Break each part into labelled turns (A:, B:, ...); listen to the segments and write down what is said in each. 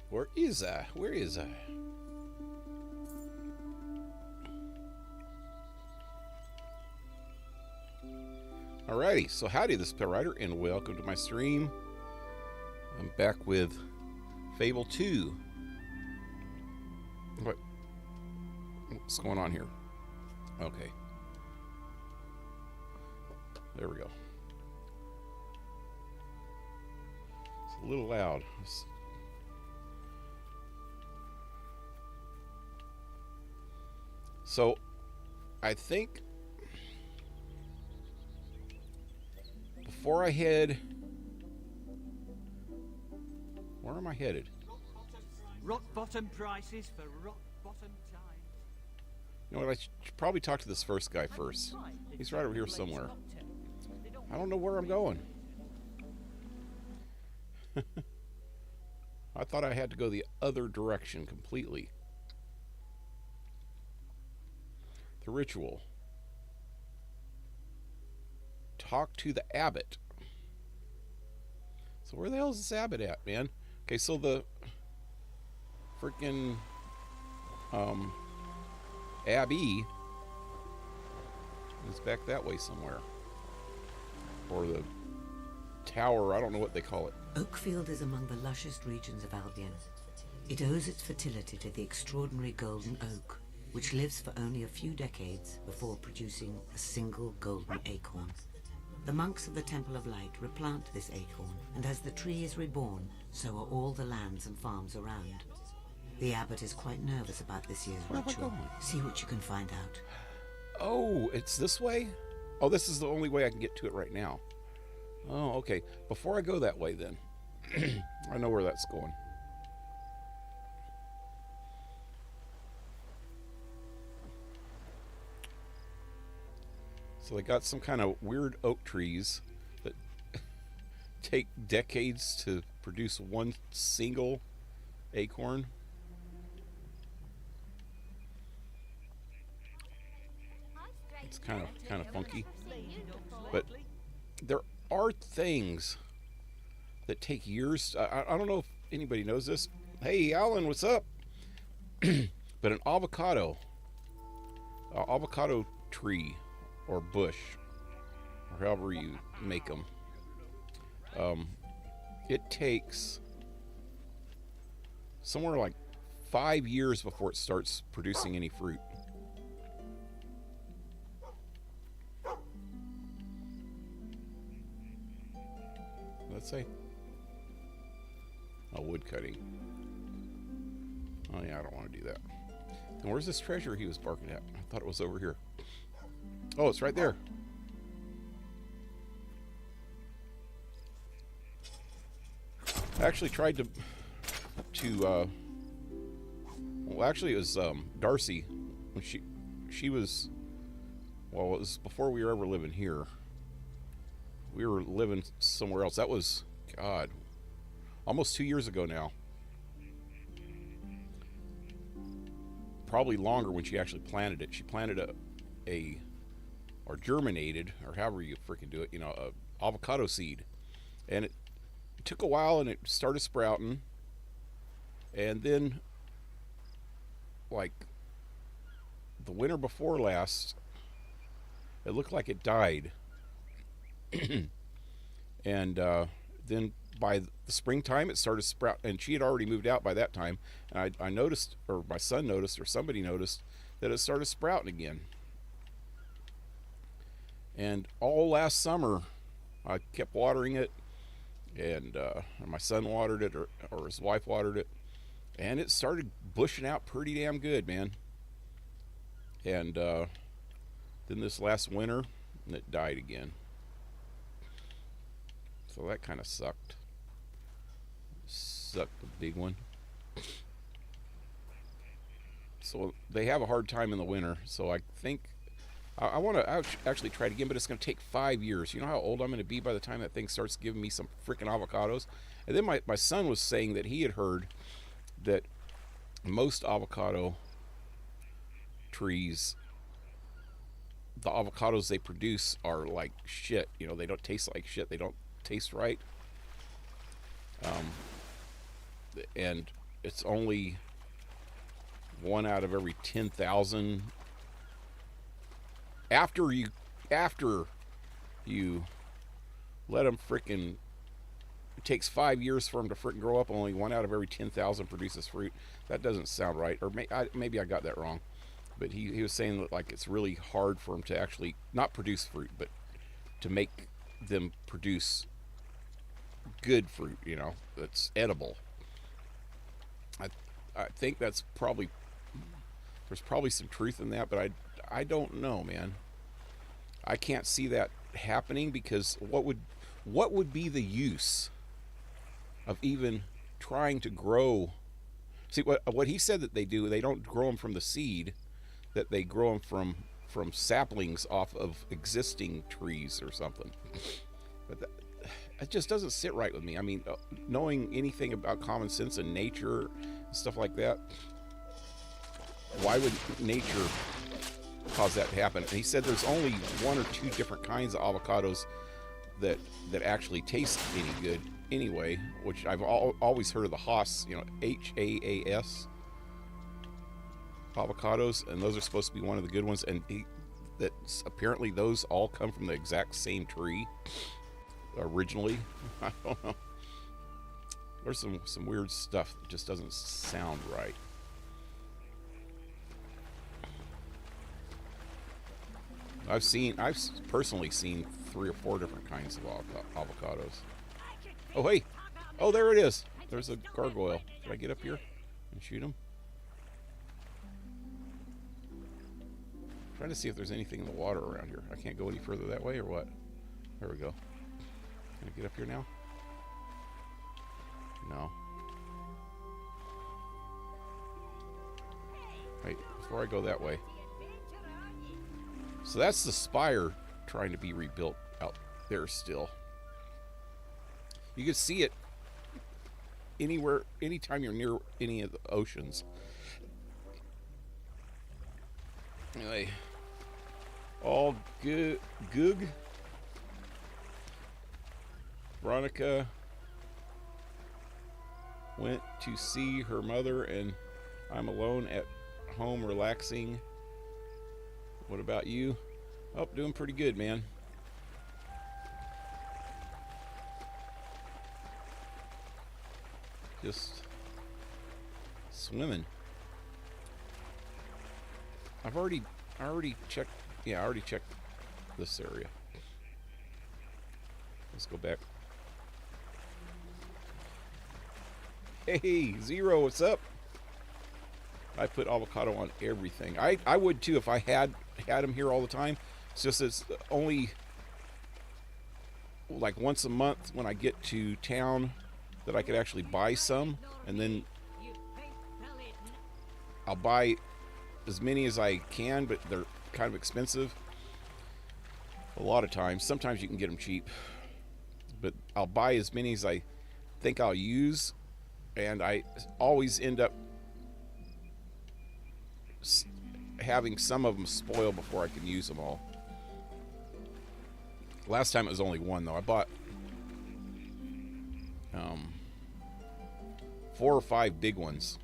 A: Where is I? Where is I? Alrighty, so howdy, this is PaleRider, and welcome to my stream. I'm back with Fable 2. What's going on here? Okay. There we go. It's a little loud. So, I think before I head, where am I headed?
B: Rock bottom prices for rock bottom times.
A: You know what? I should probably talk to this first guy first. He's right over here somewhere. I don't know where I'm going. I thought I had to go the other direction completely. The ritual. Talk to the abbot. So where the hell is this abbot at, man? Okay, so the freaking abbey is back that way somewhere. Or the tower, I don't know what they call it.
C: Oakfield is among the lushest regions of Albion. It owes its fertility to the extraordinary golden oak, which lives for only a few decades before producing a single golden acorn. The monks of the Temple of Light replant this acorn, and as the tree is reborn, so are all the lands and farms around. The abbot is quite nervous about this year's ritual. See what you can find out.
A: Oh, it's this way? Oh, this is the only way I can get to it right now. Oh, okay. Before I go that way, then. I know where that's going. So they got some kind of weird oak trees that take decades to produce one single acorn. It's kind of funky, but there are things that take years. I don't know if anybody knows this. Hey, Alan, what's up? But an avocado tree or bush, or however you make them, it takes somewhere like 5 years before it starts producing any fruit. Let's say. Oh, wood cutting. Oh yeah, I don't want to do that. And where's this treasure he was barking at? I thought it was over here. Oh, it's right there. I actually tried to well, actually it was Darcy when she was, well, it was before we were ever living here. We were living somewhere else. That was, God, almost 2 years ago now. Probably longer when she actually planted it. She planted or germinated, or however you freaking do it, a avocado seed. And it took a while, and it started sprouting. And then, like, the winter before last, it looked like it died. And then by the springtime it started sprout, and she had already moved out by that time, and I noticed, or my son noticed, or somebody noticed, that it started sprouting again. And all last summer I kept watering it, and my son watered it, or his wife watered it, and it started bushing out pretty damn good, man. And then this last winter it died again. So that kind of sucked. Sucked a big one. So they have a hard time in the winter. So I think I want to actually try it again, but it's going to take 5 years. You know how old I'm going to be by the time that thing starts giving me some freaking avocados? And then my son was saying that he had heard that most avocado trees, the avocados they produce are like shit. They don't taste like shit. They don't taste right. And it's only 1 out of every 10,000. After you let them frickin', it takes 5 years for them to frickin' grow up. Only 1 out of every 10,000 produces fruit. That doesn't sound right, or maybe I got that wrong. But he was saying that like it's really hard for them to actually not produce fruit, but to make them produce good fruit, you know, that's edible. I think that's probably, there's probably some truth in that, but I don't know, man. I can't see that happening, because what would be the use of even trying to grow? See, what he said that they do, they don't grow them from the seed, that they grow them from saplings off of existing trees or something. But it just doesn't sit right with me. I mean, knowing anything about common sense and nature and stuff like that, why would nature cause that to happen? And he said there's only 1 or 2 different kinds of avocados that actually taste any good anyway, which I've always heard of the Haas, you know, Haas avocados, and those are supposed to be one of the good ones, and that apparently those all come from the exact same tree originally. I don't know. There's some weird stuff that just doesn't sound right. I've personally seen 3 or 4 different kinds of avocados. Oh, hey. Oh, there it is. There's a gargoyle. Can I get up here and shoot him? Trying to see if there's anything in the water around here. I can't go any further that way, or what? There we go. Can I get up here now? No. Wait, before I go that way. So that's the spire trying to be rebuilt out there still. You can see it anywhere, anytime you're near any of the oceans. Anyway, all good. Goog. Veronica went to see her mother, and I'm alone at home relaxing. What about you? Oh, doing pretty good, man. Just swimming. I already checked. Yeah, I already checked this area. Let's go back. Hey, Zero, what's up? I put avocado on everything. I would too if I had him here all the time. It's just it's only like once a month when I get to town that I could actually buy some, and then I'll buy as many as I can, but they're kind of expensive a lot of times. Sometimes you can get them cheap, but I'll buy as many as I think I'll use, and I always end up having some of them spoil before I can use them all. Last time it was only 1 though. I bought 4 or 5 big ones,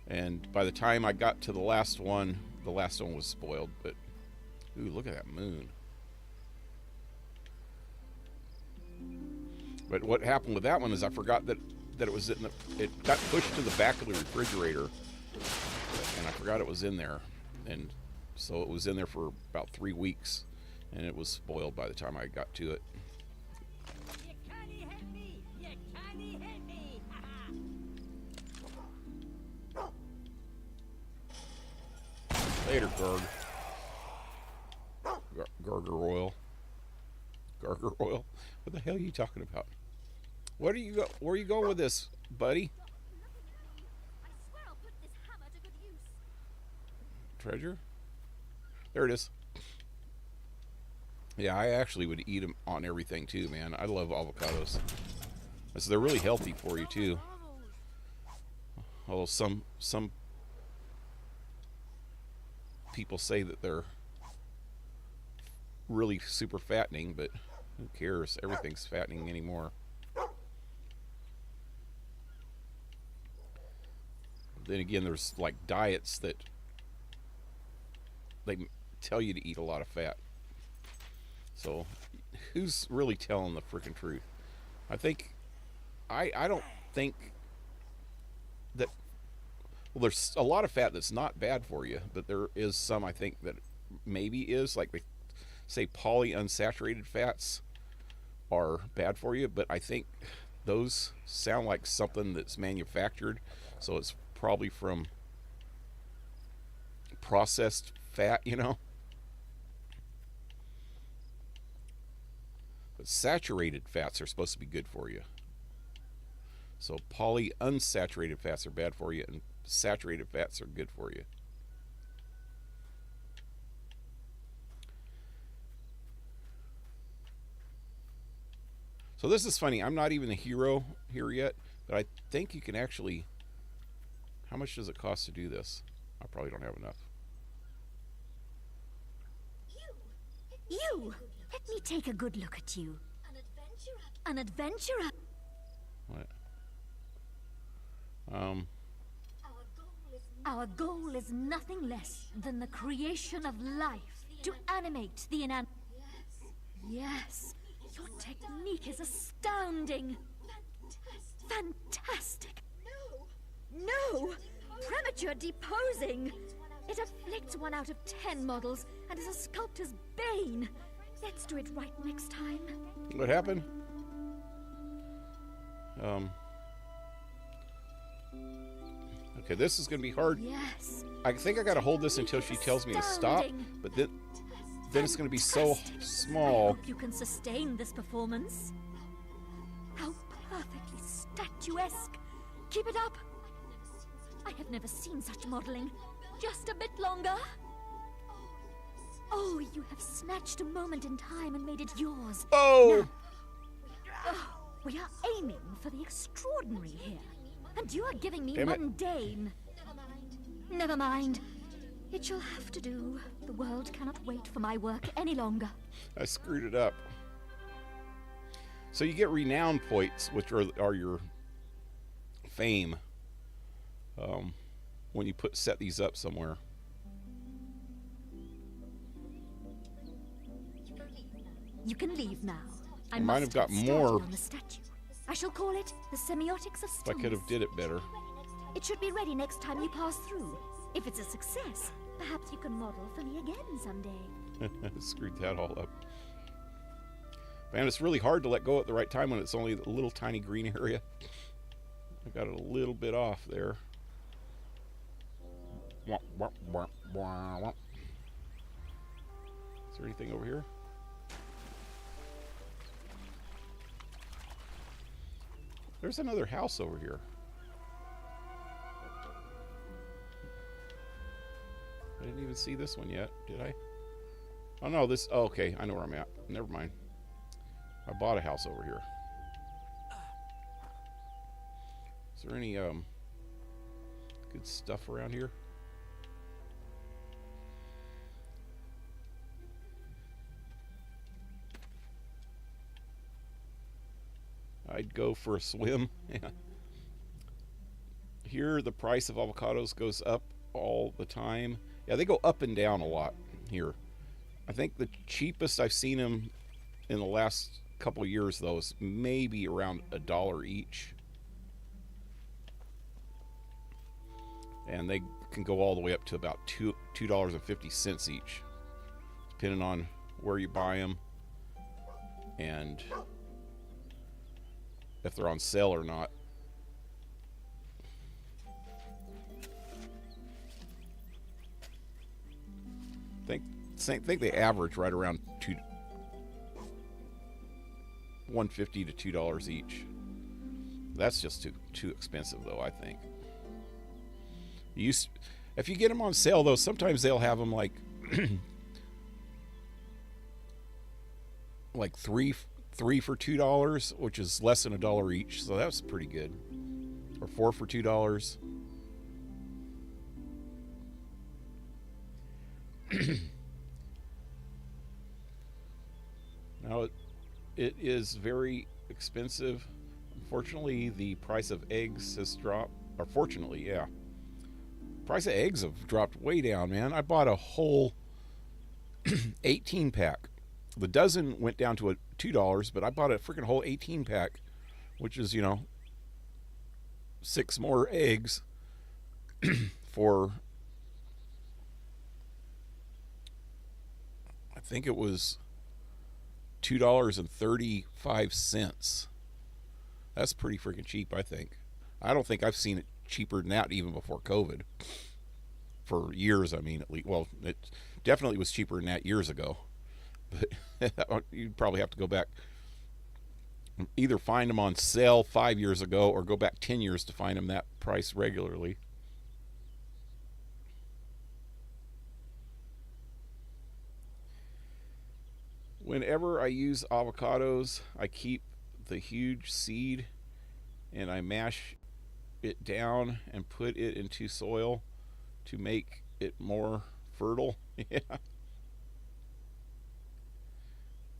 A: and by the time I got to the last one was spoiled. But ooh, look at that moon. But what happened with that one is I forgot that it was in it got pushed to the back of the refrigerator, and I forgot it was in there, and so it was in there for about 3 weeks, and it was spoiled by the time I got to it.
B: You can't hit me! You can't hit me!
A: Later, Gargoyle. Gargoyle? What the hell are you talking about? Where are you going with this, buddy?
D: I swear I'll put this hammer to good use.
A: Treasure? There it is. Yeah, I actually would eat them on everything too, man. I love avocados. So they're really healthy for you too. Although some people say that they're really super fattening, but who cares? Everything's fattening anymore. then again, there's like diets that they tell you to eat a lot of fat. So who's really telling the freaking truth? I think I don't think that, well, there's a lot of fat that's not bad for you, but there is some I think that maybe is, like they say polyunsaturated fats are bad for you, but I think those sound like something that's manufactured, so it's probably from processed fat, you know. But saturated fats are supposed to be good for you. So polyunsaturated fats are bad for you, and saturated fats are good for you. So this is funny. I'm not even a hero here yet, but I think you can actually... How much does it cost to do this? I probably don't have enough.
D: You! Let me take a good look at you. An adventurer.
A: What?
D: Our goal is nothing less than the creation of life to animate the inanimate. Yes, your technique is astounding. Fantastic. No! Premature deposing! It afflicts 1 out of 10 models and is a sculptor's bane. Let's do it right next time.
A: What happened? Okay, this is going to be hard.
D: Yes.
A: I think I got to hold this until she tells me to stop, but then it's going to be so
D: Fantastic. I
A: small.
D: hope you can sustain this performance. How perfectly statuesque. Keep it up. I have never seen such modeling. Just a bit longer. Oh, you have snatched a moment in time and made it yours.
A: Oh!
D: We are aiming for the extraordinary here. And you are giving me
A: Damn it.
D: mundane. Never mind. It shall have to do. The world cannot wait for my work any longer.
A: I screwed it up. So you get renown points, which are your fame, when you set these up somewhere.
D: You can leave now. I
A: might
D: must
A: have got
D: get started
A: more.
D: on the statue. I shall call it the semiotics of
A: If I
D: stillness.
A: could have did it better.
D: It should be ready next time you pass through. If it's a success, perhaps you can model for me again someday.
A: Screwed that all up. Man, it's really hard to let go at the right time when it's only a little tiny green area. I got it a little bit off there. Womp, womp, womp, womp, womp. Is there anything over here? There's another house over here. I didn't even see this one yet, did I? Oh no, this... Oh, okay, I know where I'm at. Never mind. I bought a house over here. Is there any good stuff around here? I'd go for a swim. Yeah. Here the price of avocados goes up all the time. Yeah, they go up and down a lot here. I think the cheapest I've seen them in the last couple of years, though, is maybe around $1 each. And they can go all the way up to about $2.50 each, depending on where you buy them and if they're on sale or not. Think they average right around $1.50 to $2 each. That's just too expensive, though. I think. If you get them on sale, though, sometimes they'll have them like like three for $2, which is less than $1 each. So that's pretty good. Or 4 for $2. Now it is very expensive. Unfortunately, the price of eggs has dropped. Or fortunately, yeah. Price of eggs have dropped way down, man. I bought a whole 18 pack. The dozen went down to $2, but I bought a freaking whole 18 pack, which is, 6 more eggs for, I think it was $2.35. That's pretty freaking cheap, I think. I don't think I've seen it cheaper than that even before COVID. For years, I mean, at least. Well, it definitely was cheaper than that years ago. But you'd probably have to go back, either find them on sale 5 years ago or go back 10 years to find them that price regularly. Whenever I use avocados, I keep the huge seed and I mash it down and put it into soil to make it more fertile. Yeah.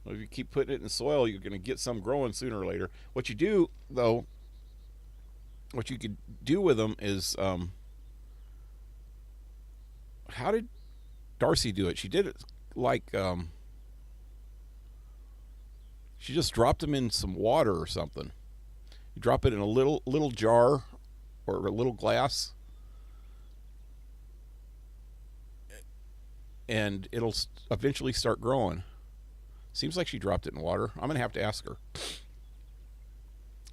A: Well, if you keep putting it in soil, you're going to get some growing sooner or later. What you do, though, what you could do with them is, how did Darcy do it? She did it like, she just dropped them in some water or something. You drop it in a little jar or a little glass, and it'll eventually start growing. Seems like she dropped it in water. I'm going to have to ask her.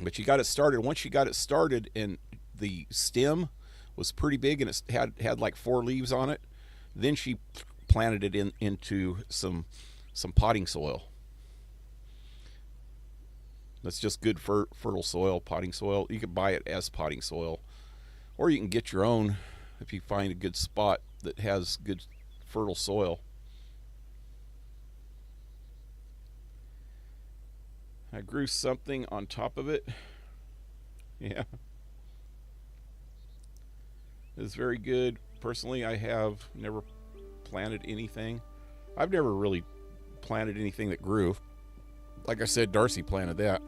A: But she got it started. Once she got it started and the stem was pretty big and it had like 4 leaves on it, then she planted it into some potting soil. That's just good fertile soil, potting soil. You can buy it as potting soil, or you can get your own if you find a good spot that has good fertile soil. I grew something on top of it. Yeah. It's very good. Personally, I have never planted anything. I've never really planted anything that grew. Like I said, Darcy planted that.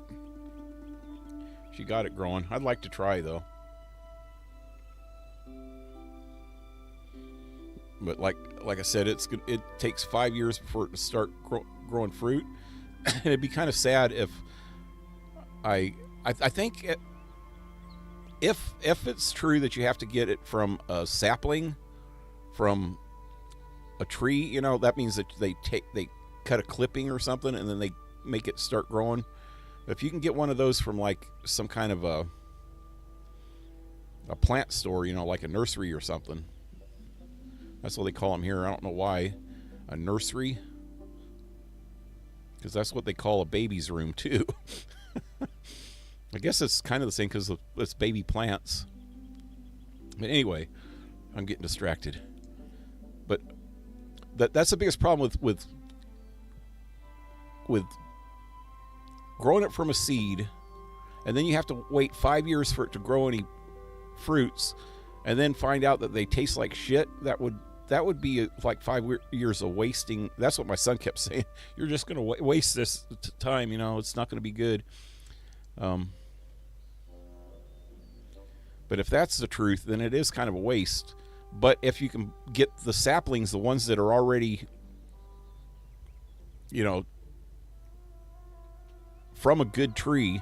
A: She got it growing. I'd like to try, though. But like I said, it takes 5 years before it to start growing fruit. And it'd be kind of sad if I think if it's true that you have to get it from a sapling from a tree, that means that they cut a clipping or something and then they make it start growing. If you can get one of those from like some kind of a plant store, like a nursery or something. That's what they call them here. I don't know why. A nursery. Because that's what they call a baby's room too. I guess it's kind of the same because it's baby plants. But anyway, I'm getting distracted. But that's the biggest problem with growing it from a seed, and then you have to wait 5 years for it to grow any fruits, and then find out that they taste like shit. That would be like 5 years of wasting. That's what my son kept saying. You're just going to waste this time, it's not going to be good. But if that's the truth, then it is kind of a waste. But if you can get the saplings, the ones that are already, from a good tree,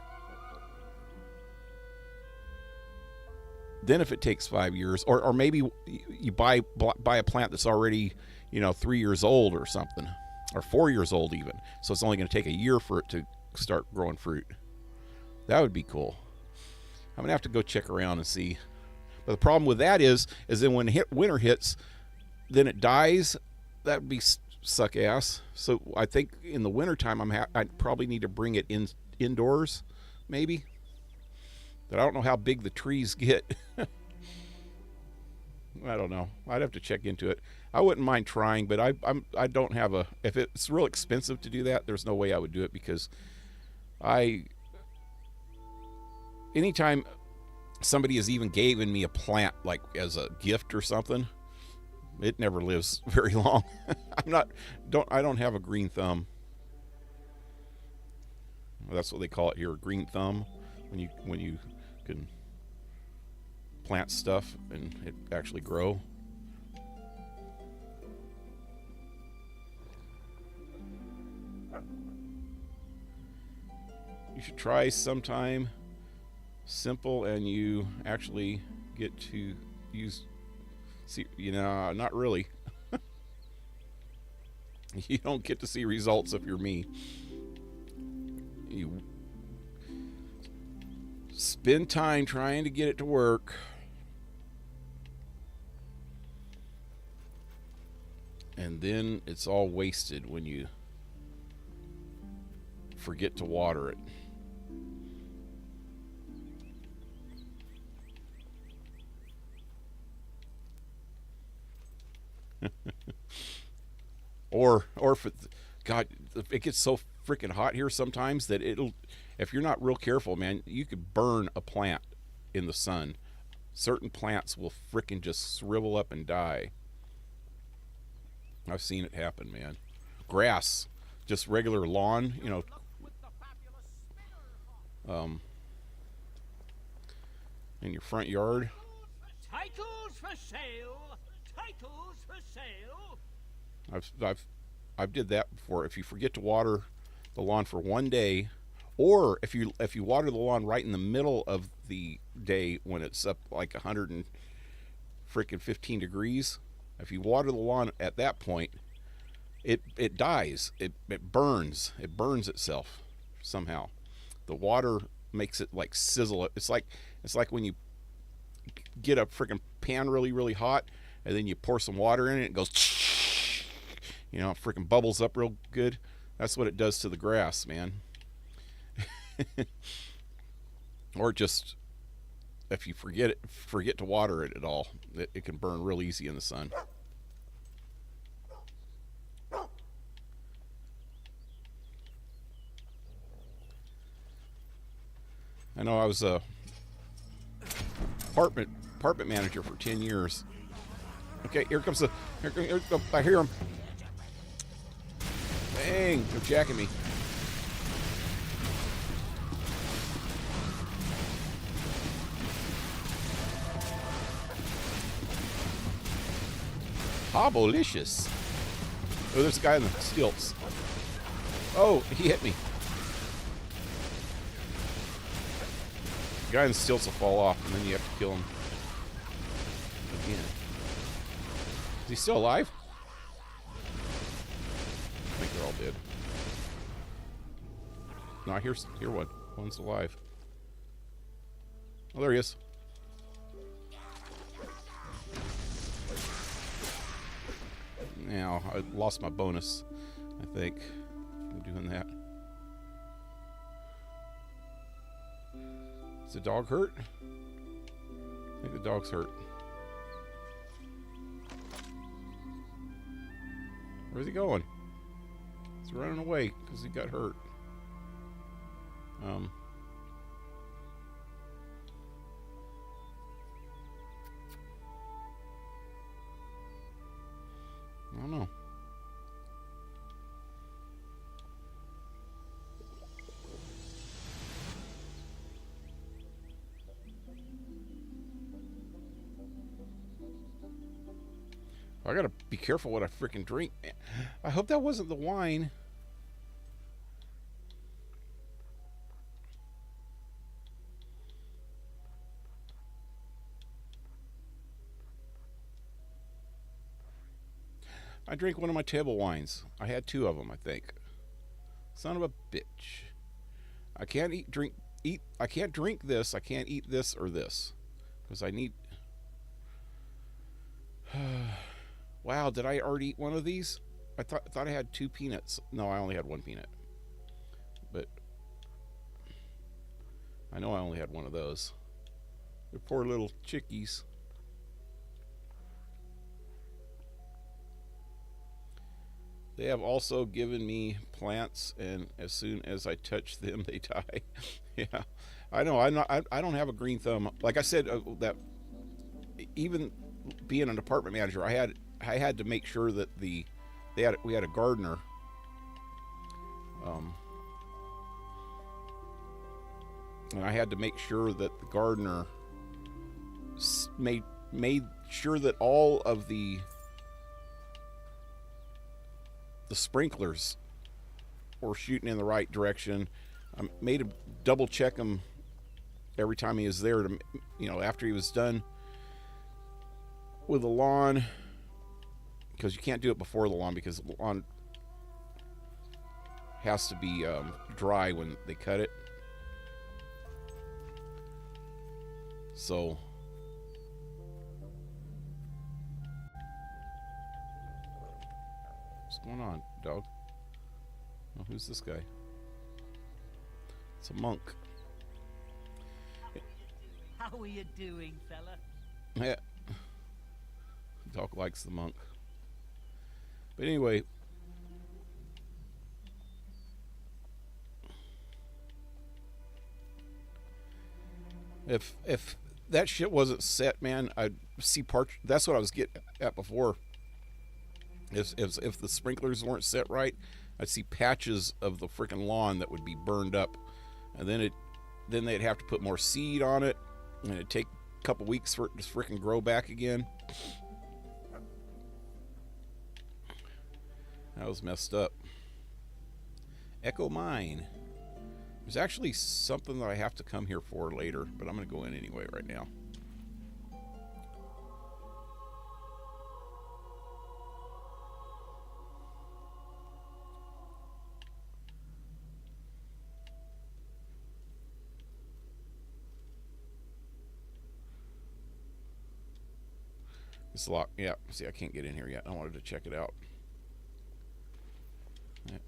A: then if it takes 5 years, or maybe you buy a plant that's already 3 years old or something, or 4 years old even, so it's only going to take a year for it to start growing fruit. That would be cool. I'm gonna have to go check around and see. But the problem with that is then when winter hits, then it dies. That would be suck ass. So I think in the wintertime I probably need to bring it indoors, maybe. But I don't know how big the trees get. I don't know. I'd have to check into it. I wouldn't mind trying, but I don't have a. If it's real expensive to do that, there's no way I would do it, because anytime somebody has even given me a plant like as a gift or something, it never lives very long. I don't have a green thumb. That's what they call it here, a green thumb. When you can plant stuff and it actually grow. You should try sometime simple and you actually get to use, see, you know, not really. You don't get to see results if you're me. You spend time trying to get it to work, and then it's all wasted when you forget to water it. or if it, God, it gets so freaking hot here sometimes that it'll, if you're not real careful, man, you could burn a plant in the sun. Certain plants will freaking just shrivel up and die. I've seen it happen, man. Grass, just regular lawn, you know, in your front yard.
B: Titles for sale. Titles for sale.
A: I've did that before. If you forget to water the lawn for one day, or if you water the lawn right in the middle of the day when it's up like 115 degrees, if you water the lawn at that point, it dies. It burns. It burns itself somehow. The water makes it like sizzle. It's like when you get a freaking pan really hot and then you pour some water in it, it goes, you know, it freaking bubbles up real good. That's what it does to the grass, man. Or just, if you forget to water it at all, it can burn real easy in the sun. I know I was a apartment manager for 10 years. Okay, here comes I hear him. Dang, they're jacking me. Hobolicious. Oh, there's a guy in the stilts. Oh, he hit me. The guy in the stilts will fall off, and then you have to kill him again. Is he still alive? I think they're all dead. No, I hear one. One's alive. Oh, there he is. Now, I lost my bonus, I think, from doing that. Is the dog hurt? I think the dog's hurt. Where's he going? He's running away because he got hurt. I don't know. I gotta be careful what I freaking drink. I hope that wasn't the wine. I drank one of my table wines. I had 2 of them, I think. Son of a bitch. I can't I can't drink this. I can't eat this or this. Because I need... Wow, did I already eat one of these? I thought I had 2 peanuts. No, I only had 1 peanut. But I know I only had one of those. They're poor little chickies. They have also given me plants, and as soon as I touch them, they die. Yeah, I know. I don't have a green thumb. Like I said, that even being an apartment manager, I had to make sure that we had a gardener. And I had to make sure that the gardener made sure that all of the sprinklers were shooting in the right direction. I made him double check them every time he was there to, after he was done with the lawn, because you can't do it before the lawn because the lawn has to be dry when they cut it. So what's going on, dog? Oh, who's this guy? It's a monk.
B: How are you doing, fella?
A: Yeah. Dog likes the monk. But anyway, if that shit wasn't set, man, I'd see parts. That's what I was getting at before. If the sprinklers weren't set right, I'd see patches of the freaking lawn that would be burned up, and then they'd have to put more seed on it, and it'd take a couple weeks for it to freaking grow back again. That was messed up. Echo Mine. There's actually something that I have to come here for later, but I'm going to go in anyway right now. It's locked. Yeah, see, I can't get in here yet. I wanted to check it out. Yes.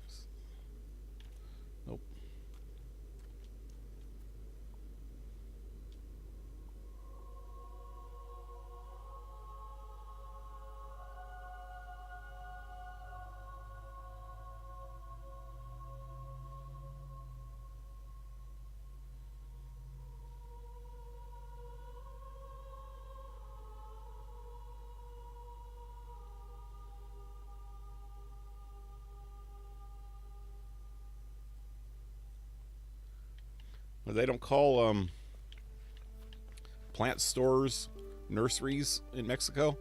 A: Nope. They don't call plant stores nurseries in Mexico,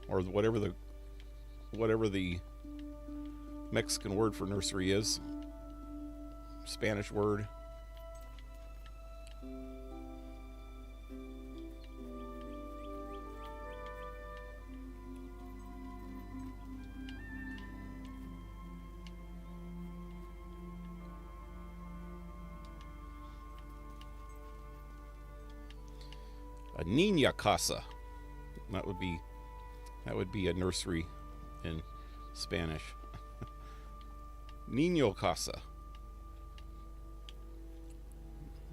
A: or whatever the Mexican word for nursery is. Spanish word. A niña casa. That would be a nursery in Spanish. Niño casa.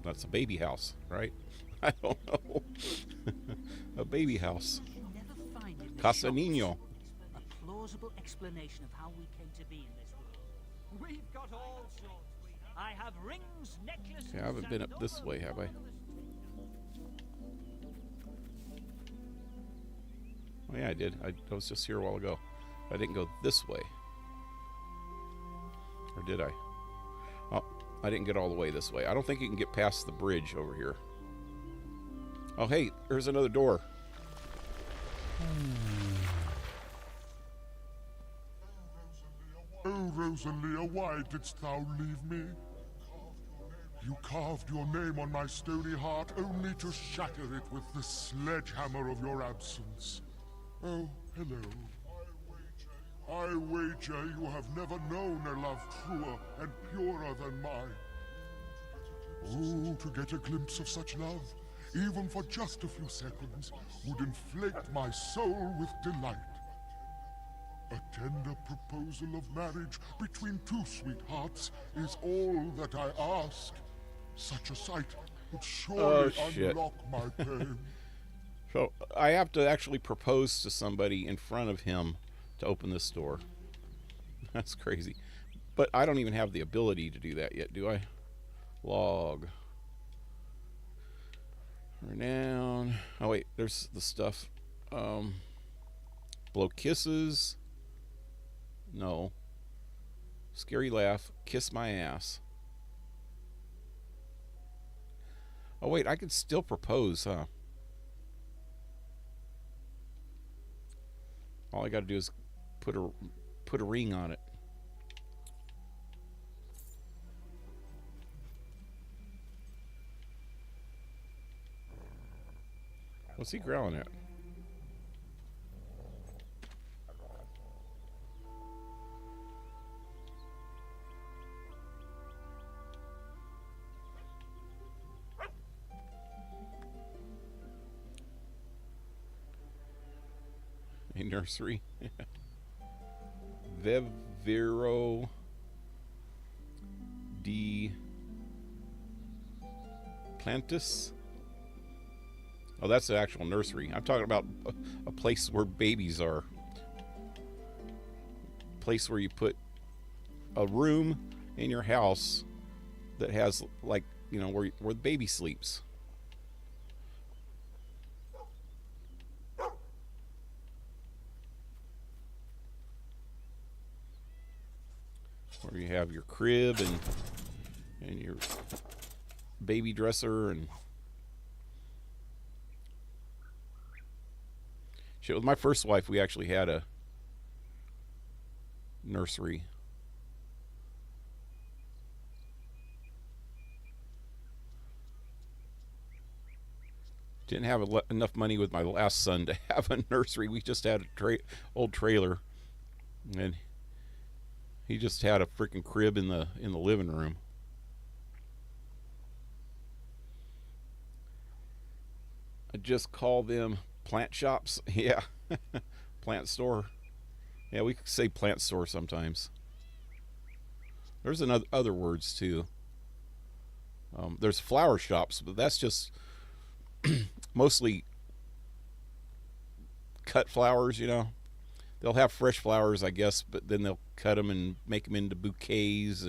A: That's a baby house, right? I don't know. A baby house. Casa Niño.
B: A plausible explanation of how we came to be in this world. We've got all sorts. I have rings, necklaces.
A: Okay, I haven't been up this way, have I? Oh yeah, I did. I was just here a while ago. I didn't go this way. Or did I? Oh, I didn't get all the way this way. I don't think you can get past the bridge over here. Oh, hey, there's another door.
E: Oh, Rosalia, why didst thou leave me? You carved your name on my stony heart only to shatter it with the sledgehammer of your absence. Oh, hello. I wager you have never known a love truer and purer than mine. Oh, to get a glimpse of such love, even for just a few seconds, would inflate my soul with delight. A tender proposal of marriage between two sweethearts is all that I ask. Such a sight would surely unlock my pain.
A: So I have to actually propose to somebody in front of him to open this door. That's crazy. But I don't even have the ability to do that yet, do I? Log. Renown. Oh wait, there's the stuff. Blow kisses. No. Scary laugh. Kiss my ass. Oh wait, I could still propose, huh? All I got to do is put a ring on it. What's he growling at? A nursery. Vivero de Plantis. Oh, that's the actual nursery. I'm talking about a place where babies are. A place where you put a room in your house that has, like, you know, where the baby sleeps. Where you have your crib and your baby dresser and shit. With my first wife, we actually had a nursery. Didn't have enough money with my last son to have a nursery. We just had a old trailer, and he just had a freaking crib in the living room. I just call them plant shops. Yeah. Plant store. Yeah, we could say plant store sometimes. There's other words too. There's flower shops, but that's just mostly cut flowers, you know. They'll have fresh flowers, I guess, but then they'll cut them and make them into bouquets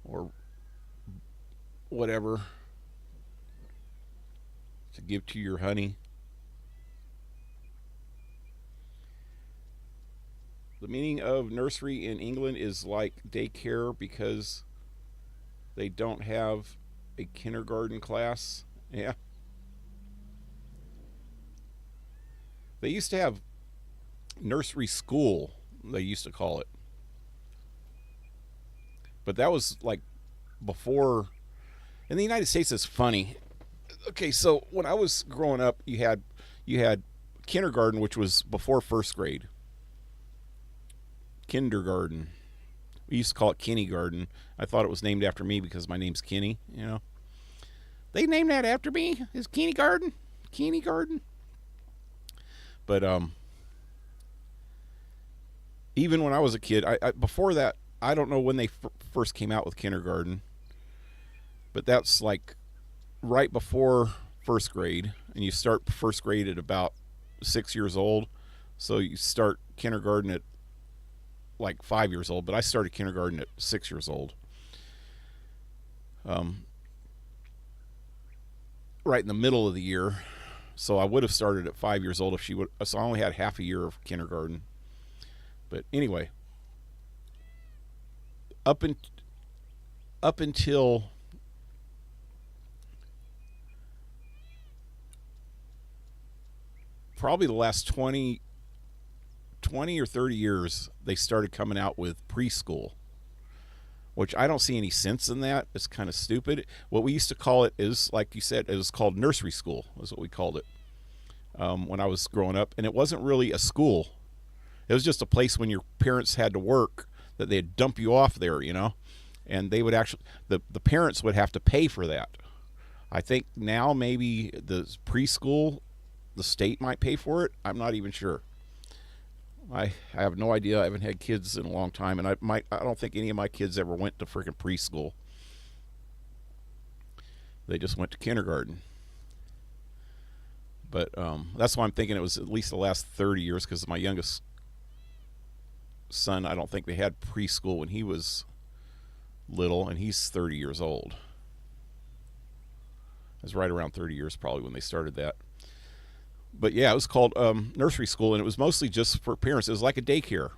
A: or whatever to give to your honey. The meaning of nursery in England is like daycare because they don't have a kindergarten class. Yeah. They used to have nursery school, they used to call it. But that was like before. In the United States, it's funny. Okay, so when I was growing up, you had kindergarten, which was before first grade. Kindergarten. We used to call it kindergarten. I thought it was named after me because my name's Kenny, you know. They named that after me. Is kindergarten? Kindergarten. But even when I was a kid, I before that, I don't know when they first came out with kindergarten, but that's like right before first grade, and you start first grade at about 6 years old. So you start kindergarten at like 5 years old, but I started kindergarten at 6 years old. Right in the middle of the year. So I would have started at 5 years old if she would. So I only had half a year of kindergarten. But anyway, up until probably the last 20 or 30 years, they started coming out with preschool, which I don't see any sense in that. It's kind of stupid. What we used to call it is, like you said, it was called nursery school, is what we called it when I was growing up. And it wasn't really a school. It was just a place when your parents had to work that they'd dump you off there, you know. And they would actually, the parents would have to pay for that. I think now maybe the preschool, the state might pay for it. I'm not even sure. I have no idea. I haven't had kids in a long time, and I don't think any of my kids ever went to freaking preschool. They just went to kindergarten. But that's why I'm thinking it was at least the last 30 years, because my youngest son, I don't think they had preschool when he was little, and he's 30 years old. It was right around 30 years probably when they started that. But yeah, it was called nursery school, and it was mostly just for parents. It was like a daycare,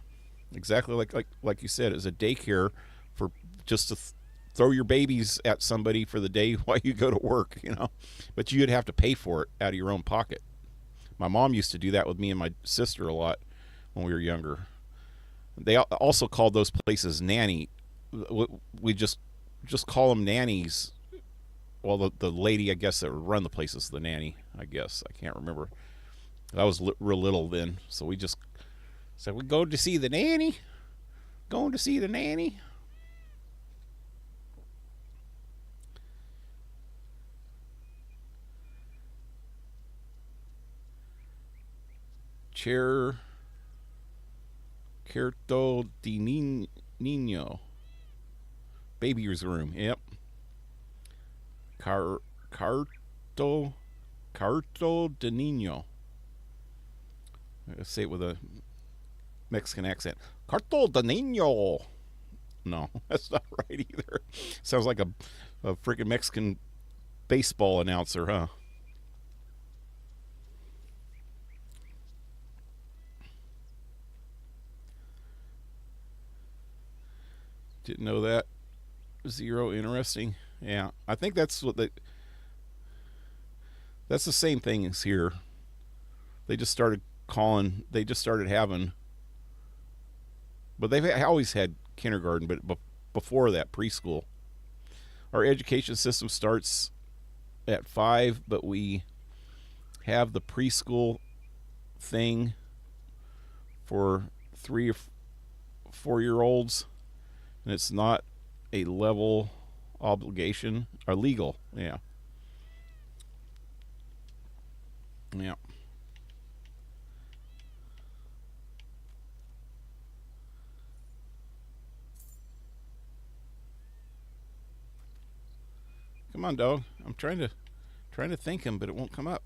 A: exactly like you said. It was a daycare for just to throw your babies at somebody for the day while you go to work, you know. But you'd have to pay for it out of your own pocket. My mom used to do that with me and my sister a lot. when we were younger. They also called those places nanny. We just call them nannies. Well, the lady, I guess, that would run the place is the nanny, I guess. I can't remember. I was real little then, so we just said, we go to see the nanny. Going to see the nanny. Cuarto de Niño. Baby's room, yep. Cuarto de Niño. Let's say it with a Mexican accent. Cuarto de Niño. No, that's not right either. Sounds like a freaking Mexican baseball announcer, huh? Didn't know that. Zero, interesting. Yeah, I think that's what that's the same thing as here. They just started having, but they've always had kindergarten, but before that, preschool. Our education system starts at 5, but we have the preschool thing for 3 or 4-year-olds, and it's not a level obligation or legal. Yeah. Come on, dog. I'm trying to thank him, but it won't come up.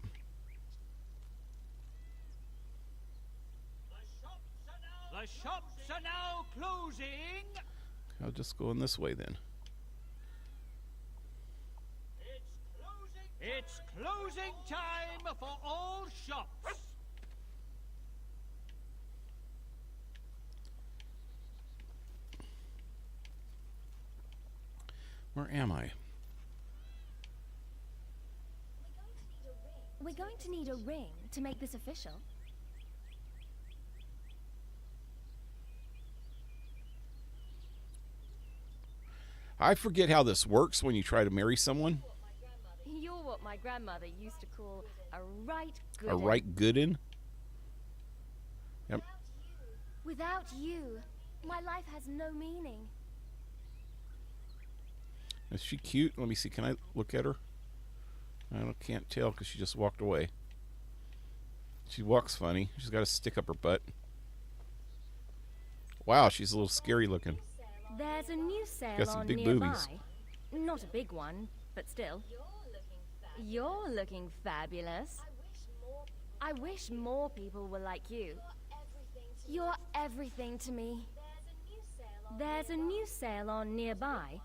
B: The shops are now closing.
A: I'll just go in this way then.
B: It's closing time for all shops.
A: Where am I?
D: We're going to need a ring to make this official.
A: I forget how this works when you try to marry someone.
D: You're what my grandmother used to call a right good.
A: A right good-in? Yep.
D: Without you, my life has no meaning.
A: Is she cute? Let me see. Can I look at her? Can't tell because she just walked away. She walks funny. She's got a stick up her butt. Wow, she's a little scary looking.
D: There's a new sale
A: Got some
D: on
A: big
D: nearby.
A: boobies.
D: Not a big one, but still. You're looking fabulous. I wish more people were like you. You're everything to me. There's a new sale on nearby.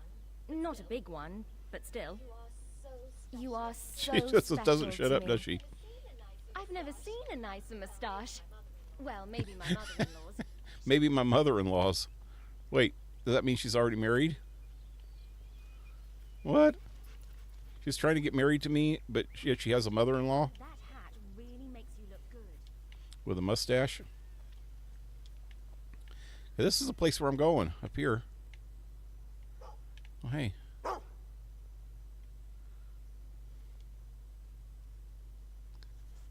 D: Not a big one, but still. You are so
A: She just
D: special
A: doesn't shut
D: to
A: up,
D: me.
A: does she?
D: I've never seen a nicer moustache. Well, maybe my mother-in-law's.
A: Maybe my mother-in-law's. Wait, does that mean she's already married? What? She's trying to get married to me, but yet she has a mother-in-law
D: That hat really makes you look good.
A: with a mustache. This is a place where I'm going, up here. Oh, hey.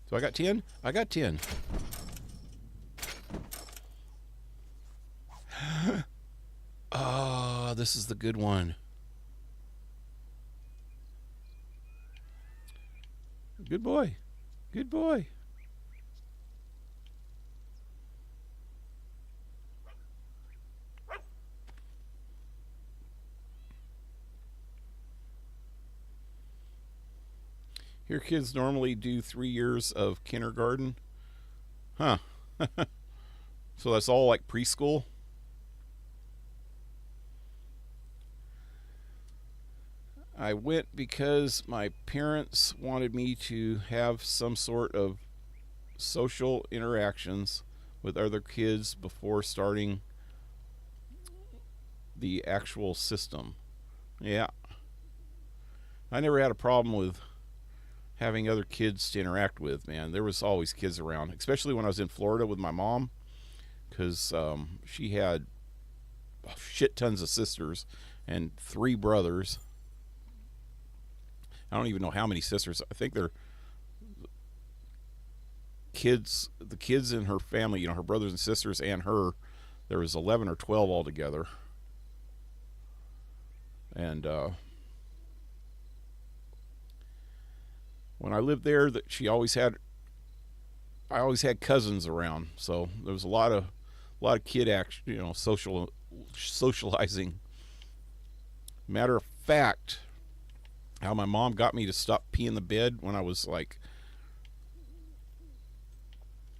A: So I got 10? I got 10. Ah, this is the good one. Good boy. Good boy. Here kids normally do 3 years of kindergarten. Huh. So that's all like preschool? I went because my parents wanted me to have some sort of social interactions with other kids before starting the actual system. Yeah. I never had a problem with having other kids to interact with, man. There was always kids around, especially when I was in Florida with my mom. because she had shit tons of sisters and 3 brothers. I don't even know how many sisters. I think they're the kids in her family, her brothers and sisters and her, there was 11 or 12 altogether. And when I lived there, that I always had cousins around, so there was a lot of kid action, socializing. Matter of fact, how my mom got me to stop peeing the bed when I was like,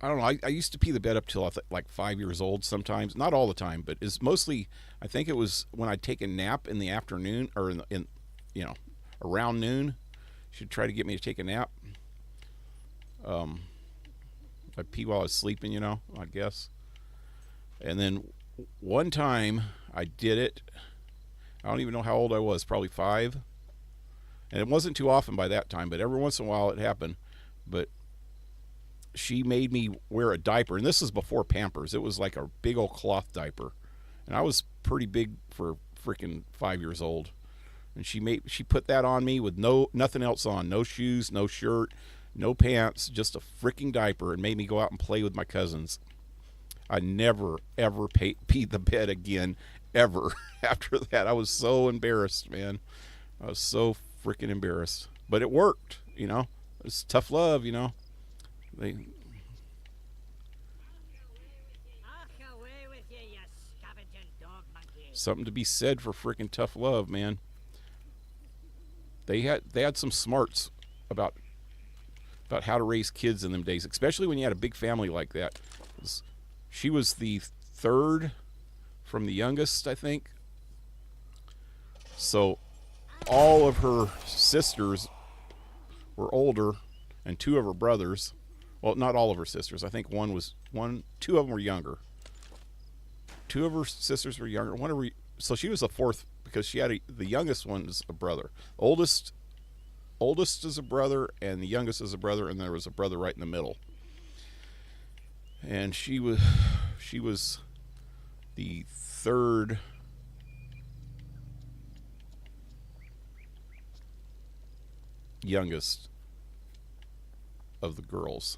A: I don't know, I used to pee the bed up till like 5 years old sometimes, not all the time, but it's mostly, I think it was when I'd take a nap in the afternoon, or in around noon. She'd try to get me to take a nap. I'd pee while I was sleeping, I guess. And then one time I did it. I don't even know how old I was, probably 5. And it wasn't too often by that time, but every once in a while it happened. But she made me wear a diaper, and this is before Pampers. It was like a big old cloth diaper. And I was pretty big for freaking 5 years old. And she put that on me with nothing else on. No shoes, no shirt, no pants, just a freaking diaper, and made me go out and play with my cousins. I never, ever peed the bed again, ever. After that, I was so embarrassed, man. I was so freaking embarrassed. But it worked, It's tough love, Something to be said for freaking tough love, man. They had some smarts about how to raise kids in them days, especially when you had a big family like that. She was the 3rd from the youngest, I think. So all of her sisters were older, and 2 of her brothers, well, not all of her sisters. I think 2 of them were younger. 2 of her sisters were younger. So she was the 4th, because she had the youngest one is a brother. Oldest is a brother, and the youngest is a brother, and there was a brother right in the middle. And she was the 3rd youngest of the girls.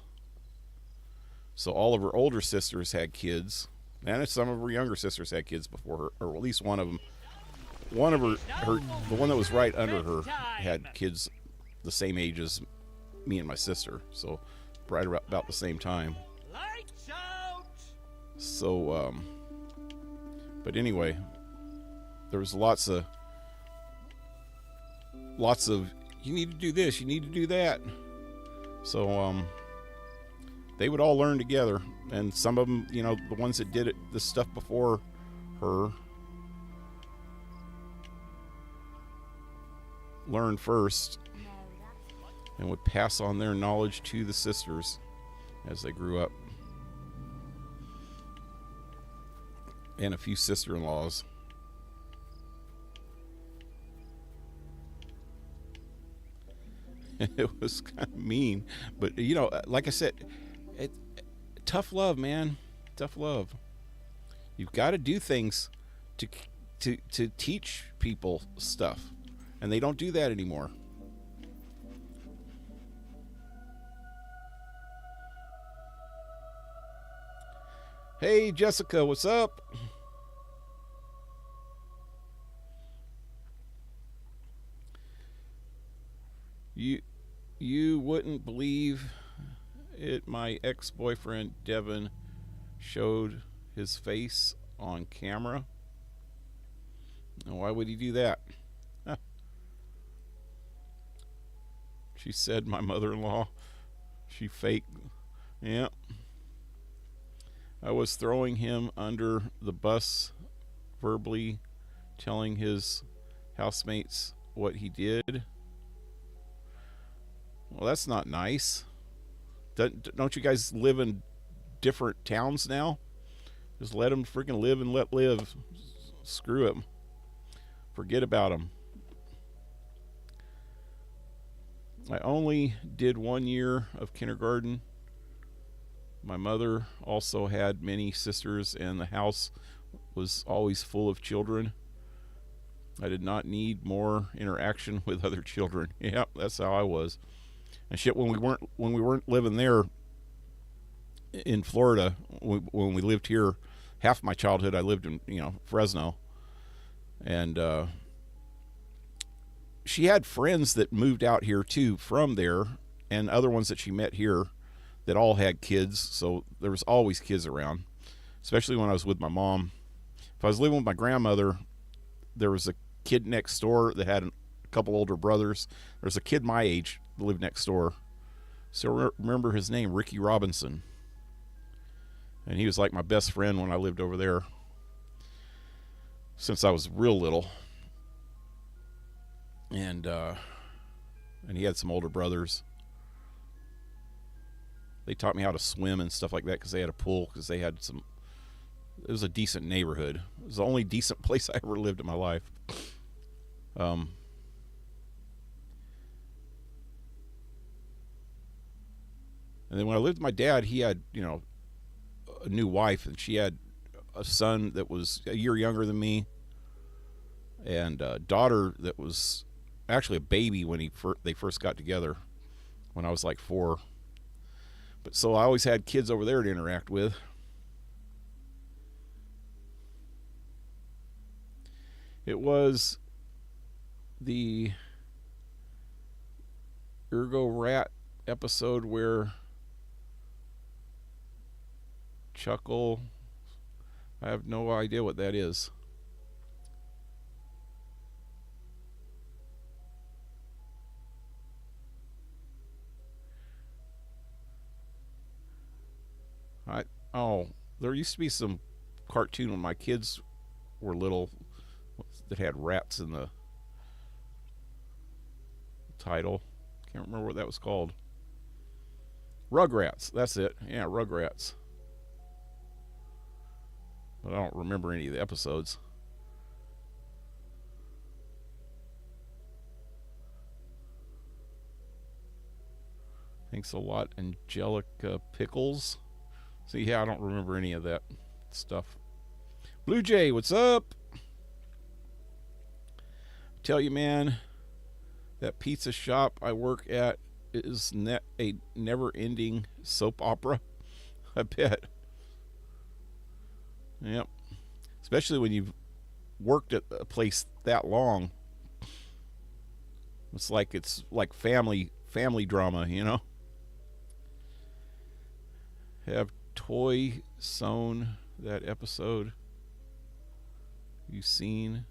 A: So all of her older sisters had kids, and some of her younger sisters had kids before her, or at least one of them. One of her the one that was right under her had kids the same age as me and my sister, so right about the same time.
B: Lights out!
A: So, but anyway, there was lots of, you need to do this, you need to do that. So, they would all learn together, and some of them, the ones that did this stuff before her, learned first and would pass on their knowledge to the sisters as they grew up, and a few sister-in-laws. It was kind of mean, but like I said, tough love, man. Tough love. You've got to do things to teach people stuff, and they don't do that anymore. Hey, Jessica, what's up? You wouldn't believe it. My ex-boyfriend Devin showed his face on camera. Now, why would he do that? Huh. She said my mother-in-law. She faked. Yeah. I was throwing him under the bus, verbally telling his housemates what he did. Well, that's not nice. Don't you guys live in different towns now? Just let them freaking live and let live. Screw them. Forget about them. I only did 1 year of kindergarten. My mother also had many sisters, and the house was always full of children. I did not need more interaction with other children. Yep, that's how I was. And shit, when we weren't living there in Florida, when we lived here, half my childhood I lived in Fresno, and she had friends that moved out here too from there, and other ones that she met here that all had kids. So there was always kids around, especially when I was with my mom. If I was living with my grandmother, there was a kid next door that had a couple older brothers. There's a kid my age that lived next door. So remember his name, Ricky Robinson. And he was like my best friend when I lived over there, since I was real little. And he had some older brothers. They taught me how to swim and stuff like that because they had a pool, because they had some. It was a decent neighborhood. It was the only decent place I ever lived in my life. And then when I lived with my dad, he had, a new wife, and she had a son that was a year younger than me, and a daughter that was actually a baby when they first got together, when I was like 4. But so I always had kids over there to interact with. It was the Ergo Rat episode where Chuckle, I have no idea what that is. There used to be some cartoon when my kids were little that had rats in the title. Can't remember what that was called. Rugrats, that's it. Yeah, Rugrats. But I don't remember any of the episodes. Thanks a lot, Angelica Pickles. So yeah, I don't remember any of that stuff. Blue Jay, what's up? Tell you, man, that pizza shop I work at is a never-ending soap opera. I bet. Yep. Especially when you've worked at a place that long. It's like family drama, Have Toy Sewn that episode you seen?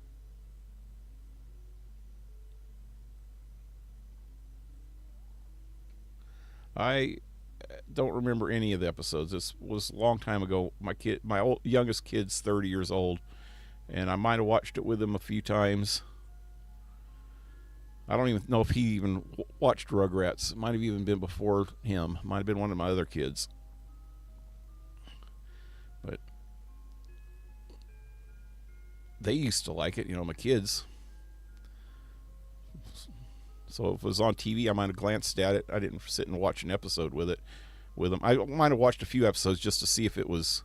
A: I don't remember any of the episodes. This was a long time ago. My youngest kid's 30 years old, and I might have watched it with him a few times. I don't even know if he even watched Rugrats. It might have even been before him. Might have been one of my other kids. But they used to like it, my kids. So if it was on TV, I might have glanced at it. I didn't sit and watch an episode with them. I might have watched a few episodes just to see if it was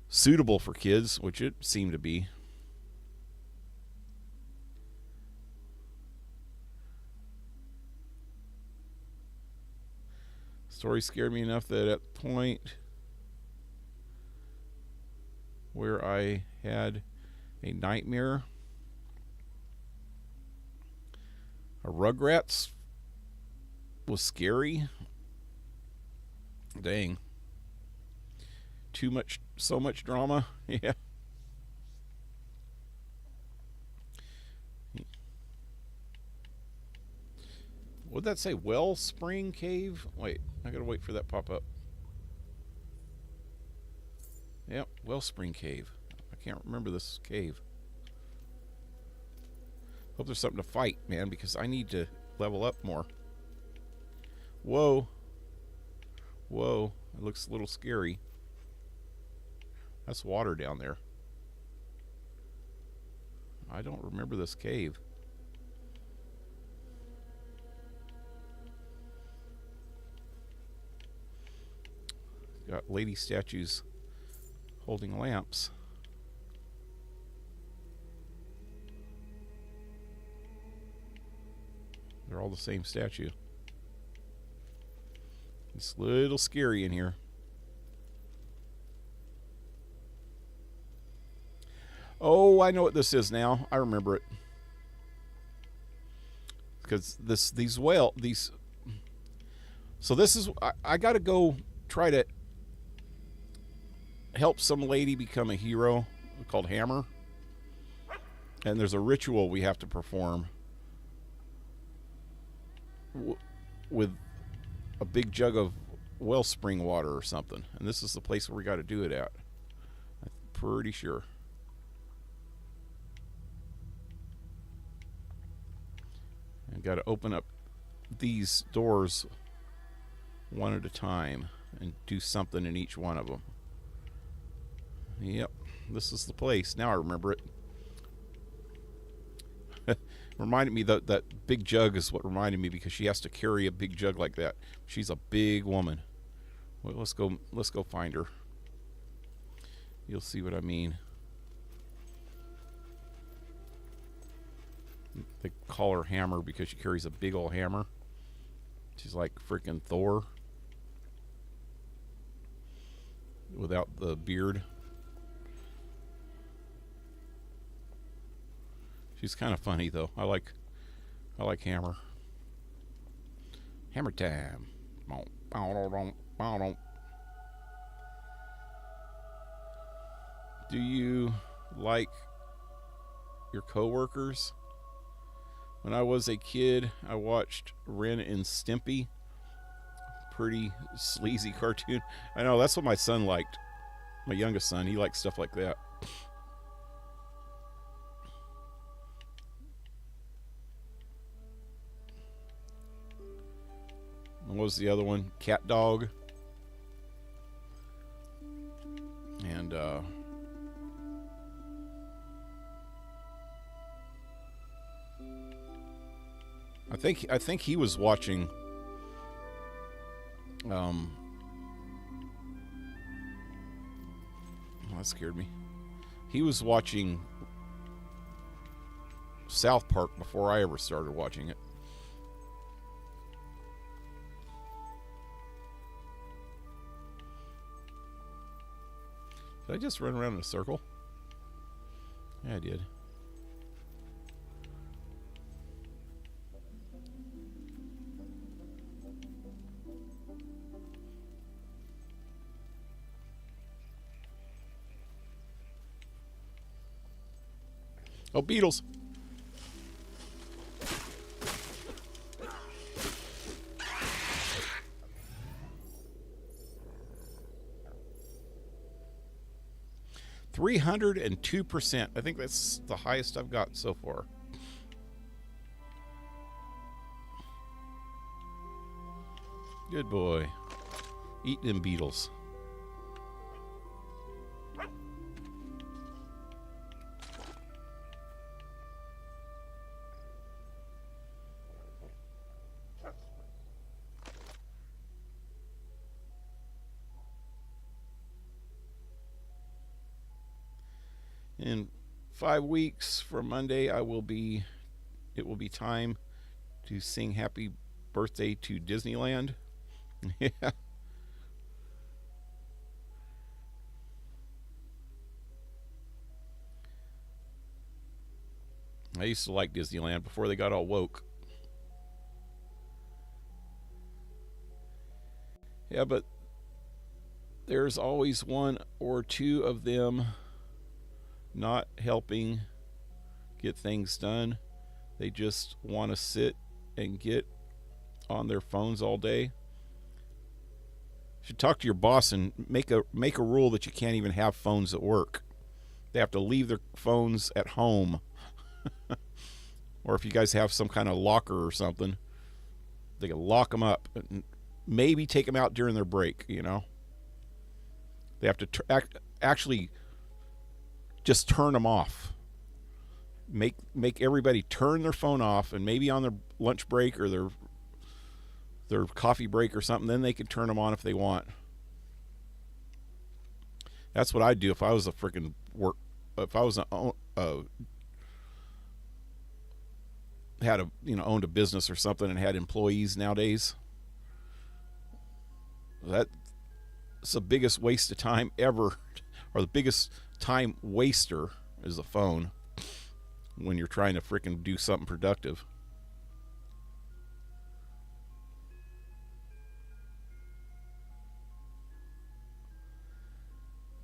A: suitable for kids, which it seemed to be. Story scared me enough that at the point where I had a nightmare, a Rugrats was scary. Dang. So much drama. Yeah. What'd that say? Wellspring Cave? Wait, I gotta wait for that pop up. Yep, Wellspring Cave. I can't remember this cave. Hope there's something to fight, man, because I need to level up more. Whoa. Whoa. It looks a little scary. That's water down there. I don't remember this cave. got lady statues holding lamps. They're all the same statue. It's a little scary in here. Oh, I know what this is now. I remember it. Because so this is, I got to go try to help some lady become a hero called Hammer. And there's a ritual we have to perform with a big jug of wellspring water or something. And this is the place where we got to do it at. I'm pretty sure. I've got to open up these doors one at a time and do something in each one of them. Yep, this is the place. Now I remember it. Reminded me that big jug is what reminded me, because she has to carry a big jug like that. She's a big woman. Well, let's go find her. You'll see what I mean. They call her Hammer because she carries a big old hammer. She's like freaking Thor without the beard. She's kind of funny though. I like Hammer. Hammer time. Do you like your coworkers? When I was a kid, I watched Ren and Stimpy. Pretty sleazy cartoon. I know, that's what my son liked. My youngest son, he liked stuff like that. And what was the other one? Cat Dog. And I think he was watching oh, that scared me. He was watching South Park before I ever started watching it. Did I just run around in a circle? Yeah, I did. Oh, beetles. $302%. I think that's the highest I've got so far. Good boy. Eat them beetles. In 5 weeks from Monday, it will be time to sing happy birthday to Disneyland. Yeah. I used to like Disneyland before they got all woke. Yeah, but there's always one or two of them not helping get things done. They just want to sit and get on their phones all day. You should talk to your boss and make a rule that you can't even have phones at work. They have to leave their phones at home. Or if you guys have some kind of locker or something, they can lock them up and maybe take them out during their break, you know. They have to actually just turn them off. Make everybody turn their phone off, and maybe on their lunch break or their coffee break or something, then they can turn them on if they want. That's what I'd do if I was a freaking if I was had a owned a business or something and had employees nowadays. That's the biggest waste of time ever, or the biggest time waster is the phone when you're trying to freaking do something productive.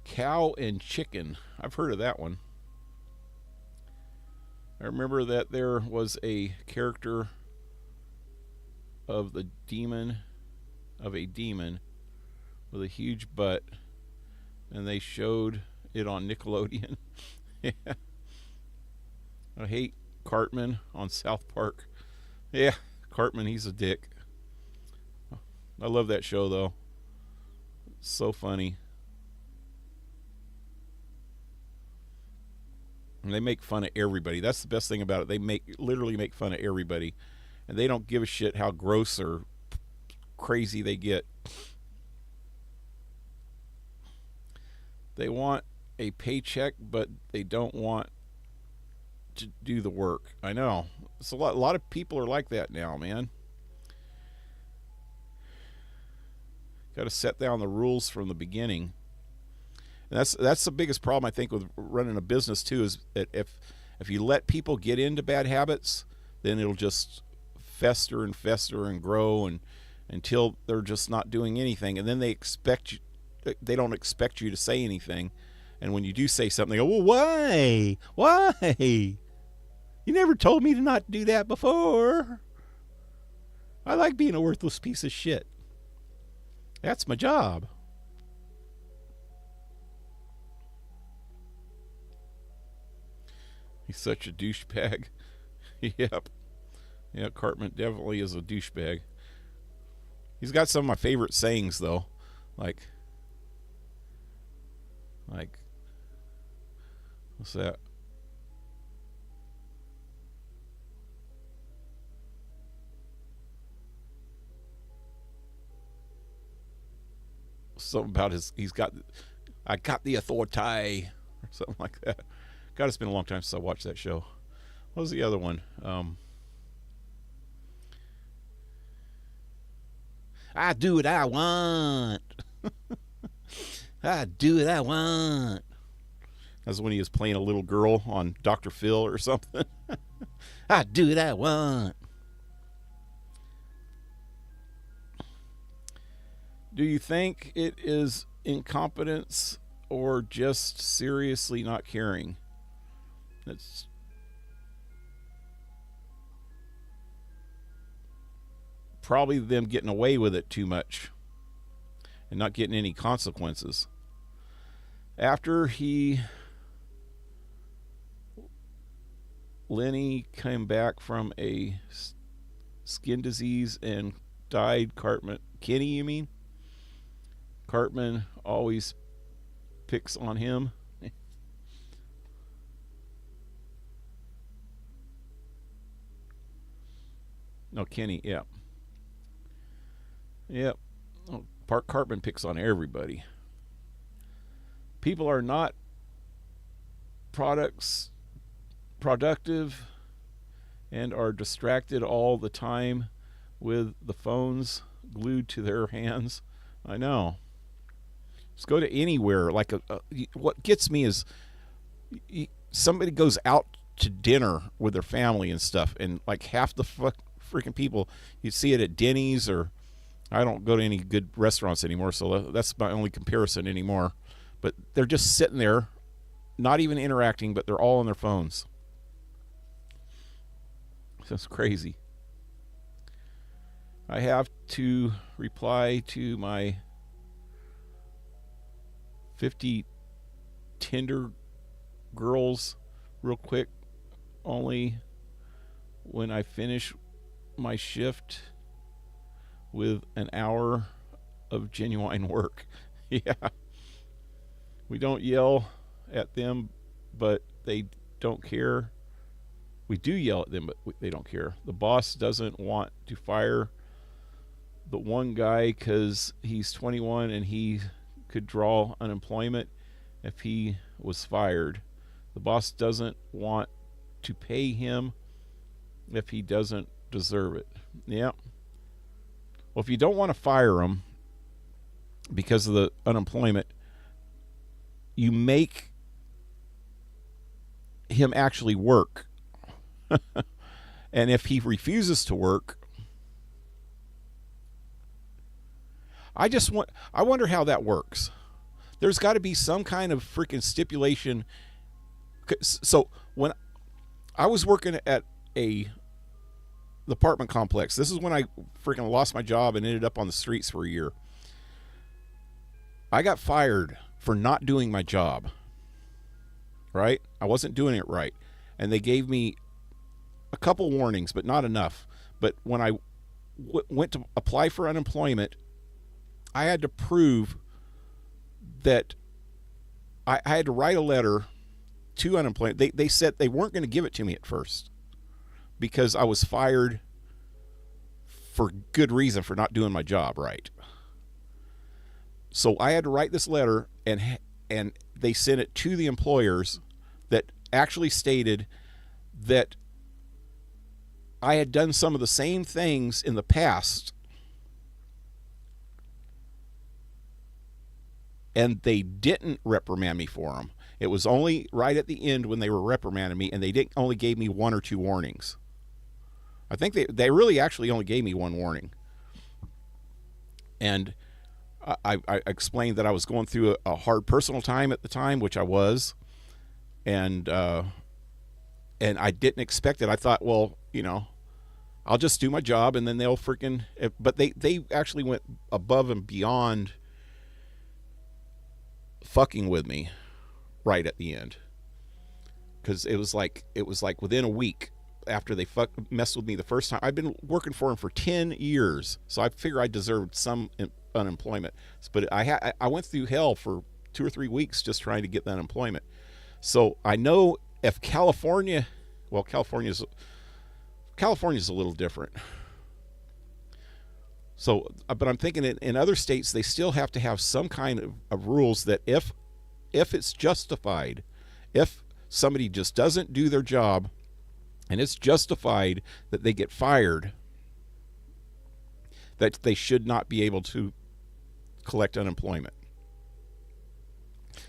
A: Cow and Chicken. I've heard of that one. I remember that there was a character of a demon with a huge butt, and they showed it on Nickelodeon. Yeah. I hate Cartman on South Park. Yeah, Cartman, he's a dick. I love that show though. It's so funny. And they make fun of everybody. That's the best thing about it. They literally make fun of everybody. And they don't give a shit how gross or crazy they get. They want a paycheck, but they don't want to do the work. I know. It's a lot of people are like that now, man. Got to set down the rules from the beginning. And that's the biggest problem I think with running a business too, is that if you let people get into bad habits, then it'll just fester and grow and until they're just not doing anything, and then they don't expect you to say anything, and when you do say something, they go, well, why you never told me to not do that before. I like being a worthless piece of shit. That's my job. He's such a douchebag. Yep. Yeah, Cartman definitely is a douchebag. He's got some of my favorite sayings, though. Like, what's that? Something about I got the authority, or something like that. God, it's been a long time since I watched that show. What was the other one? I do what I want. I do what I want. That's when he was playing a little girl on Dr. Phil or something. I do what I want. Do you think it is incompetence or just seriously not caring? That's probably them getting away with it too much and not getting any consequences. After Lenny came back from a skin disease and died, Kenny, you mean? Cartman always picks on him. No, Kenny, yeah. Yep. Oh, Cartman picks on everybody. People are not productive and are distracted all the time with the phones glued to their hands. I know. Just go to anywhere. Like what gets me is somebody goes out to dinner with their family and stuff, and like half the freaking people, you see it at Denny's, or I don't go to any good restaurants anymore, so that's my only comparison anymore. But they're just sitting there, not even interacting, but they're all on their phones. That's crazy. I have to reply to my 50 Tinder girls real quick, only when I finish my shift with an hour of genuine work. Yeah. We don't yell at them, but they don't care. We do yell at them, but they don't care. The boss doesn't want to fire the one guy because he's 21 and he could draw unemployment. if he was fired. The boss doesn't want to pay him if he doesn't deserve it. Yeah. Well, if you don't want to fire him because of the unemployment, you make him actually work. And if he refuses to work, I wonder how that works. There's got to be some kind of freaking stipulation. So when I was working at the apartment complex, this is when I freaking lost my job and ended up on the streets for a year. I got fired for not doing my job. Right? I wasn't doing it right. And they gave me a couple warnings, but not enough. But when I went to apply for unemployment, I had to prove that I had to write a letter to unemployment. They said they weren't going to give it to me at first because I was fired for good reason for not doing my job right. So I had to write this letter, and they sent it to the employers that actually stated that I had done some of the same things in the past, and they didn't reprimand me for them. It was only right at the end when they were reprimanding me, and they only gave me 1 or 2 warnings. I think they really actually only gave me 1 warning. And I explained that I was going through a hard personal time at the time, which I was. And I didn't expect it. I thought, well, I'll just do my job and then they'll freaking... But they actually went above and beyond fucking with me right at the end. Because it was like within a week after they messed with me the first time. I've been working for them for 10 years, so I figure I deserved some unemployment. But I went through hell for 2 or 3 weeks just trying to get the unemployment. So I know if California's a little different. So, but I'm thinking in other states, they still have to have some kind of rules that if it's justified, if somebody just doesn't do their job and it's justified that they get fired, that they should not be able to collect unemployment.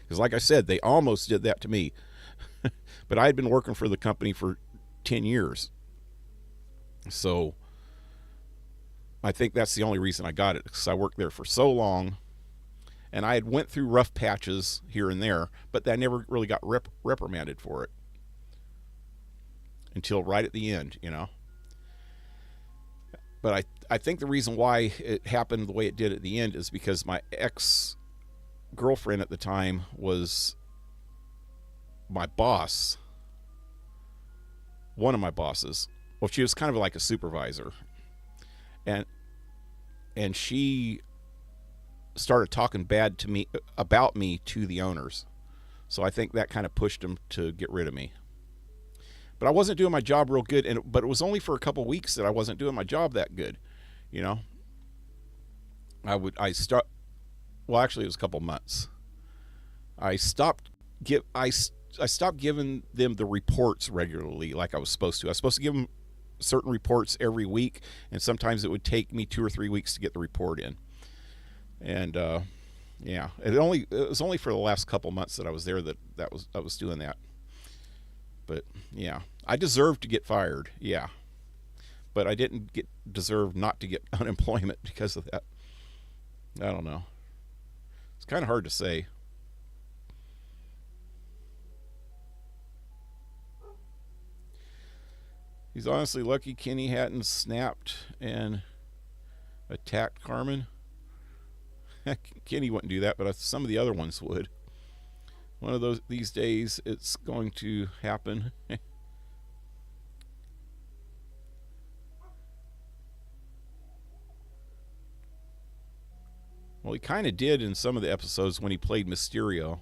A: Because like I said, they almost did that to me. But I had been working for the company for 10 years. So I think that's the only reason I got it, because I worked there for so long, and I had went through rough patches here and there, but I never really got reprimanded for it until right at the end, But I think the reason why it happened the way it did at the end is because my ex-girlfriend at the time was my boss, one of my bosses. Well, she was kind of like a supervisor. And she started talking bad to me about me to the owners. So I think that kind of pushed them to get rid of me. But I wasn't doing my job real good, but it was only for a couple weeks that I wasn't doing my job that good, Well, actually it was a couple months. I stopped giving them the reports regularly like I was supposed to. I was supposed to give them certain reports every week, and sometimes it would take me 2 or 3 weeks to get the report in. And it was only for the last couple months that I was there that I was doing that. But yeah, I deserved to get fired. Yeah, but I didn't deserve not to get unemployment because of that. I don't know. It's kind of hard to say. He's honestly lucky Kenny hadn't snapped and attacked Carmen. Kenny wouldn't do that, but some of the other ones would. One of these days, it's going to happen. Well, he kind of did in some of the episodes when he played Mysterio.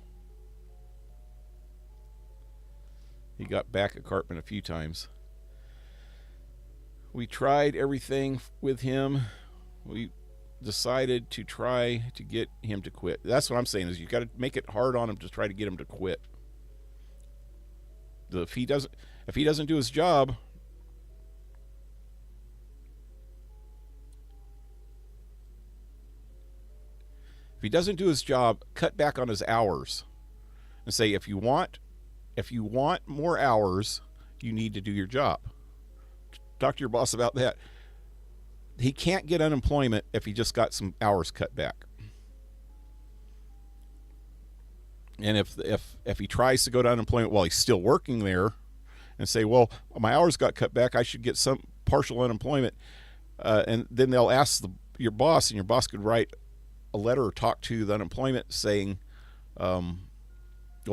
A: He got back at Cartman a few times. We tried everything with him. decided to try to get him to quit. That's what I'm saying, is you got to make it hard on him to try to get him to quit. If he doesn't do his job, cut back on his hours and say, if you want more hours, you need to do your job. Talk to your boss about that. He can't get unemployment if he just got some hours cut back. And if he tries to go to unemployment while he's still working there and say, well, my hours got cut back, I should get some partial unemployment, and then they'll ask your boss, and your boss could write a letter or talk to the unemployment saying, well,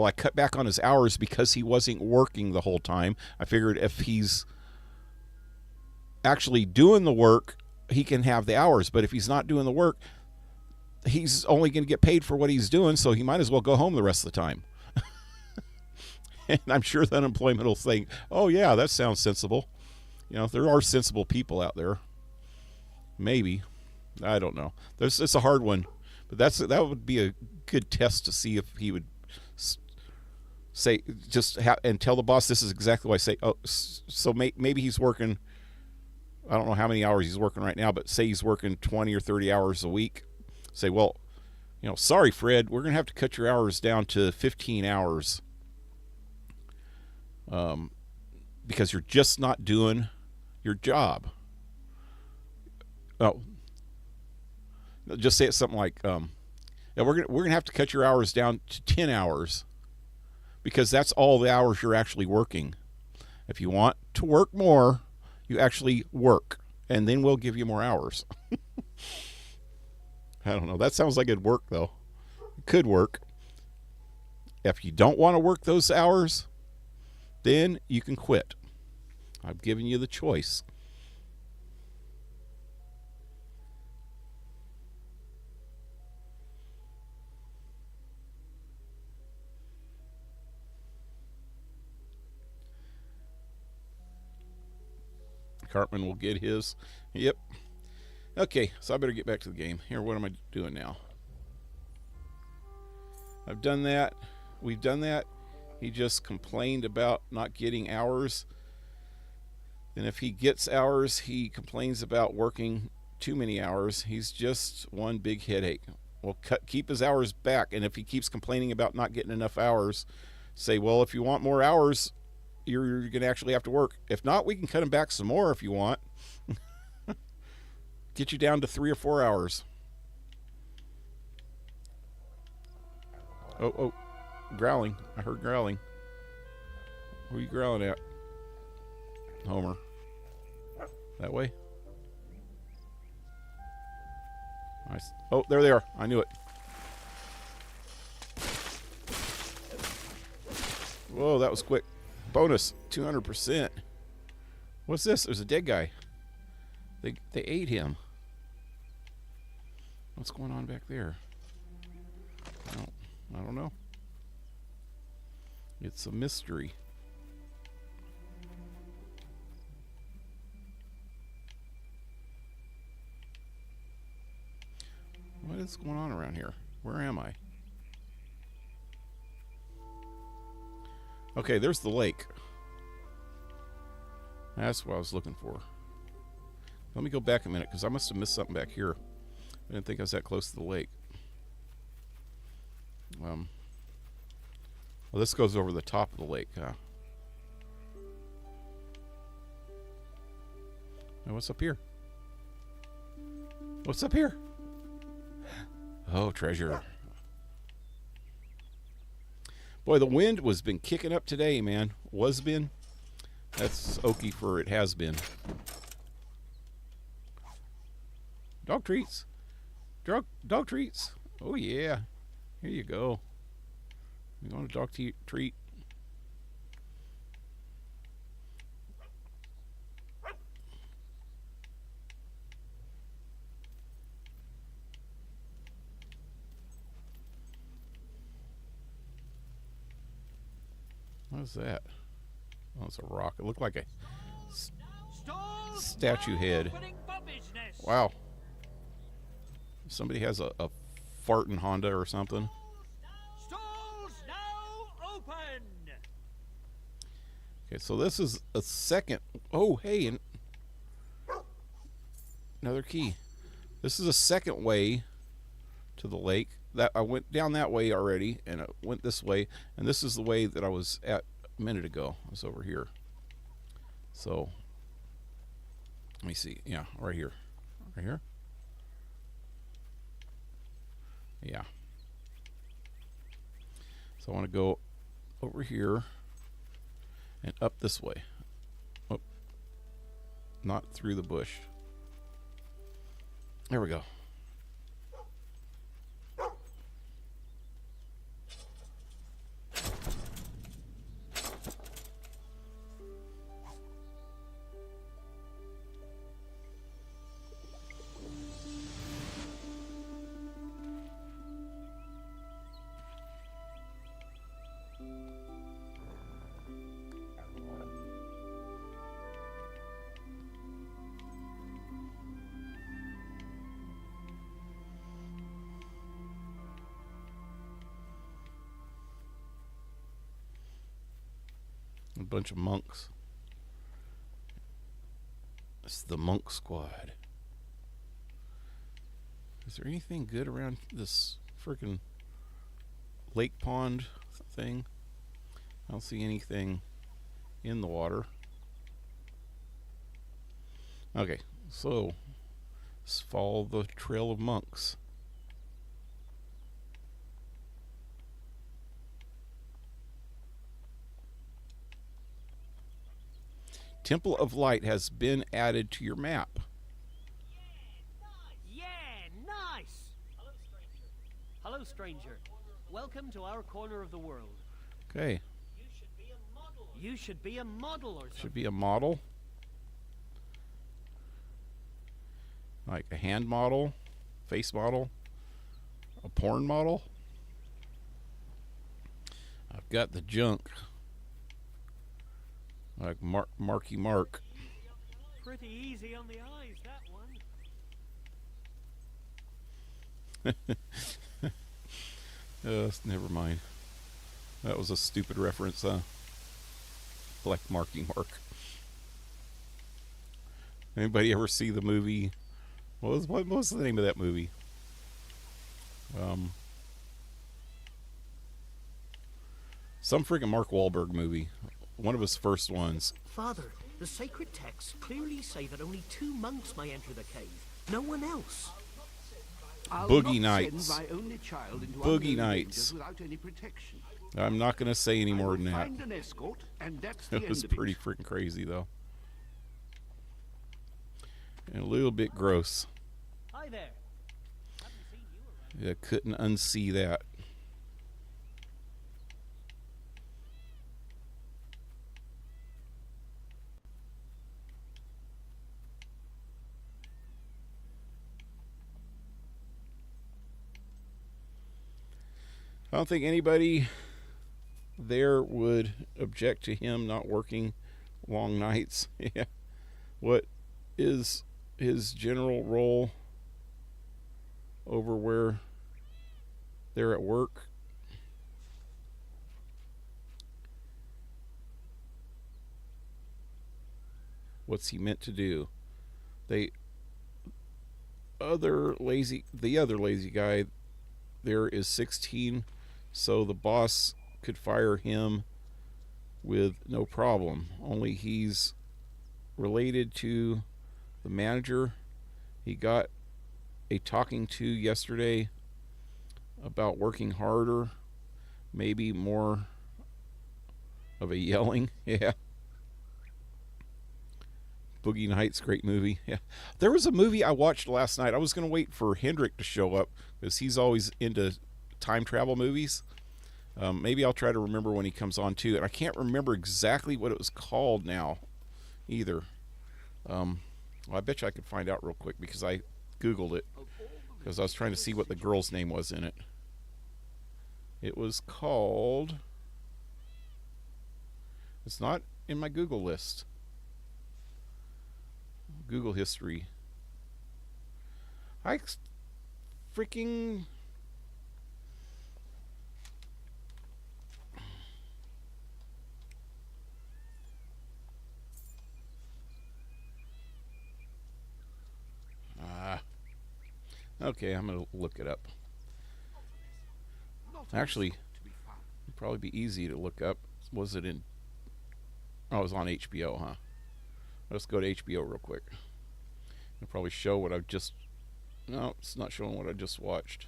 A: I cut back on his hours because he wasn't working the whole time. I figured if he's actually doing the work, he can have the hours. But if he's not doing the work, he's only going to get paid for what he's doing, so he might as well go home the rest of the time. And I'm sure the unemployment will think, oh, yeah, that sounds sensible. You know, there are sensible people out there. Maybe. I don't know. It's a hard one. But that would be a good test to see if he would say, and tell the boss this is exactly what I say. Oh, so maybe he's working, I don't know how many hours he's working right now, but say he's working 20 or 30 hours a week. Say, well, you know, sorry, Fred, we're going to have to cut your hours down to 15 hours because you're just not doing your job. Oh, just say it something like, yeah, we're gonna have to cut your hours down to 10 hours because that's all the hours you're actually working. If you want to work more, you actually work, and then we'll give you more hours. I don't know. That sounds like it'd work, though. It could work. If you don't want to work those hours, then you can quit. I've given you the choice. Cartman will get his. Yep. Okay, so I better get back to the game. Here, what am I doing now? I've done that. We've done that. He just complained about not getting hours. And if he gets hours, he complains about working too many hours. He's just one big headache. Well, keep his hours back. And if he keeps complaining about not getting enough hours, say, well, if you want more hours, you're going to actually have to work. If not, we can cut him back some more if you want. Get you down to 3 or 4 hours. Oh, growling. I heard growling. Who are you growling at? Homer. That way? Nice. Oh, there they are. I knew it. Whoa, that was quick. Bonus, 200%. What's this? There's a dead guy. They ate him. What's going on back there? I don't know. It's a mystery. What is going on around here? Where am I? Okay, there's the lake. That's what I was looking for. Let me go back a minute, because I must have missed something back here. I didn't think I was that close to the lake. Well, this goes over the top of the lake, huh? Now, what's up here? What's up here? Oh, treasure. Boy, the wind was been kicking up today, man. Was been. That's Okie for it has been. Dog treats. Dog treats. Oh, yeah. Here you go. You want a dog treat? What is that? Oh, it's a rock. It looked like a statue head. Wow. Somebody has a farting Honda or something.
B: Stalls now open.
A: Okay, so this is a second. Oh, hey, and another key. This is a second way to the lake. That I went down that way already, and I went this way, and this is the way that I was at a minute ago. I was over here. So let me see. Yeah, right here. Right here. Yeah. So I want to go over here and up this way. Oh, not through the bush. There we go. A bunch of monks. It's the monk squad. Is there anything good around this freaking lake pond thing? I don't see anything in the water. Okay, so let's follow the trail of monks. Temple of Light has been added to your map.
B: Yeah, nice. Hello, stranger. Welcome to our corner of the world.
A: Okay.
B: You should be a model or something.
A: Should be a model. Like a hand model, face model, a porn model. I've got the junk. Like Marky Mark.
B: Pretty easy on the eyes, that one.
A: Never mind. That was a stupid reference, like Marky Mark. Anybody ever see the movie? What was the name of that movie? Some freaking Mark Wahlberg movie. One of his first ones.
B: Father, the sacred texts clearly say that only 2 monks may enter the cave. No one else.
A: Boogie Nights.
F: Send my only child into
A: Boogie
F: unknown
A: Nights.
F: dangers without any protection.
A: I'm not going to say any more than that.
F: Find an escort, and that's the
A: It was
F: end of
A: pretty freaking crazy, though. And a little bit gross.
B: Hi there. Haven't seen you around.
A: Yeah, couldn't unsee that. I don't think anybody there would object to him not working long nights. Yeah. What is his general role over where they're at work? What's he meant to do? The other lazy guy there is 16, so the boss could fire him with no problem. Only he's related to the manager. He got a talking to yesterday about working harder, maybe more of a yelling. Yeah. Boogie Nights, great movie. Yeah. There was a movie I watched last night. I was going to wait for Hendrik to show up because he's always into time travel movies. Maybe I'll try to remember when he comes on too. And I can't remember exactly what it was called now either. Well, I bet you I could find out real quick because I Googled it because I was trying to see what the girl's name was in it. It was called... It's not in my Google list. Google history. I freaking... Okay, I'm going to look it up. Actually, it'd probably be easy to look up. Was it in... Oh, it was on HBO, huh? Let's go to HBO real quick. It'll probably show what I've just... No, it's not showing what I just watched.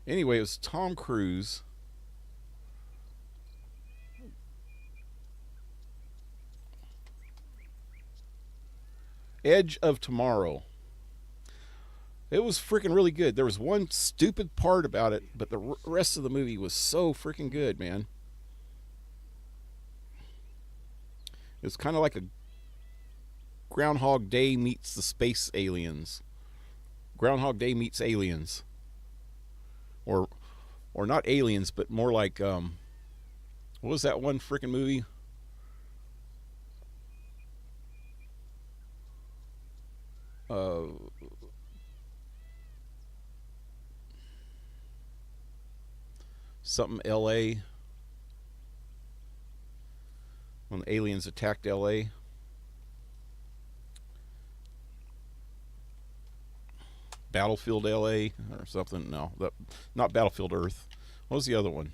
A: Anyway, it was Tom Cruise. Edge of Tomorrow. It was freaking really good. There was one stupid part about it, but the rest of the movie was so freaking good, man. It was kind of like a Groundhog Day meets the space aliens. Groundhog Day meets aliens. Or not aliens, but more like, what was that one freaking movie? Something LA, when the aliens attacked LA. Battlefield LA or something. No, not Battlefield Earth. What was the other one?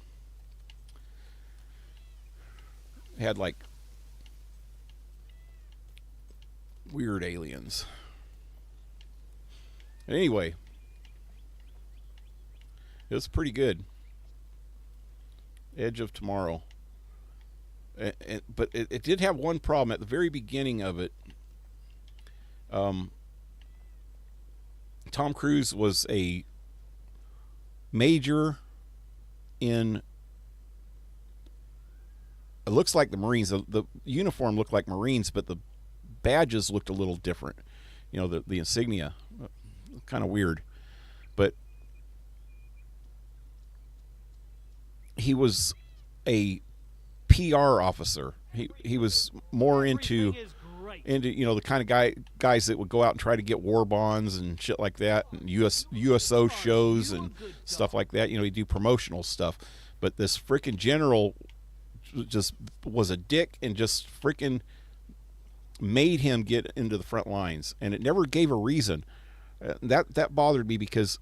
A: It had like weird aliens. Anyway, it was pretty good. Edge of Tomorrow. But it did have one problem at the very beginning of it. Tom Cruise was a major in... It looks like the Marines. The uniform looked like Marines, but the badges looked a little different. You know, the insignia. Kind of weird. But he was a PR officer. He was more into you know, the kind of guys that would go out and try to get war bonds and shit like that, and USO shows and stuff like that. You know, he'd do promotional stuff. But this freaking general just was a dick and just freaking made him get into the front lines, and it never gave a reason. That bothered me, because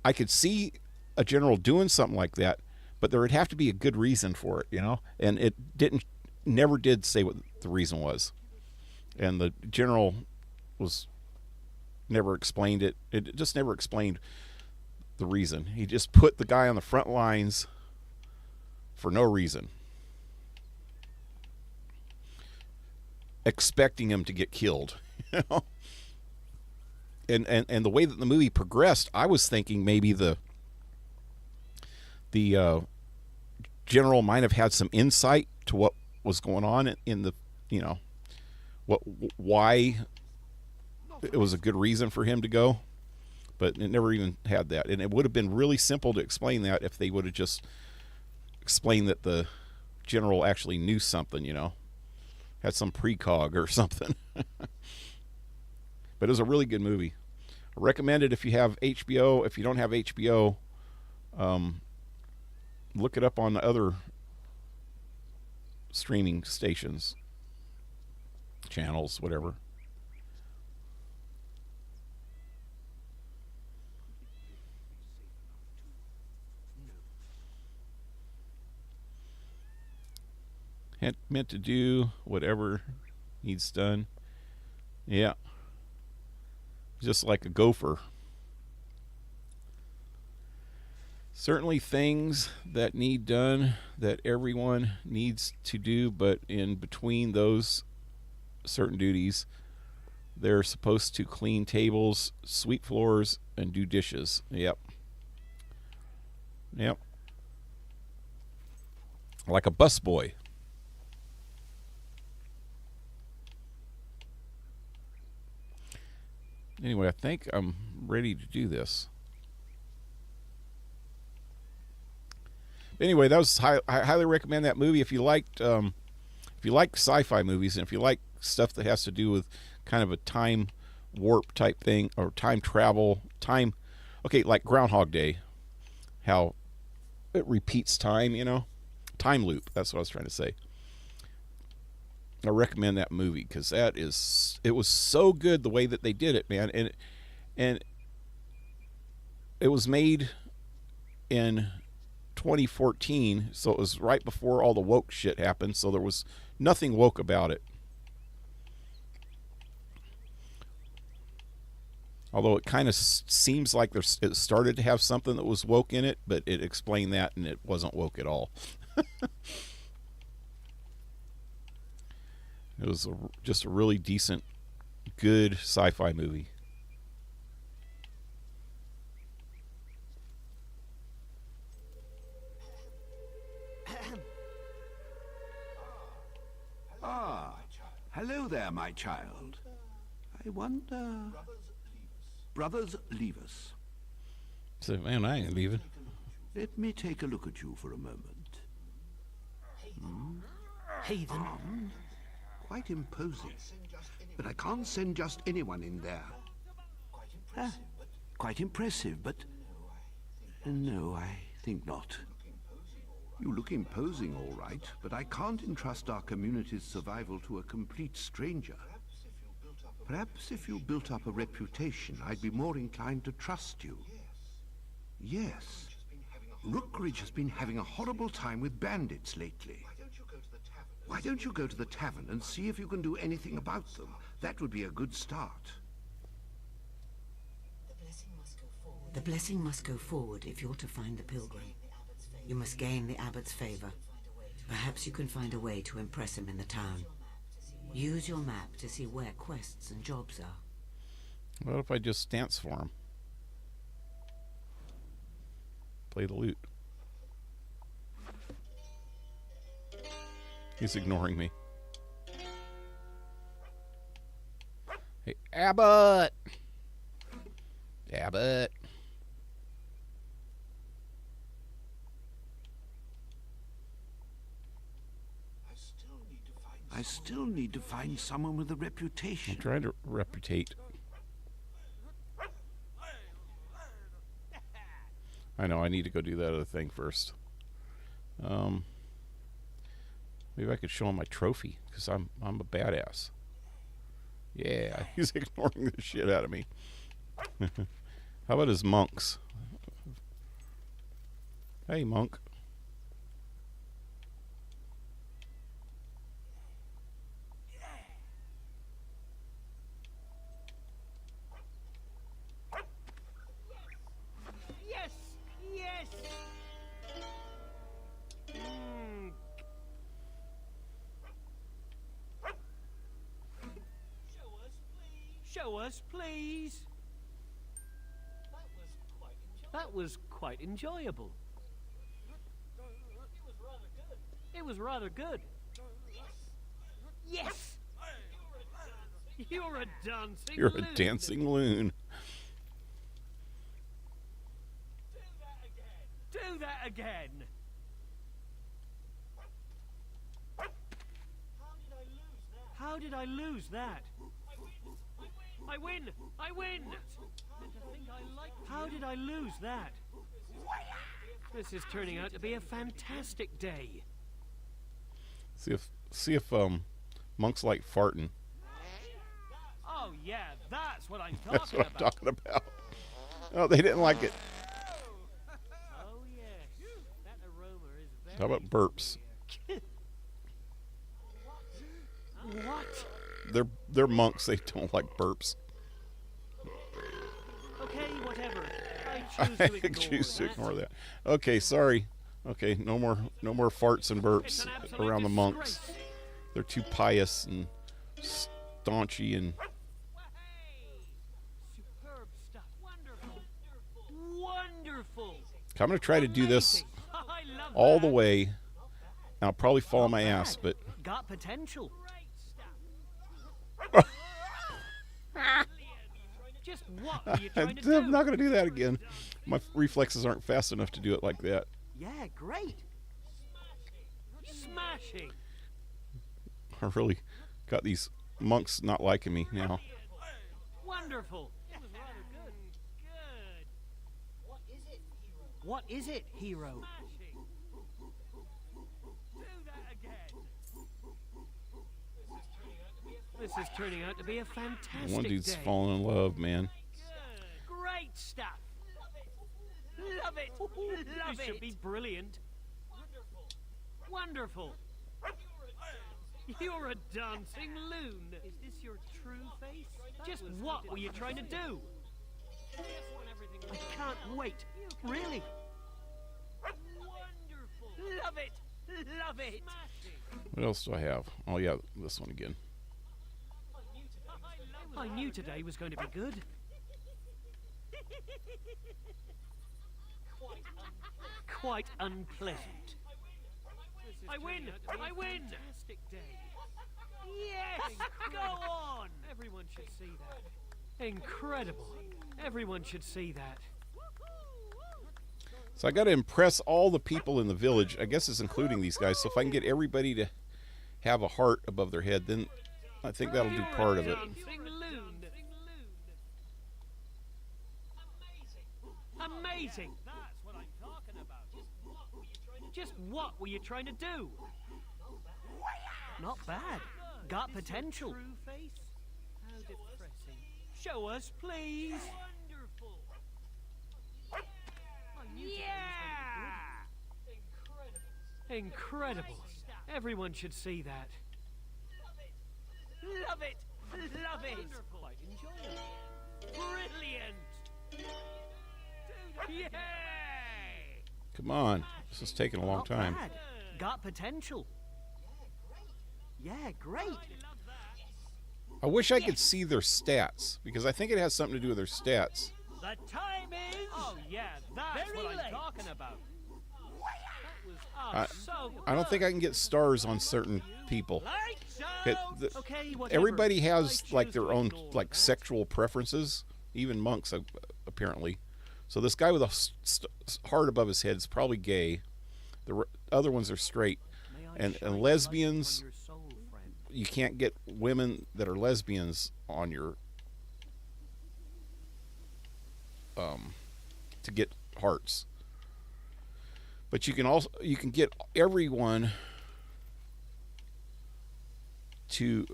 A: I could see a general doing something like that, but there would have to be a good reason for it, you know? And it never did say what the reason was. And the general never explained it. It just never explained the reason. He just put the guy on the front lines for no reason, expecting him to get killed, you know? And the way that the movie progressed, I was thinking maybe the general might have had some insight to what was going on in the, you know, why it was a good reason for him to go, but it never even had that. And it would have been really simple to explain that if they would have just explained that the general actually knew something, you know, had some precog or something. But it was a really good movie. I recommend it if you have HBO. If you don't have HBO, look it up on the other streaming stations, channels, whatever. Meant to do whatever needs done. Yeah. Just like a gopher. Certainly things that need done that everyone needs to do, but in between those certain duties, they're supposed to clean tables, sweep floors, and do dishes. Yep. Yep. Like a busboy. Anyway, I think I'm ready to do this. Anyway, that was I highly recommend that movie if you liked sci-fi movies, and if you like stuff that has to do with kind of a time warp type thing, or time travel, okay, like Groundhog Day, how it repeats time, time loop. That's what I was trying to say. I recommend that movie because it was so good the way that they did it, man. And it was made in 2014, so it was right before all the woke shit happened, so there was nothing woke about it. Although it kind of seems like it started to have something that was woke in it, but it explained that and it wasn't woke at all. It was just a really decent, good sci-fi movie.
F: Ah, hello there, my child. I wonder... Brothers, leave us.
A: So, man, I ain't leaving.
F: Let me take a look at you for a moment.
B: Heathen.
F: Quite imposing. But I can't send just anyone in there. Quite impressive, but... No, I think not. You look imposing, all right, but I can't entrust our community's survival to a complete stranger. Perhaps if you built up a reputation, I'd be more inclined to trust you. Yes. Rookridge has been having a horrible time with bandits lately. Why don't you go to the tavern and see if you can do anything about them? That would be a good start.
C: The blessing must go forward if you're to find the pilgrim. You must gain the abbot's favor. Perhaps you can find a way to impress him in the town. Use your map to see where quests and jobs are.
A: What if I just dance for him? Play the lute. He's ignoring me. Hey, Abbott! Abbott!
F: I still need to find someone with a reputation.
A: I'm trying to reputate. I know, I need to go do that other thing first. Maybe I could show him my trophy, because I'm a badass. Yeah, he's ignoring the shit out of me. How about his monks? Hey, monk.
B: Yes! Yes! Show us, please. That was quite enjoyable. It was rather good. Yes! You're a dancing
A: You're
B: loon.
A: a dancing loon.
B: Do that again. How did I lose that? I win! I win! How did I lose that? This is turning out to be a fantastic day.
A: See if monks like farting.
B: Oh yeah, that's what I'm
A: That's
B: talking
A: what I'm
B: about.
A: talking about. Oh, they didn't like it.
B: Oh yes, that aroma is very
A: How about burps?
B: What?
A: They're monks. They don't like burps.
B: Okay, whatever. I
A: I choose to ignore that. Okay, sorry. Okay, no more farts and burps around the monks. They're too pious and staunchy and.
B: Superb stuff. Wonderful. Wonderful.
A: I'm gonna try to do this
B: I love
A: all
B: that.
A: the way. And I'll probably fall on my ass, but
B: Got potential. Just what were you trying to do?
A: I'm not gonna do that again. My reflexes aren't fast enough to do it like that.
B: Yeah, great. Smashing.
A: I really got these Monk's not liking me now.
B: Wonderful. It was rather good. Good. What is it, hero? Do that again. This is turning out to be a fantastic
A: One dude's
B: day.
A: falling in love, man.
B: Good. Great stuff. Love it. Love it. Should be brilliant. Wonderful. You're a dancing loon. Is this your true face? Just what were you trying to do? I can't wait. Really? Wonderful. Love it. Love it.
A: What else do I have? Oh yeah, this one again.
B: I knew today was going to be good. Quite unpleasant. I win! I win! Fantastic day. Yes! Go on! Everyone should see that. Incredible. Everyone should see that.
A: So I got to impress all the people in the village. I guess it's including these guys. So if I can get everybody to have a heart above their head, then I think that'll do part of it.
B: Dancing loon. Amazing. That's what I'm talking about. Just what were you trying to do? Not bad. Got potential. True face? How depressing. Show us, please. Wonderful. Yeah! Incredible. Everyone should see that. Love it. Love it. Quite enjoyable. Brilliant. Yay!
A: Come on. This is taking a long
B: Not
A: time.
B: bad. Got potential. Yeah, great.
A: I wish I could see their stats, because I think it has something to do with their stats.
B: The time is. Oh yeah, that's what I'm talking about. That was so
A: I don't think I can get stars on certain people.
B: Lights
A: It-
B: out.
A: the-
B: Okay, whatever.
A: Everybody
B: I
A: has like
B: choose
A: their
B: to
A: own
B: ignore
A: like
B: that.
A: sexual preferences. Even monks, apparently. So this guy with a heart above his head is probably gay. The other ones are straight.
B: May I
A: And
B: shine light
A: lesbians,
B: on your soul, friend?
A: you can't get women that are lesbians on your to get hearts. But you can get everyone to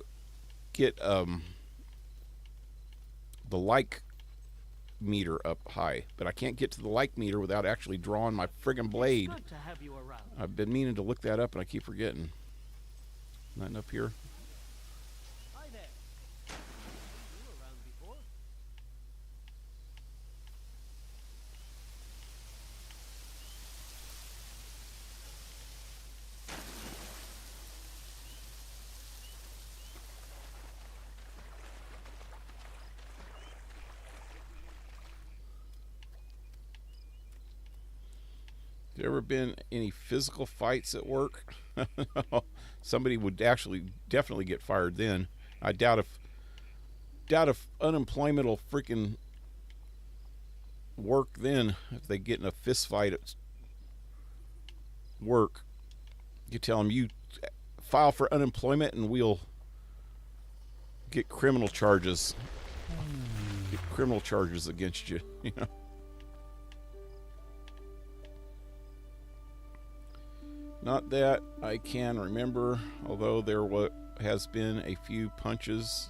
A: get the like meter up high, but I can't get to the like meter without actually drawing my friggin' blade.
B: Good to have you around.
A: I've been meaning to look that up and I keep forgetting. Nothing up here.
B: Hi there. You were around before.
A: There ever been any physical fights at work? Somebody would actually definitely get fired then. I doubt if unemployment will freaking work then if they get in a fist fight at work. You tell them you file for unemployment and we'll get criminal charges. Get criminal charges against you, you know. Not that I can remember, although there has been a few punches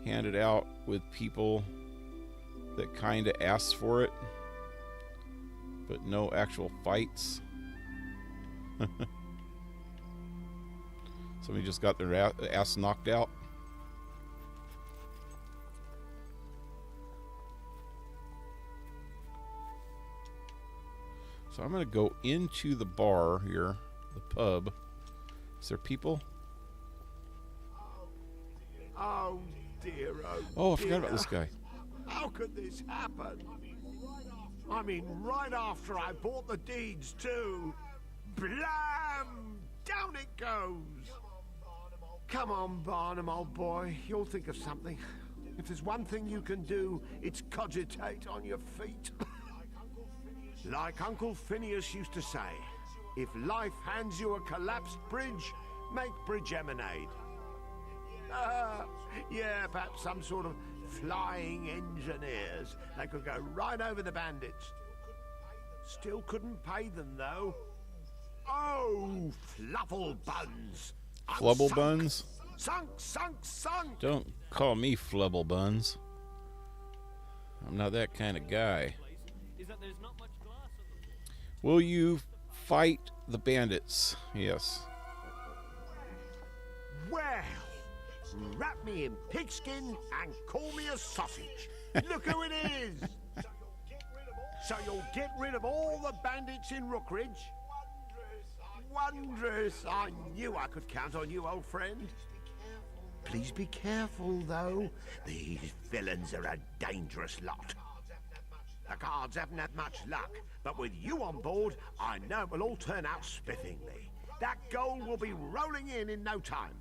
A: handed out with people that kind of asked for it, but no actual fights. Somebody just got their ass knocked out. So I'm going to go into the bar here, the pub. Is there people?
F: Oh dear,
A: Oh, I forgot about this guy.
F: How could this happen? I mean, right after I bought the deeds too. Blam! Down it goes. Come on, Barnum, old boy. You'll think of something. If there's one thing you can do, it's cogitate on your feet. Like Uncle Phineas used to say, if life hands you a collapsed bridge, make bridge emanade. Yeah, perhaps some sort of flying engineers. They could go right over the bandits. Still couldn't pay them, though. Oh, fluffle buns. I'm
A: Flubble
F: sunk.
A: buns?
F: Sunk.
A: Don't call me Flubble buns. I'm not that kind of guy.
B: Is that there's not much glass on the
A: Will you fight the bandits? Yes.
F: Well, wrap me in pigskin and call me a sausage. Look who it is. So you'll get rid of all the bandits in Rookridge? Wondrous. I knew I could count on you, old friend. Please be careful, though. These villains are a dangerous lot. The cards haven't had much luck, but with you on board, I know it will all turn out spiffingly. That gold will be rolling in no time.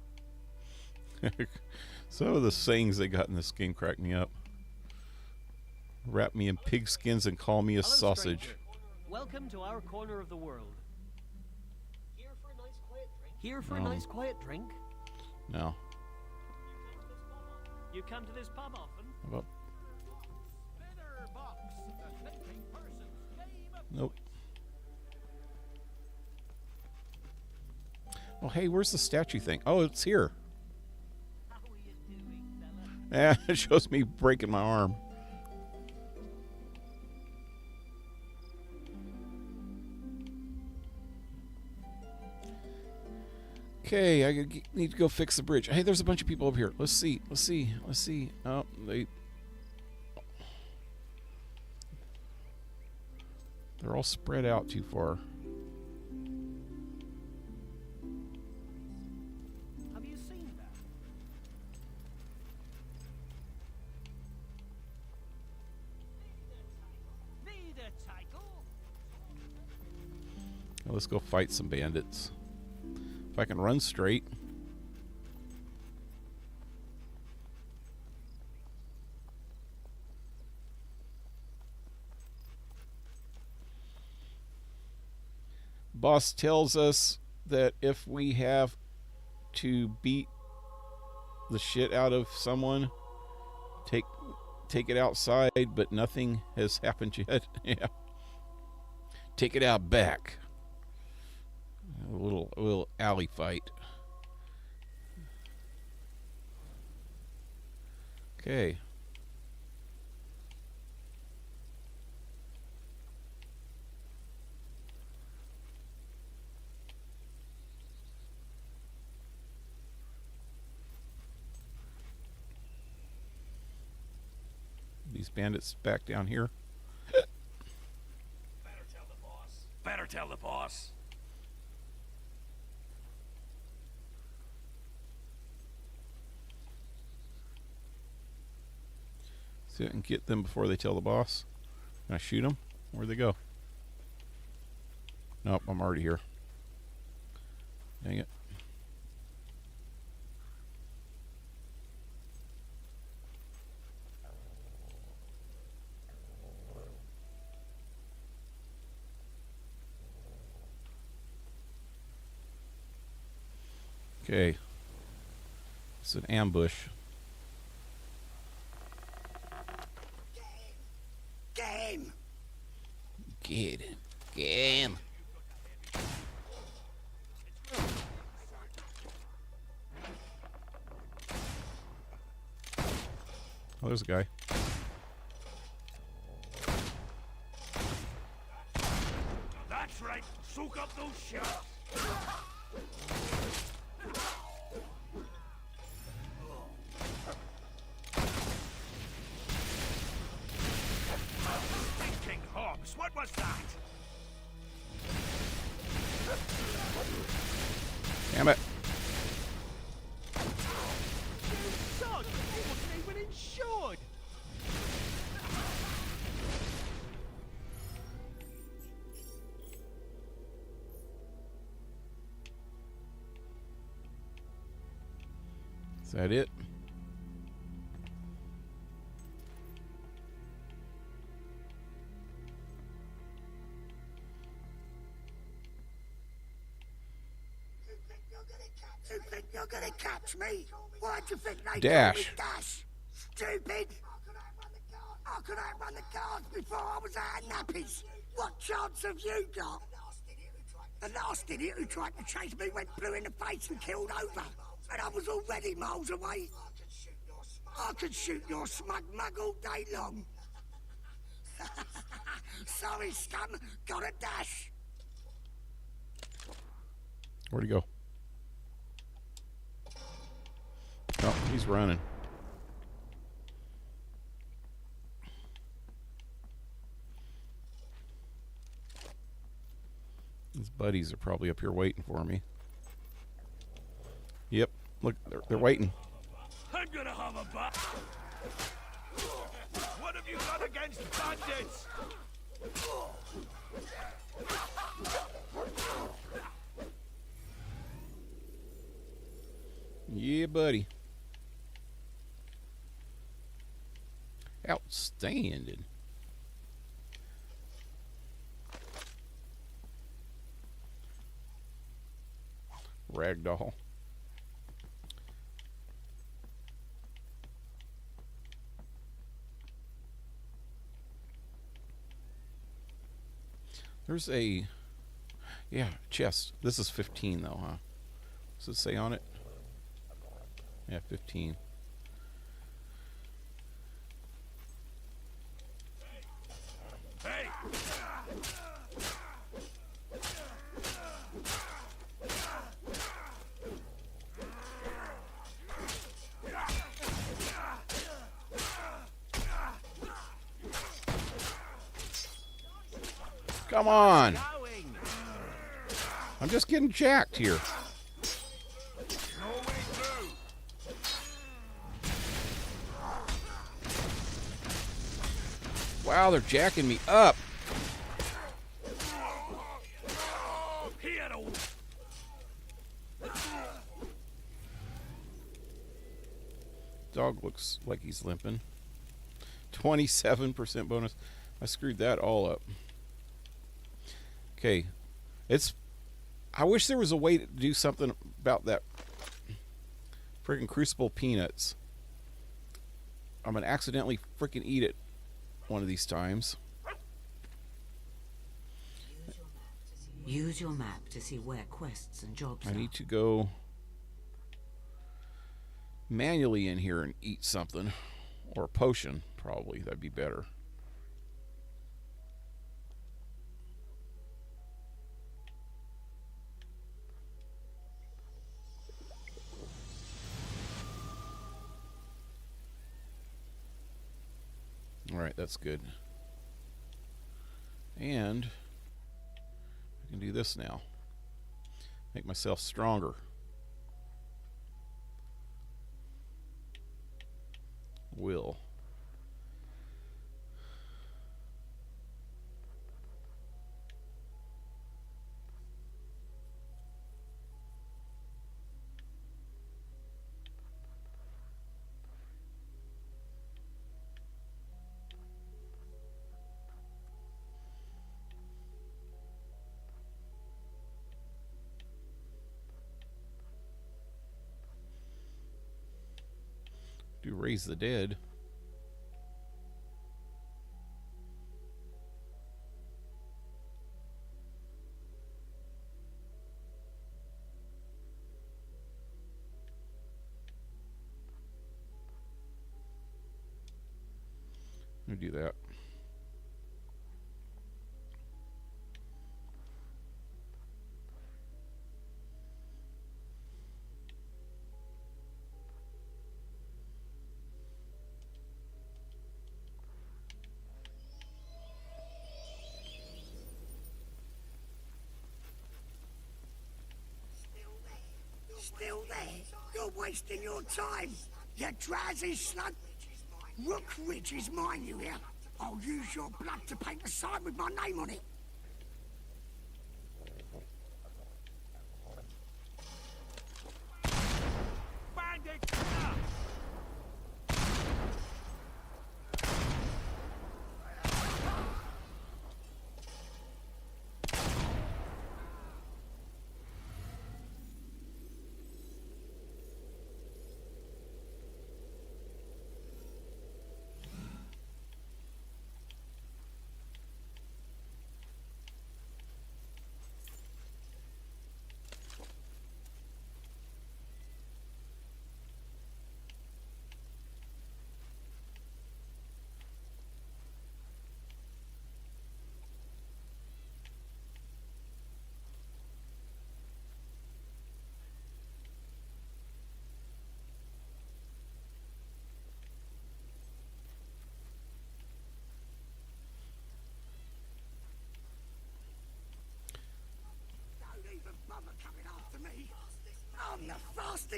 A: Some of the sayings they got in this game crack me up. Wrap me in pig skins and call me a
B: Hello,
A: sausage.
B: stranger. Welcome to our corner of the world. Here for a nice quiet drink?
A: No.
B: You come to this pub often?
A: How about? Nope. Oh, hey, where's the statue thing? Oh, it's here.
B: How are you doing, fella?
A: Yeah, it shows me breaking my arm. Okay, I need to go fix the bridge. Hey, there's a bunch of people up here. Let's see. Oh, they're all spread out too far.
B: Have you seen that? Need a tackle?
A: Now let's go fight some bandits. If I can run straight. Boss tells us that if we have to beat the shit out of someone, take it outside, but nothing has happened yet. Yeah. Take it out back. A little alley fight. Okay. These bandits back down here.
G: Better tell the boss. Better tell the boss.
A: See if I can get them before they tell the boss. Can I shoot them? Where'd they go? Nope, I'm already here. Dang it. Okay. It's an ambush.
F: Game!
A: Get him. Get him. Oh, there's a guy.
G: That's right. Soak up those shots. Thinking hogs. What was that?
A: Damn it.
B: Son, you wasn't even insured!
A: Is that it?
F: You think you're gonna
H: That's me. Why'd you think they
A: Dash.
H: call me Dash? Stupid. I could outrun the guards before I was out of nappies. What chance have you got? The last idiot who tried to chase me went blue in the face and killed over. And I was already miles away. I could shoot your smug mug all day long. Sorry, scum. Gotta dash.
A: Where'd he go? Oh, he's running. His buddies are probably up here waiting for me. Yep, look, they're waiting.
G: I'm gonna have a bat. What have you got against bandits?
A: Yeah, buddy. Outstanding. Ragdoll. There's a, yeah, chest. This is 15 though, huh? Does it say on it? Yeah, 15.
G: Hey!
A: Come on! I'm just getting jacked here.
G: No way through!
A: Wow, they're jacking me up.
G: Here,
A: Dog looks like he's limping. 27% bonus. I screwed that all up. Okay. I wish there was a way to do something about that freaking Crucible peanuts. I'm going to accidentally freaking eat it one of these times.
C: Use your map to see where quests and jobs
A: I
C: are.
A: need to go manually in here and eat something. Or a potion, probably. That'd be better. Alright, that's good. And I can do this now. Make myself stronger. Will. Do raise the dead. Let me do that.
H: Still there? You're wasting your time. You drowsy slug. Rook Ridge is mine, you hear? I'll use your blood to paint a sign with my name on it.
G: bandit!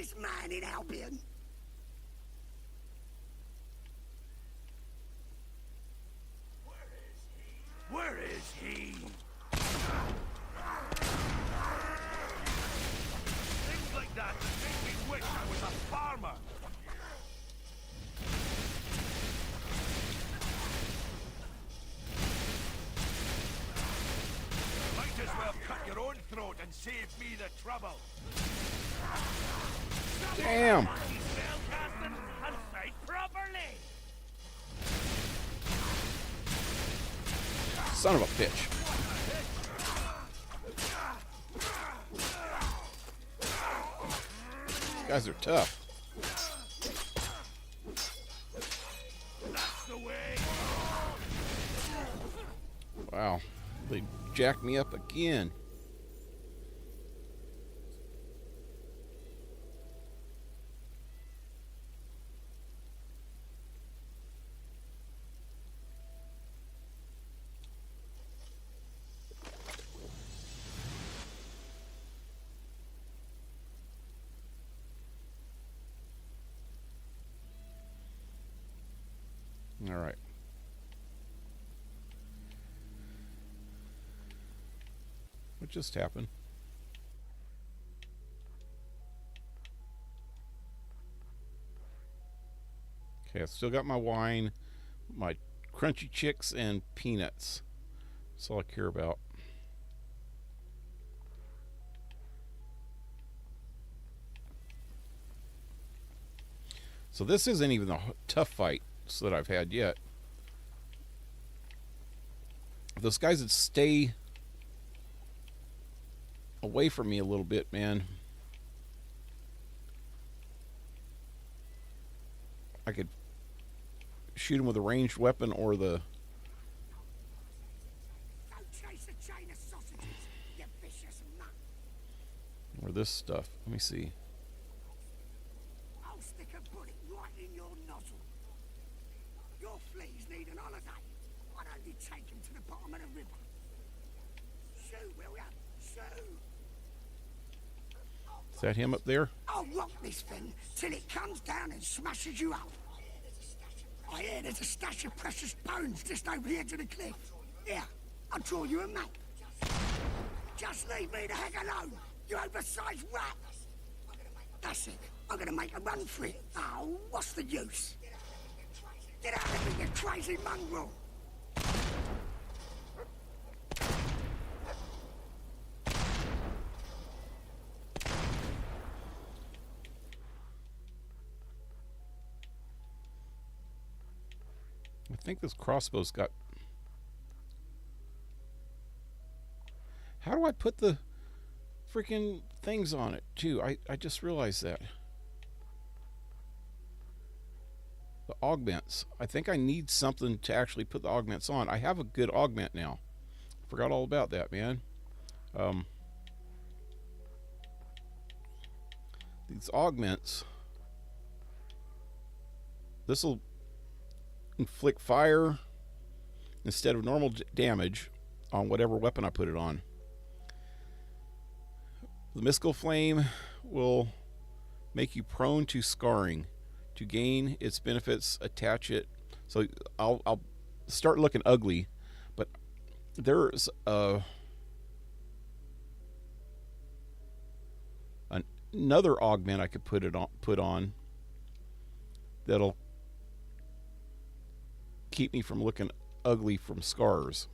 H: this man in Albion?
G: Where is he? Things like that make me wish I was a farmer. Might as well cut your own throat and save me the trouble.
A: Damn.
G: Spellcasting and fight properly.
A: Son of a bitch. These guys are tough.
G: That's the way.
A: Wow. They jacked me up again. All right. What just happened? Okay, I still got my wine, my crunchy chicks, and peanuts. That's all I care about. So this isn't even the tough fight that I've had yet. If those guys would stay away from me a little bit, man, I could shoot them with a ranged weapon or the or this stuff. Let me see.
H: I'll stick a bullet right in your nozzle. Your fleas need an holiday. I'd only take them to the bottom of the river. Shoo, will ya? Shoo.
A: Is that him up there?
H: I'll rock this thing till it comes down and smashes you up. I hear there's a stash of precious bones just over the edge of the cliff. Here, I'll draw you a map. Just leave me the heck alone, you oversized rat. That's it. I'm gonna make a run for it. Oh, what's the use? Get out of here, you crazy mongrel.
A: I think this crossbow's got... How do I put the freaking things on it, too? I just realized that. The augments. I think I need something to actually put the augments on. I have a good augment now. Forgot all about that, man. These augments... This'll inflict fire instead of normal damage on whatever weapon I put it on. The mystical flame will make you prone to scarring. To gain its benefits, attach it. So I'll start looking ugly, but there's another augment I could put on that'll keep me from looking ugly from scars.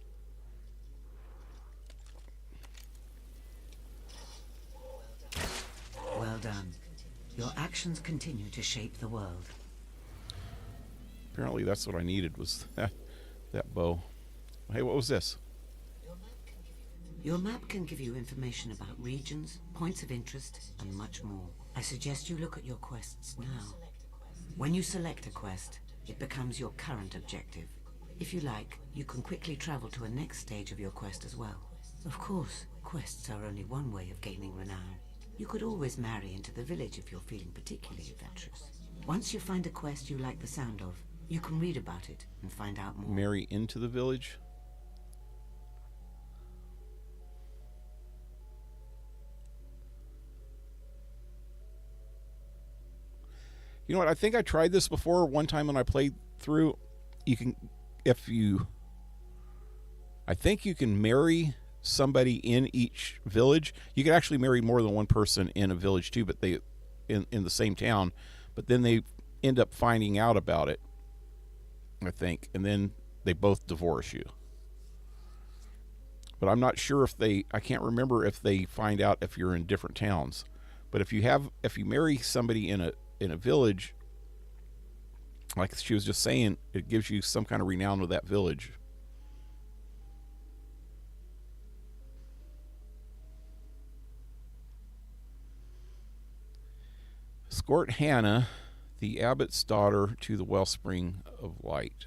C: Well done. Your actions continue to shape the world.
A: Apparently that's what I needed, was that bow. Hey, what was this?
C: Your map can give you information about regions, points of interest, and much more. I suggest you look at your quests now. When you select a quest, it becomes your current objective. If you like, you can quickly travel to a next stage of your quest as well. Of course, quests are only one way of gaining renown. You could always marry into the village if you're feeling particularly adventurous. Once you find a quest you like the sound of, you can read about it and find out more.
A: Marry into the village? You know what? I think I tried this before one time when I played through. You can, I think you can marry somebody in each village. You can actually marry more than one person in a village too, but they in the same town. But then they end up finding out about it, I think, and then they both divorce you. But I'm not sure if I can't remember if they find out if you're in different towns. But if you marry somebody in a village, like she was just saying, it gives you some kind of renown with that village. Escort Hannah, the abbot's daughter, to the wellspring of light.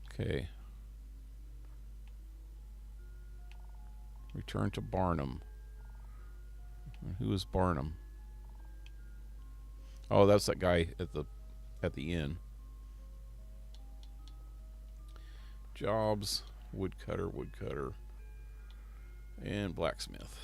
A: Okay. Return to Barnum. Who is Barnum? Oh, that's that guy at the inn. Jobs, woodcutter, and blacksmith.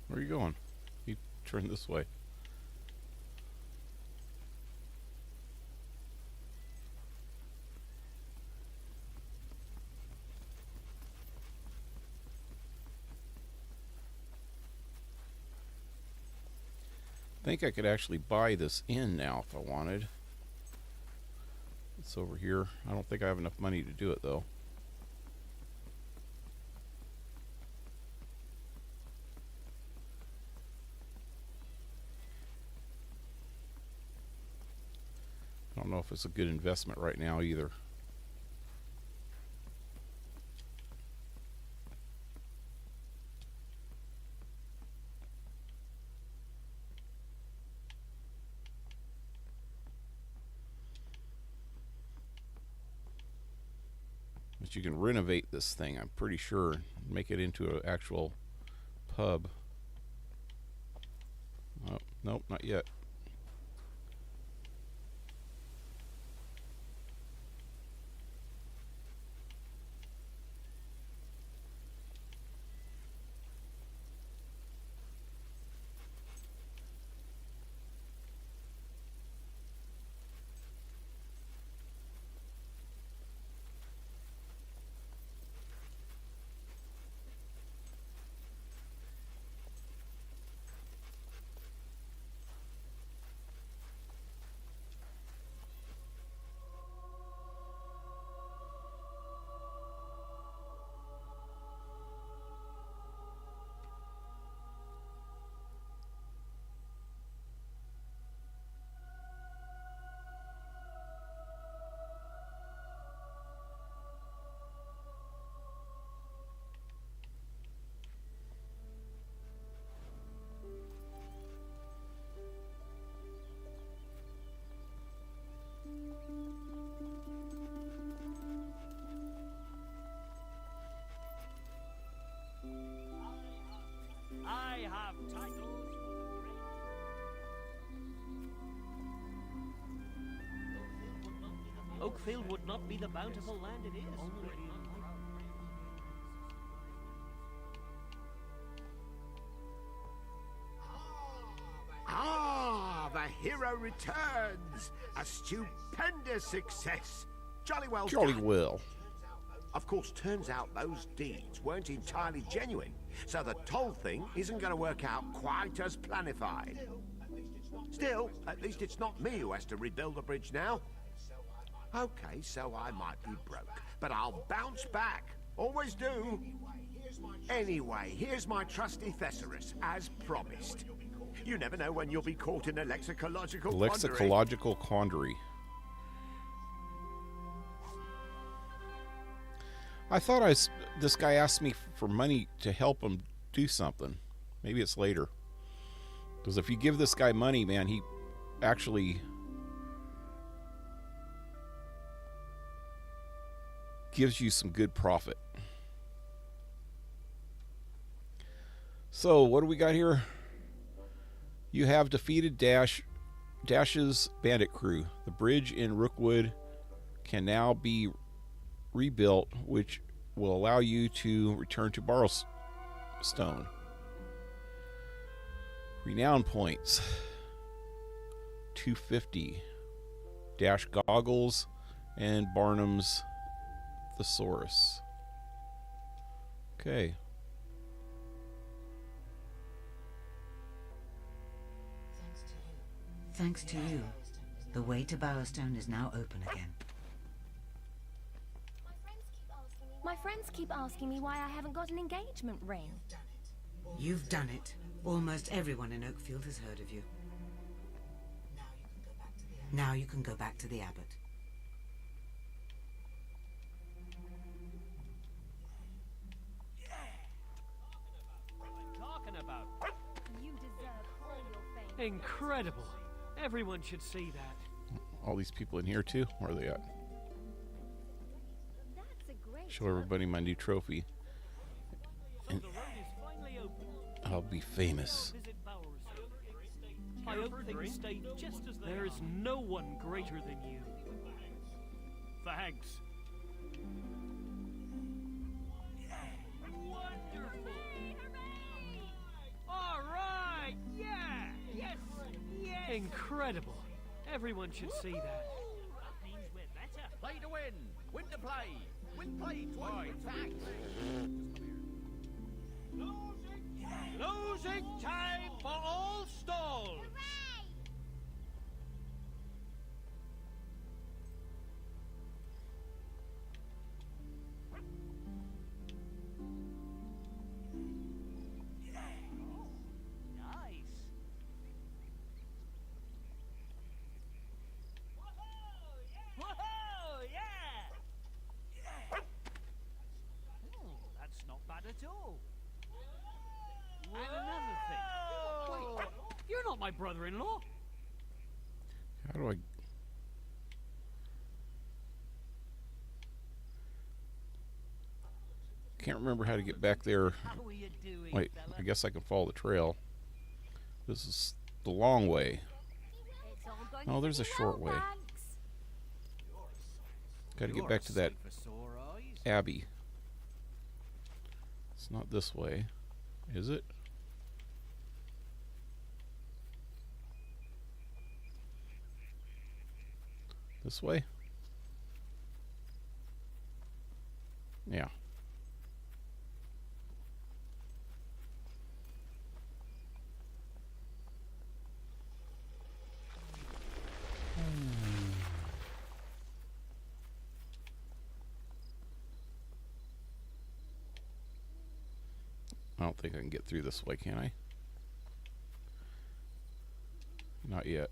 A: Where are you going? You turn this way. I think I could actually buy this inn now if I wanted. It's over here. I don't think I have enough money to do it though. I don't know if it's a good investment right now either. But you can renovate this thing, I'm pretty sure, make it into an actual pub. Oh, nope, not yet.
B: I have titles. Oakfield would not be the bountiful land it is.
I: Ah, the hero returns! A stupendous success! Jolly well
A: Jolly
I: done.
A: well.
I: Of course, turns out those deeds weren't entirely genuine, so the toll thing isn't going to work out quite as planified. Still, at least it's not me who has to rebuild the bridge now. Okay, so I might be broke, but I'll bounce back. Always do. Anyway, here's my trusty thesaurus, as promised. You never know when you'll be caught in a lexicological quandary.
A: Lexicological quandary. I thought this guy asked me for money to help him do something. Maybe it's later. Because if you give this guy money, man, he actually gives you some good profit. So, what do we got here? You have defeated Dash's bandit crew. The bridge in Rookwood can now be rebuilt, which will allow you to return to Barrowstone. Renown points 250. Dash goggles and Barnum's thesaurus. Okay.
C: Thanks to you, the way to Bowerstone is now open again.
D: My friends keep asking me why I haven't got an engagement ring.
C: You've done it. Almost everyone in Oakfield has heard of you. Now you can go back to the abbot.
B: Talking about.
D: You deserve all your fame.
B: Incredible. Everyone should see that.
A: All these people in here too? Where are they at?
D: That's a great
A: Show everybody my new trophy. And
B: The road is finally open.
A: I'll be famous.
B: Visit Bowerstone. I hope things stay just as there is no one greater than you. Thanks. Wonderful. All right. Yeah. Yes. Yes. Incredible. Everyone should see that.
G: That means we're better. Play to win. Win to play. Win play twice. Thanks. Losing time for all stalls. Nice. Whoa, yeah. Oh, that's not bad at all. And another thing. Wait,
B: You're not my brother-in-law.
A: How do I... Can't remember how to get back there.
G: how are you doing,
A: Wait,
G: fella?
A: I guess I can follow the trail. This is the long way.
D: It's all going
A: Oh,
D: to
A: there's a
D: be
A: short
D: well,
A: way.
D: thanks.
A: Got to get
G: You're
A: back to that
G: safe for sore eyes.
A: abbey. It's not this way, is it? This way? Yeah. I don't think I can get through this way, can I? Not yet.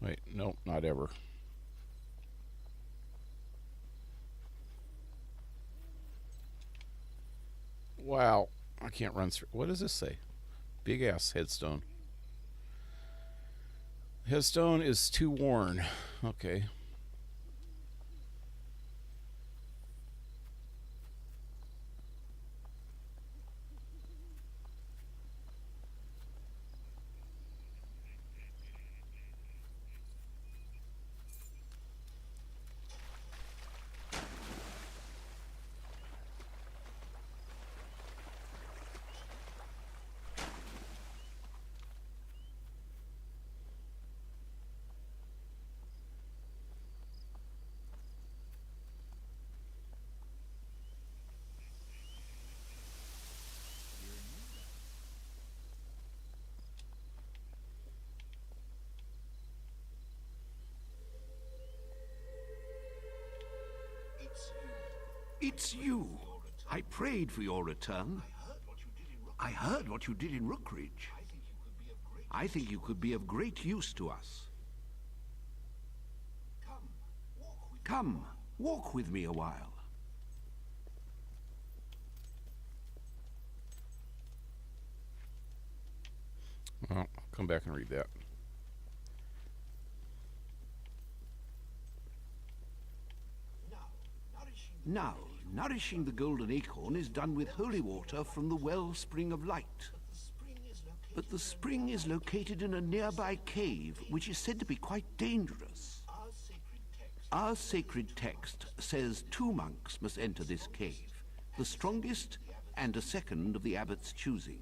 A: Wait, nope, not ever. Wow, I can't run through. What does this say? Big ass headstone. Headstone is too worn. Okay.
F: It's you. I prayed for your return. I heard what you did in Rookridge. I think you could be of great use to us. Come, walk with me a while.
A: Well, I'll come back and read that.
F: Now, nourishing the golden acorn is done with holy water from the wellspring of light. But the spring is located in a nearby cave, which is said to be quite dangerous. Our sacred text says 2 monks must enter this cave, the strongest and a second of the abbot's choosing.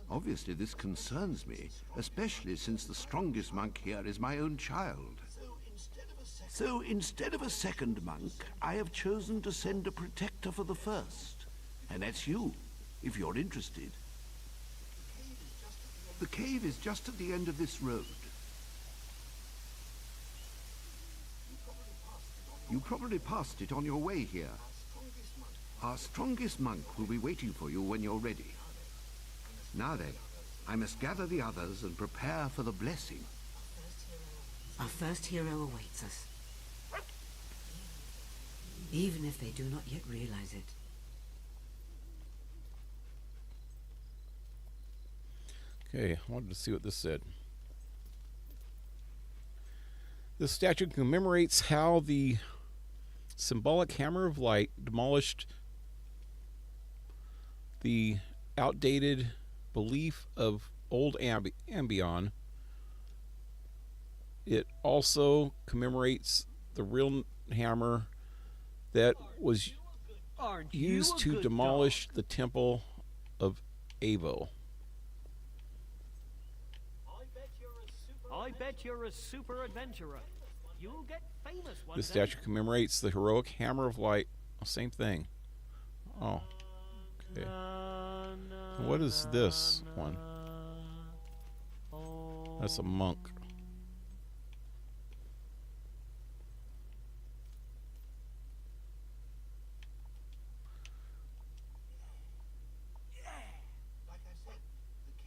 F: Obviously this concerns me, especially since the strongest monk here is my own child. So instead of a second monk, I have chosen to send a protector for the first. And that's you, if you're interested. The cave is just at the end of this road. You probably passed it on your way here. Our strongest monk will be waiting for you when you're ready. Now then, I must gather the others and prepare for the blessing.
C: Our first hero awaits us. Even if they do not yet realize it.
A: Okay, I wanted to see what this said. This statue commemorates how the symbolic hammer of light demolished the outdated belief of old Ambion. It also commemorates the real hammer that was used to demolish the temple of Avo.
B: I bet you're a super adventurer. You'll get famous one day.
A: This statue commemorates the heroic hammer of light. Same thing. Oh, okay. And what is this one? That's a monk.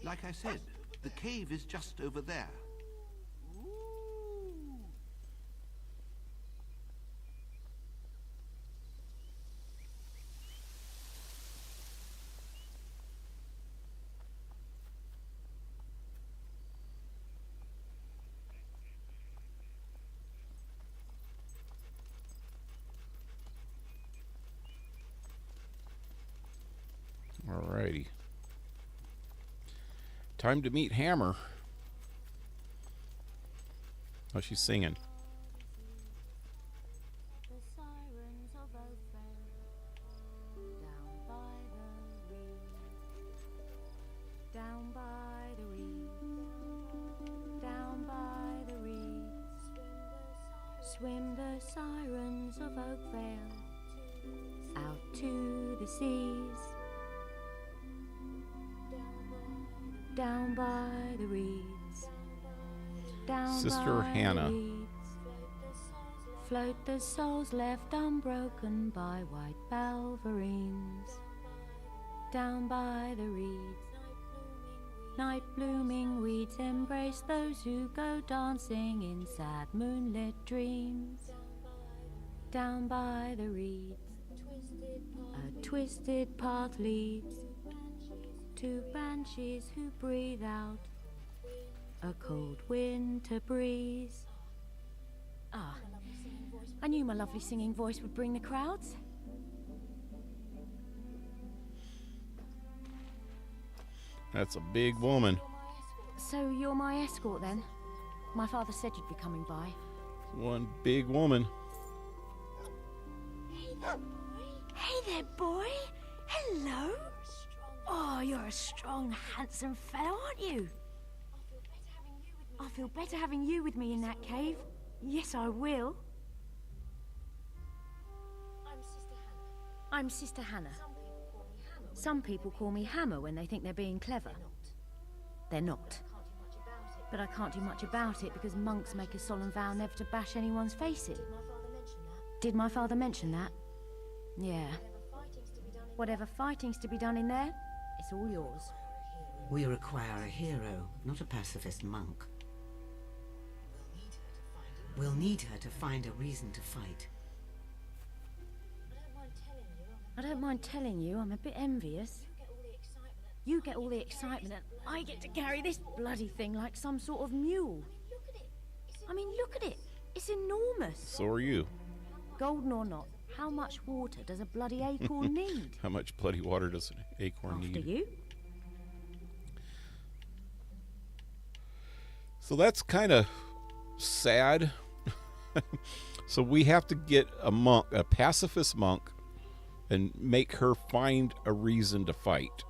F: Like I said, the cave is just over there.
A: Alrighty. Time to meet Hammer. Oh, she's singing.
D: The sirens of Oakfield, down by the reed, down by the reeds, swim the sirens of Oakfield out to the seas. Down by the reeds, down
A: Sister
D: by
A: Hannah.
D: the reeds, float the souls left unbroken by white balverines. Down by the reeds, night blooming weeds embrace those who go dancing in sad moonlit dreams. Down by the reeds, a twisted path leads to banshees who breathe out a cold winter breeze. Ah, I knew my lovely singing voice would bring the crowds.
A: That's a big woman.
D: So you're my escort then? My father said you'd be coming by.
A: One big woman.
D: Hey there, boy. Hello. Oh, you're a strong, handsome fellow, aren't you? I'll feel better having you with me in that cave. Yes, I will. I'm Sister Hannah. Some people call me Hammer when they think they're being clever. They're not. But I can't do much about it because monks make a solemn vow never to bash anyone's face in. Did my father mention that?
J: Yeah. Whatever fighting's to be done in there, it's all yours.
C: We require a hero, not a pacifist monk. We'll need her to find a reason to fight.
J: I don't mind telling you, I'm a bit envious. You get all the excitement and I get to carry this bloody thing like some sort of mule. I mean, look at it. It's enormous.
A: So are you.
J: Golden or not, how much water does a bloody acorn need?
A: How much bloody water does an acorn need?
J: After you?
A: So that's kind of sad. So we have to get a monk, a pacifist monk, and make her find a reason to fight.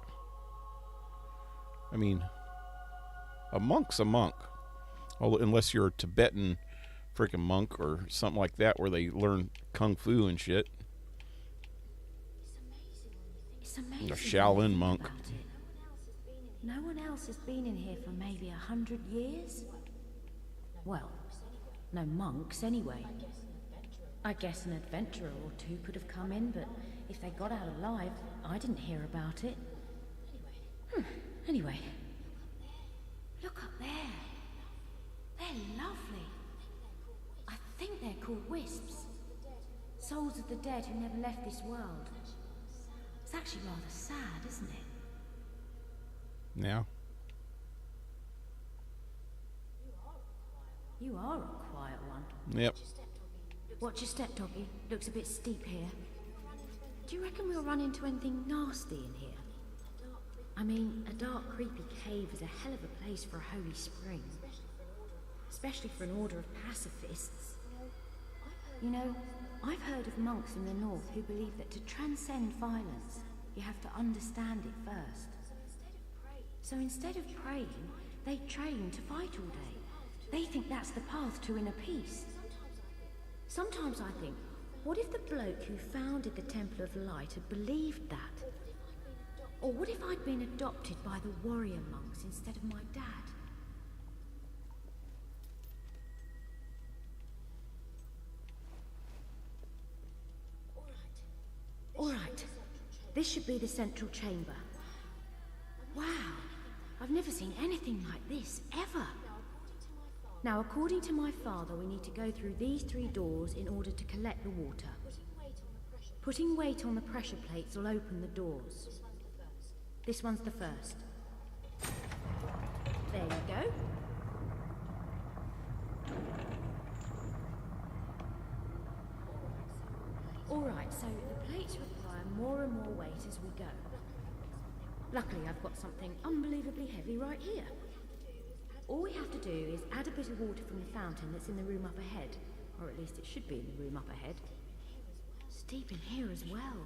A: I mean, a monk's a monk. Unless you're a Tibetan freaking monk or something like that where they learn kung fu and shit.
J: It's amazing.
A: A Shaolin monk.
J: No one else has been in here for maybe 100 years? Well, no monks anyway. I guess an adventurer or two could have come in, but if they got out alive, I didn't hear about it. Anyway, look up there. They're lovely. I think they're called wisps. Souls of the dead who never left this world. It's actually rather sad, isn't it?
A: Yeah.
J: You are a quiet one.
A: Yep.
J: Watch your step, doggy. Looks a bit steep here. Do you reckon we'll run into anything nasty in here? I mean, a dark, creepy cave is a hell of a place for a holy spring. Especially for an order of pacifists. You know, I've heard of monks in the north who believe that to transcend violence, you have to understand it first. So instead of praying, they train to fight all day. They think that's the path to inner peace. Sometimes I think, what if the bloke who founded the Temple of Light had believed that? Or what if I'd been adopted by the warrior monks instead of my dad? All right. This should be the central chamber. Wow. I've never seen anything like this, ever. Now, according to my father, we need to go through these 3 doors in order to collect the water. Putting weight on the pressure plates will open the doors. This one's the first. There you go. Alright, so the plates require more and more weight as we go. Luckily, I've got something unbelievably heavy right here. All we have to do is add a bit of water from the fountain that's in the room up ahead. Or at least it should be in the room up ahead. Steep in here as well.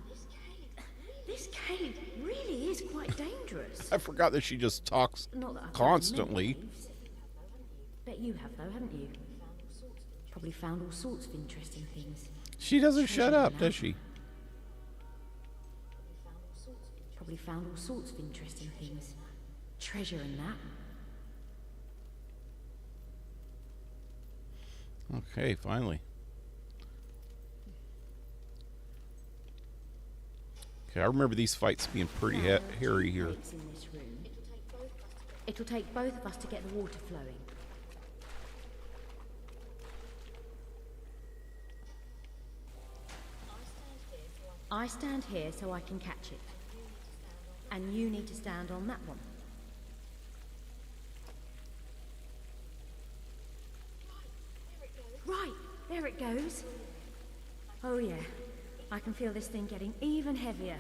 J: This cave really is quite dangerous.
A: I forgot that she just talks
J: Not that I've
A: constantly.
J: Bet you have though, haven't you? Probably found all sorts of interesting things.
A: She doesn't shut up, does she?
J: Probably found all sorts of interesting things. Treasure and that.
A: Okay, finally. Okay, I remember these fights being pretty hairy here.
J: In this room. It'll take both of us to get the water flowing. I stand here so I can catch it. And you need to stand on that one. Right, there it goes. Oh yeah, I can feel this thing getting even heavier.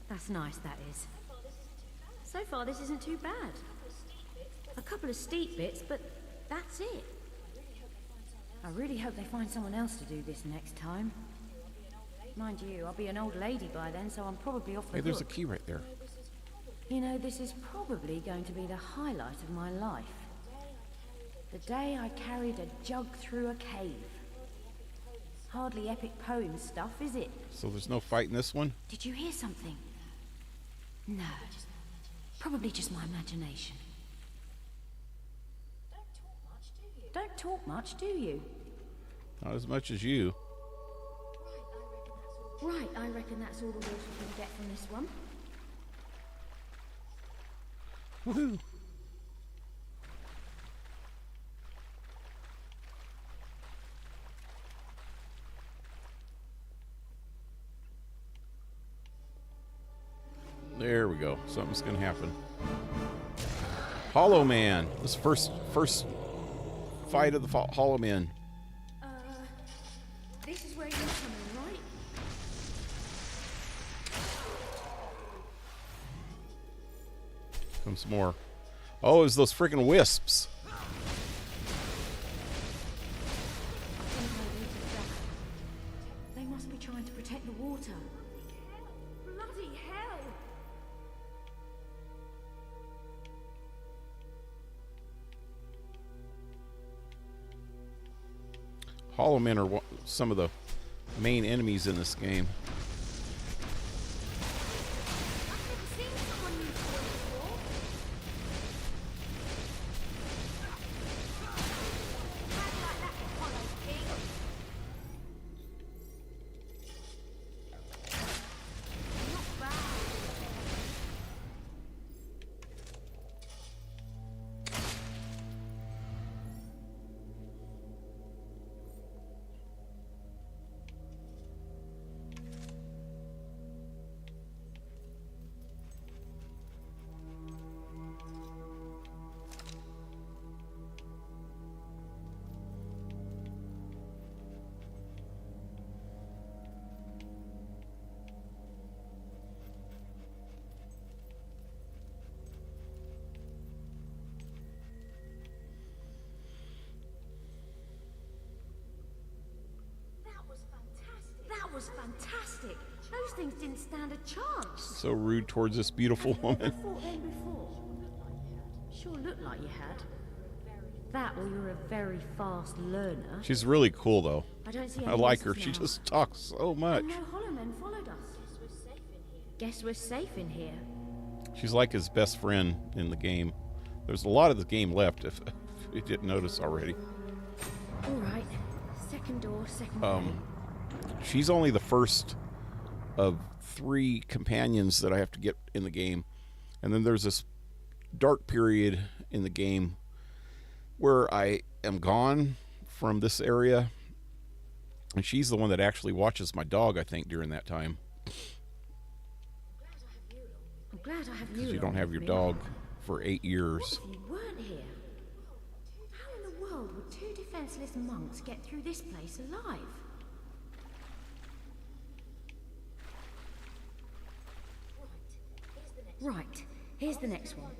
J: That's nice, that is. So far this isn't too bad. A couple of steep bits, but that's it. I really hope they find someone else to do this next time. Mind you, I'll be an old lady by then, so I'm probably off the
A: Hey, there's a
J: hook.
A: key right there.
J: You know, this is probably going to be the highlight of my life. The day I carried a jug through a cave. Hardly epic poem stuff, is it?
A: So there's no fight in this one?
J: Did you hear something? No. Probably just my imagination. Don't talk much, do you?
A: Not as much as you.
J: Right, I reckon that's all the water we can get from this one.
A: Woohoo! There we go. Something's gonna happen. Hollow Man. This first fight of the Hollow Man.
J: This is where you come in, right?
A: Comes some more. Oh, it's those freaking wisps.
J: I think I rooted that. They must be trying to protect the water. Bloody hell!
A: Hollow Men are some of the main enemies in this game.
J: I've never seen someone use oil before. How do you like that, Apollo King? Not bad. That was fantastic. Those things didn't stand a chance.
A: So rude towards this beautiful woman.
J: Fought them before. Sure looked like you had. That or you're a very fast learner.
A: She's really cool though.
J: I don't see
A: I
J: any
A: like her.
J: misses
A: She
J: now.
A: just talks so much.
J: And no hollow men followed us. Guess we're safe in here.
A: She's like his best friend in the game. There's a lot of the game left if you didn't notice already.
J: All right. Second door, second way.
A: She's only the first of 3 companions that I have to get in the game. And then there's this dark period in the game where I am gone from this area. And she's the one that actually watches my dog, I think, during that time.
J: I'm glad I have you.
A: Because you
J: along
A: don't have
J: with
A: your
J: me.
A: dog for 8 years.
J: What if you weren't here? How in the world would 2 defenseless monks get through this place alive? Right, here's the next one.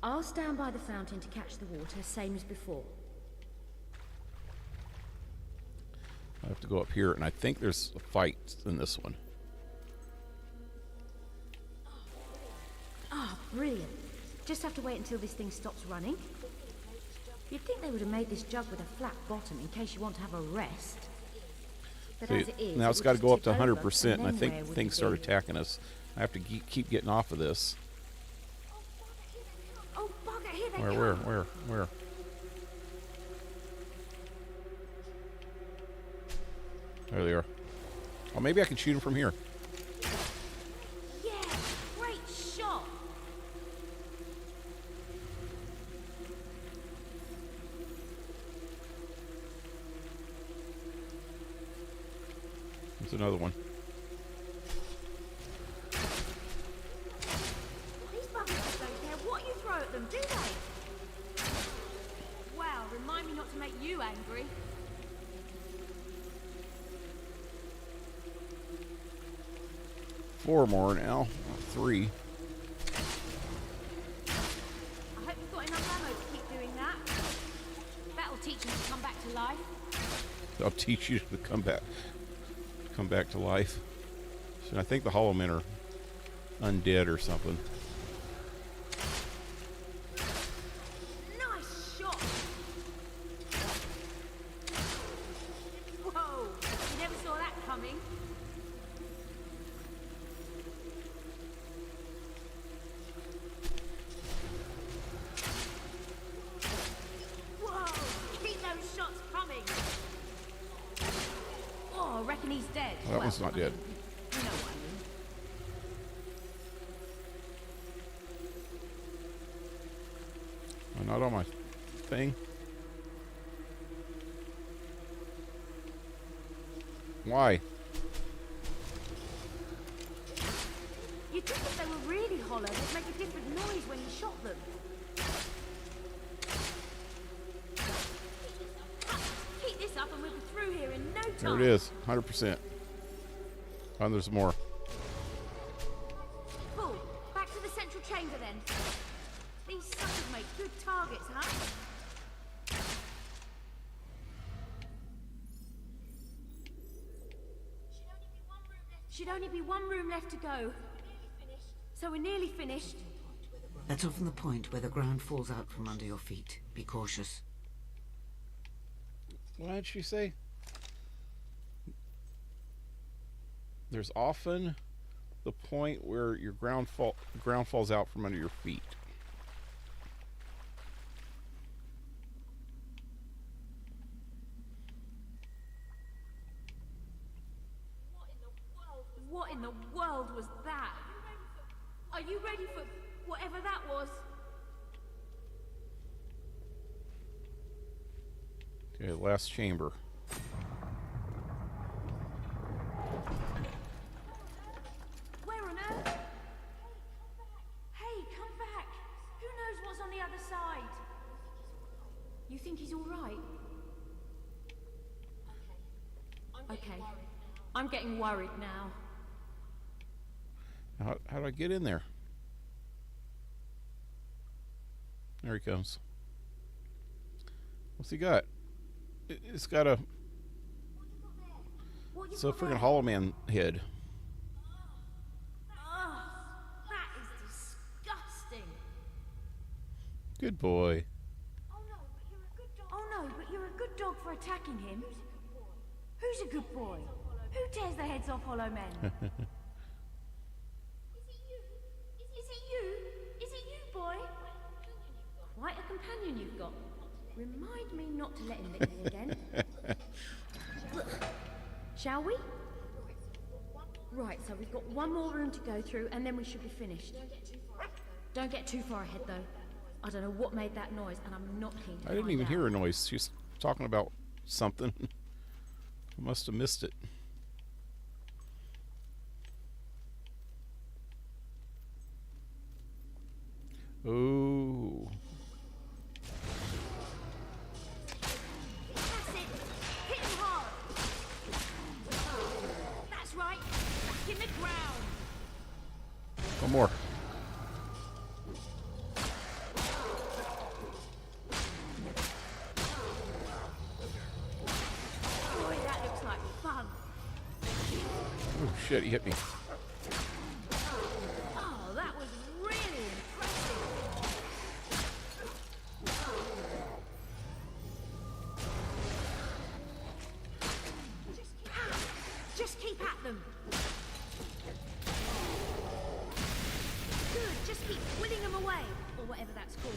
J: I'll stand by the fountain to catch the water, same as before.
A: I have to go up here, and I think there's a fight in this one.
J: Ah, brilliant. Just have to wait until this thing stops running. You'd think they would have made this jug with a flat bottom in case you want to have a rest. But
A: See,
J: as it is,
A: now
J: it
A: it's
J: would
A: got to
J: just
A: go up to
J: tip over,
A: 100%, and I
J: then
A: think
J: where would
A: things
J: it
A: start
J: be?
A: attacking us. I have to keep getting off of this.
J: Oh, bugger, here they come.
A: Where? There they are. Oh, maybe I can shoot them from here.
J: Yeah, great shot.
A: There's another one.
J: These buggers don't care what you throw at them, do they? Wow, remind me not to make you angry.
A: Four more now. 3.
J: I hope you've got enough ammo to keep doing that. That'll teach them to come back to life.
A: I'll teach you to come back to life. So I think the Hollow Men are undead or something.
J: Nice shot! Whoa! You never saw that coming. Whoa! Keep those shots coming! Oh, I reckon he's dead.
A: Well, that one's not dead.
J: You know what I mean.
A: Oh, not on my thing. Why?
J: You'd think if they were really hollow, they'd make a different noise when you shot them. Keep this up and we'll be through here in no time.
A: There it is, 100%. And there's more.
J: Bull, back to the central chamber then. These suckers make good targets, huh? Should only be one room left to go. So we're nearly finished.
C: That's often the point where the ground falls out from under your feet. Be cautious.
A: What did she say? There's often the point where your ground falls out from under your feet.
J: What in the world was that? Are you ready for whatever that was?
A: Okay, last chamber.
J: Where on earth? Hey, come back. Who knows what's on the other side? You think he's all right? Okay. I'm getting worried now.
A: How do I get in there? There he comes. What's he got? It's got a... It's a freaking Hollow Man head.
J: Ugh, that is disgusting.
A: Good boy.
J: Oh no, but you're a good dog for attacking him. Who's a good boy? Who tears the heads off Hollow Men? Is it you, boy? Quite a companion you've got. Remind me not to let him lick me again. Shall we? Right, so we've got one more room to go through and then we should be finished. Don't get too far ahead though. I don't know what made that noise and I'm not keen to
A: I didn't
J: find
A: even
J: out.
A: hear a noise. She's talking about something. I must have missed it. Oh.
J: That's it. Hit him hard. That's right. Back in the ground.
A: One more.
J: Boy, that looks like fun.
A: Oh shit, he hit me.
J: Oh, that was really impressive. Just keep at them. Good, just keep whittling them away, or whatever that's called.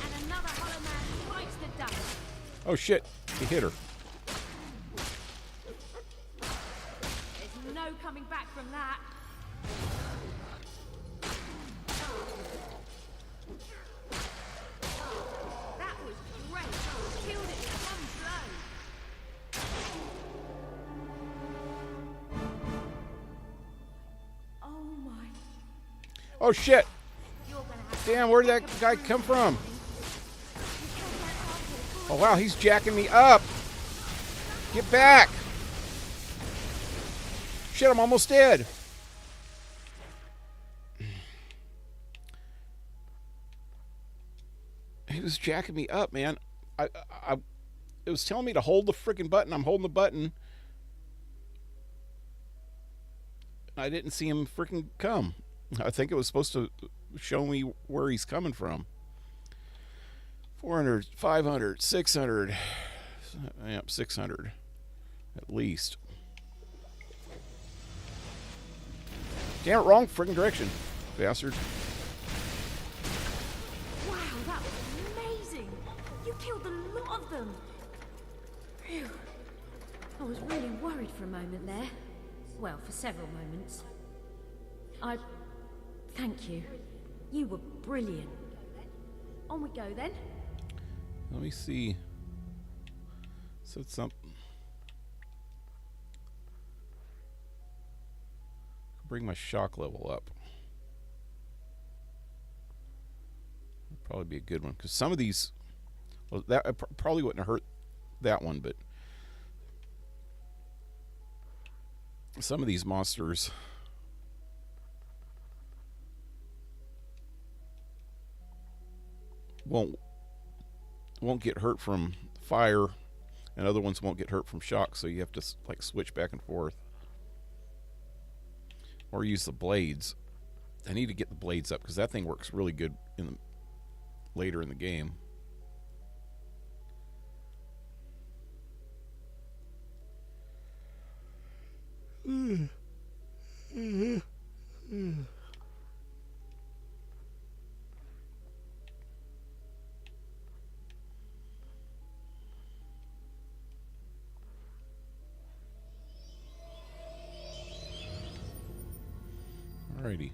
J: And another Hollow Man bites the dust.
A: Oh shit, he hit her.
J: There's no coming back from that. That was great. Killed it with one blow. Oh my.
A: Oh shit!
J: You're gonna have
A: Damn, where did that guy come from? Oh wow, he's jacking me up! Get back! Shit, I'm almost dead! He was jacking me up, man. It was telling me to hold the freaking button. I'm holding the button. I didn't see him freaking come. I think it was supposed to show me where he's coming from. 400, 500, 600. Yep, 600. At least. Damn it, wrong freaking direction, bastard.
J: Wow, that was amazing! You killed a lot of them! Phew. I was really worried for a moment there. Well, for several moments. Thank you. You were brilliant. On we go then.
A: Let me see. Said something. Bring my shock level up. That'd probably be a good one, because some of these, well, that probably wouldn't hurt that one, but some of these monsters won't get hurt from fire, and other ones won't get hurt from shock, so you have to like switch back and forth or use the blades. I need to get the blades up because that thing works really good later in the game. Alrighty.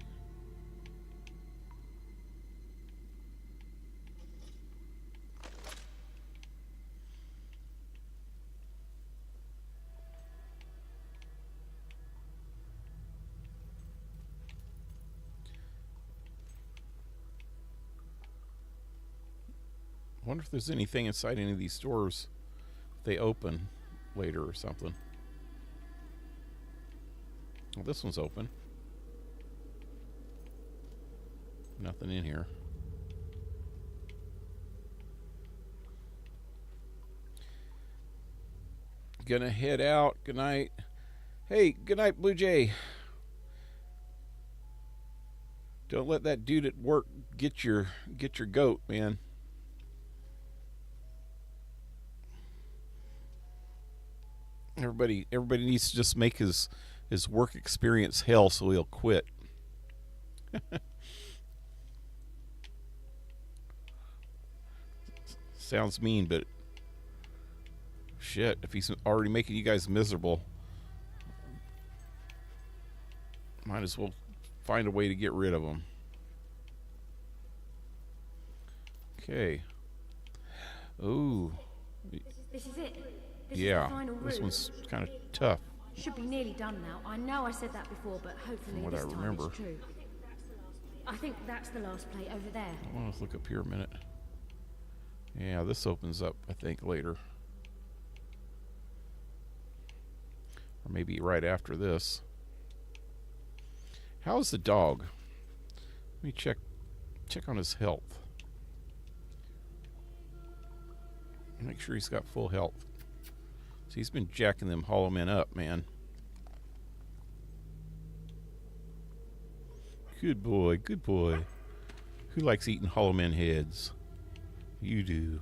A: I wonder if there's anything inside any of these stores if they open later or something. Well, this one's open. Nothing in here. Gonna head out. Good night. Hey, good night, Blue Jay. Don't let that dude at work get your goat, man. Everybody needs to just make his work experience hell so he'll quit. Sounds mean, but shit, if he's already making you guys miserable, might as well find a way to get rid of him. Okay. Ooh.
J: This is it. This
A: Yeah,
J: is the final
A: this
J: route.
A: one's kind of tough.
J: Should be nearly done now. I know I said that before, but hopefully
A: From what
J: this
A: I
J: time
A: remember.
J: it's true. I think that's the last plate over there.
A: I want to look up here a minute. Yeah, this opens up, I think, later. Or maybe right after this. How's the dog? Let me check on his health. Make sure he's got full health. So he's been jacking them hollow men up, man. Good boy, good boy. Who likes eating hollow men heads? You do.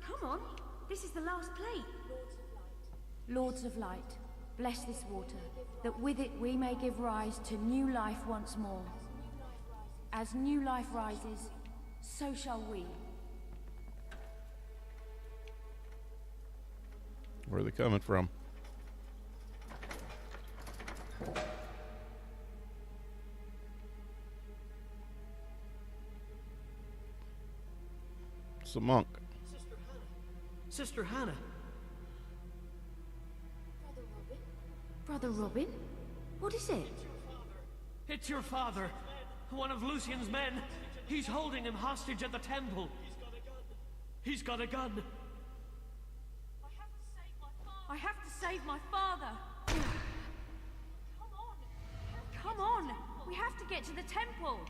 J: Come on. This is the last plate. Lords of Light, bless this water, that with it we may give rise to new life once more. As new life rises, so shall we.
A: Where are they coming from? It's a monk.
B: Sister Hannah.
J: Brother Robin? What is it?
B: It's your father. One of Lucian's men. He's holding him hostage at the temple. He's got a gun.
J: I have to save my father. Come on. We have to get to the temple.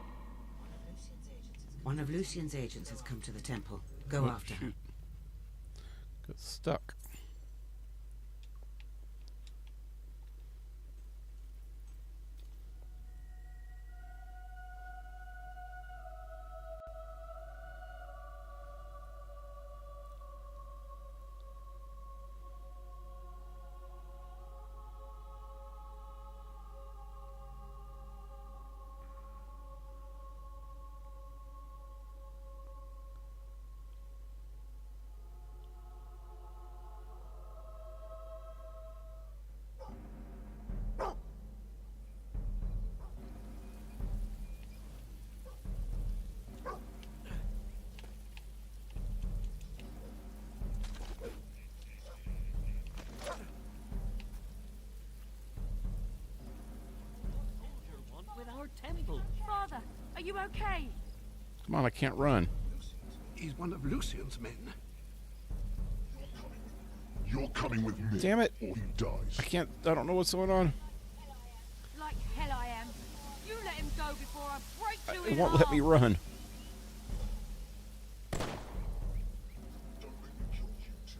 C: One of Lucian's agents has come to the temple. Go after her.
A: Got stuck.
J: Are you okay?
A: Come on, I can't run.
F: He's one of Lucian's men.
E: You're coming with me.
A: Damn it.
E: Or he dies.
A: I don't know what's going on.
J: Like hell I am. You let him go before I break you
A: It
J: in
A: won't let
J: half.
A: me run.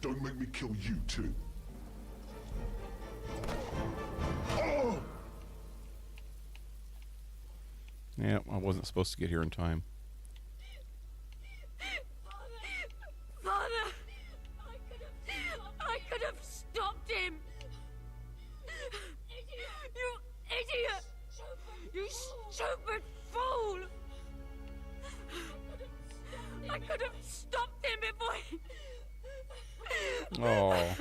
E: Don't make me kill you too. Oh!
A: Yeah, I wasn't supposed to get here in time.
J: Father! I could have stopped him! You idiot! You stupid fool! I could have stopped him before he...
A: Oh,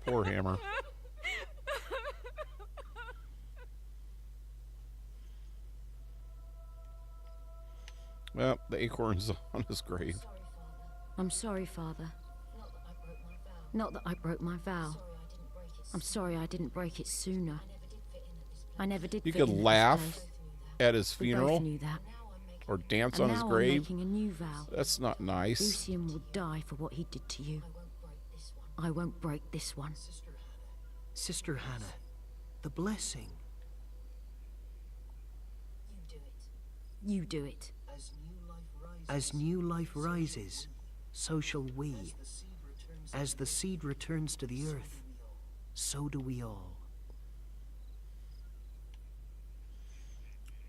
A: poor Hammer. Well, the acorn's on his grave.
J: I'm sorry, Father. Not that I broke my vow. I'm sorry I didn't break it sooner. I never did.
A: You
J: fit
A: could
J: in at this
A: laugh
J: place.
A: at his
J: We both
A: funeral
J: knew that.
A: or dance
J: And
A: on his
J: now
A: grave.
J: I'm making a new vow.
A: That's not nice.
J: Lucian will die for what he did to you. I won't break this one.
K: Sister Hannah, the blessing.
J: You do it.
K: As new life rises, so shall we. As the seed returns to the earth, so do we all.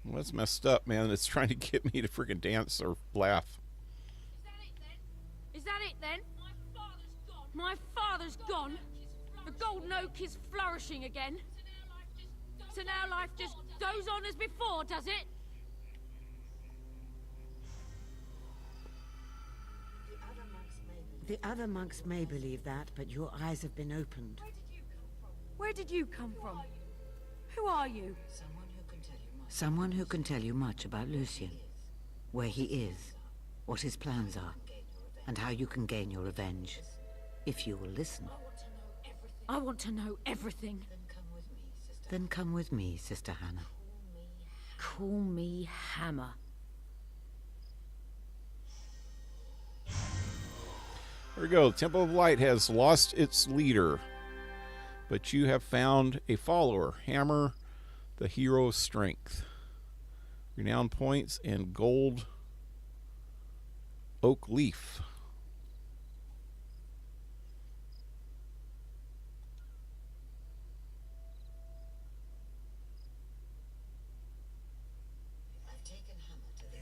A: Well, that's messed up, man. It's trying to get me to freaking dance or laugh.
J: Is that it then? My father's gone. The golden oak is flourishing again. So now life just goes on as before, does it?
C: The other monks may believe that, but your eyes have been opened.
J: Where did you come from? Who are you?
C: Someone who can tell you much about Lucian. Where he is, what his plans are, and how you can gain your revenge. If you will listen.
J: I want to know everything.
C: Then come with me, Sister Hannah.
J: Call me Hammer.
A: There we go. Temple of Light has lost its leader, but you have found a follower. Hammer, the hero of strength. Renown points and gold oak leaf.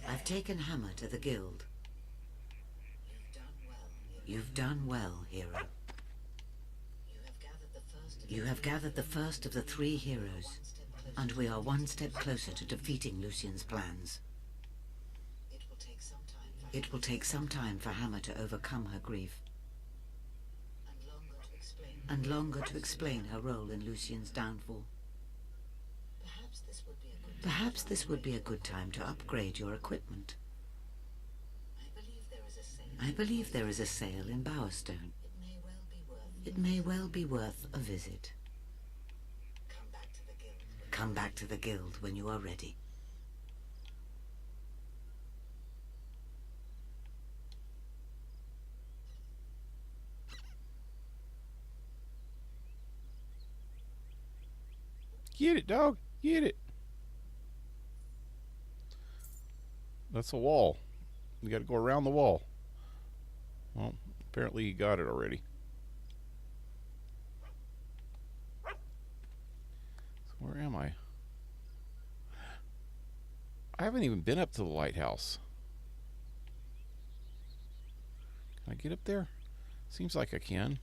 C: I've taken Hammer to the guild. You've done well, hero. You have gathered the first of the 3 heroes, and we are one step closer to defeating Lucian's plans. It will take some time for Hammer to overcome her grief, and longer to explain her role in Lucian's downfall. Perhaps this would be a good time to upgrade your equipment. I believe there is a sale in Bowerstone. It may well be worth a visit. Come back to the guild when you are ready.
A: Get it, dog. Get it. That's a wall. You got to go around the wall. Well, apparently you got it already. So where am I? I haven't even been up to the lighthouse. Can I get up there? Seems like I can.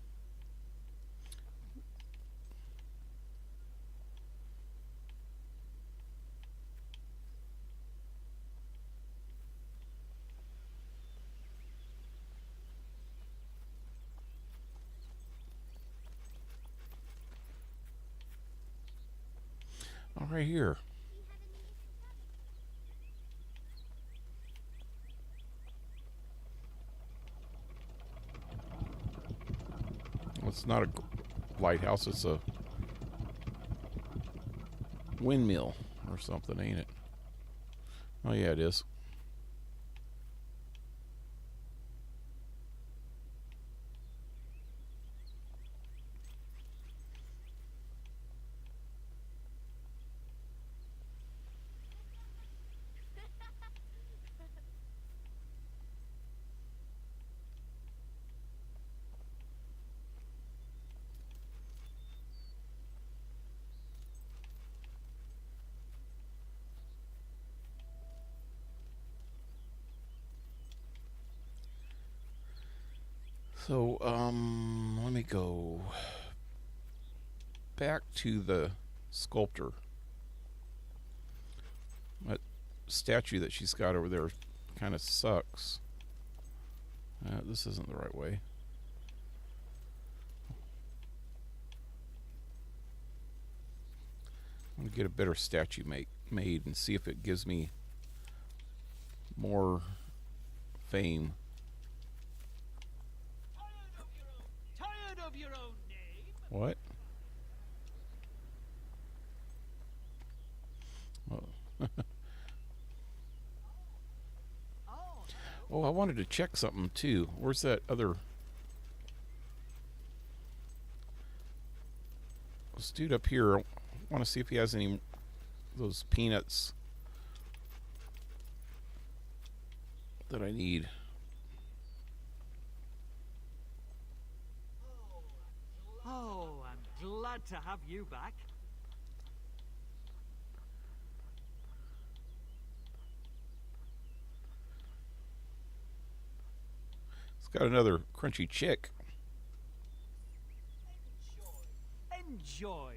A: Oh, right here. Well, it's not a lighthouse, it's a windmill or something, ain't it? Oh, yeah, it is. So, let me go back to the sculptor. That statue that she's got over there kind of sucks. This isn't the right way. I'm gonna get a better statue made and see if it gives me more fame.
B: Tired of your own name?
A: What? Oh, I wanted to check something too. Where's that other? This dude up here. I want to see if he has any of those peanuts that I need.
B: Oh, I'm glad to have you back.
A: It's got another crunchy chick.
B: Enjoy.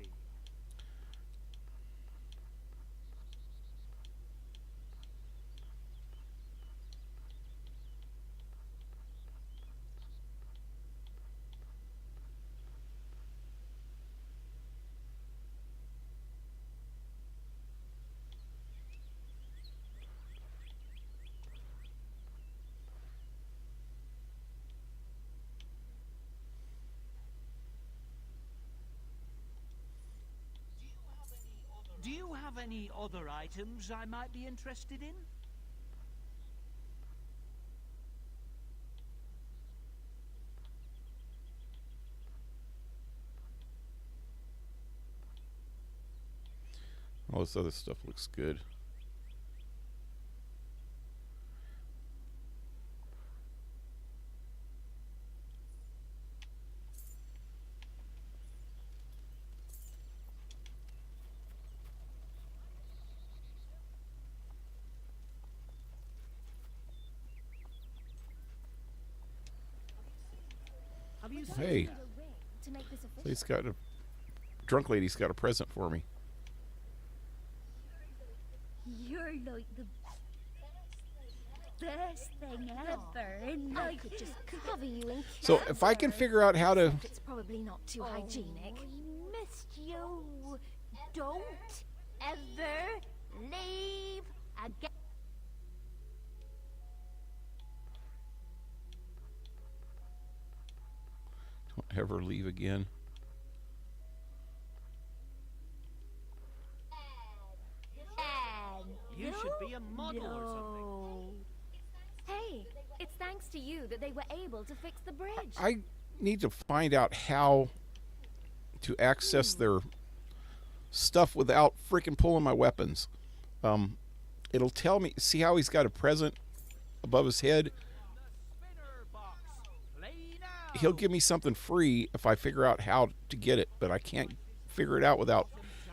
B: Do you have any other items I might be interested in?
A: All this other stuff looks good.
B: Have you seen
A: Hey,
D: To make this
A: so
D: official.
A: he's got a drunk lady's got a present for me.
L: You're like the best thing ever, and
D: I
L: like
D: could just cover you in
A: So if I can figure out how to,
D: It's probably not too hygienic.
L: I missed you. Don't ever leave again.
A: don't ever leave again.
B: You should be a model or something.
D: Hey, it's thanks to you that they were able to fix the bridge.
A: I need to find out how to access their stuff without freaking pulling my weapons. It'll tell me. See how he's got a present above his head? He'll give me something free if I figure out how to get it, but I can't figure it out without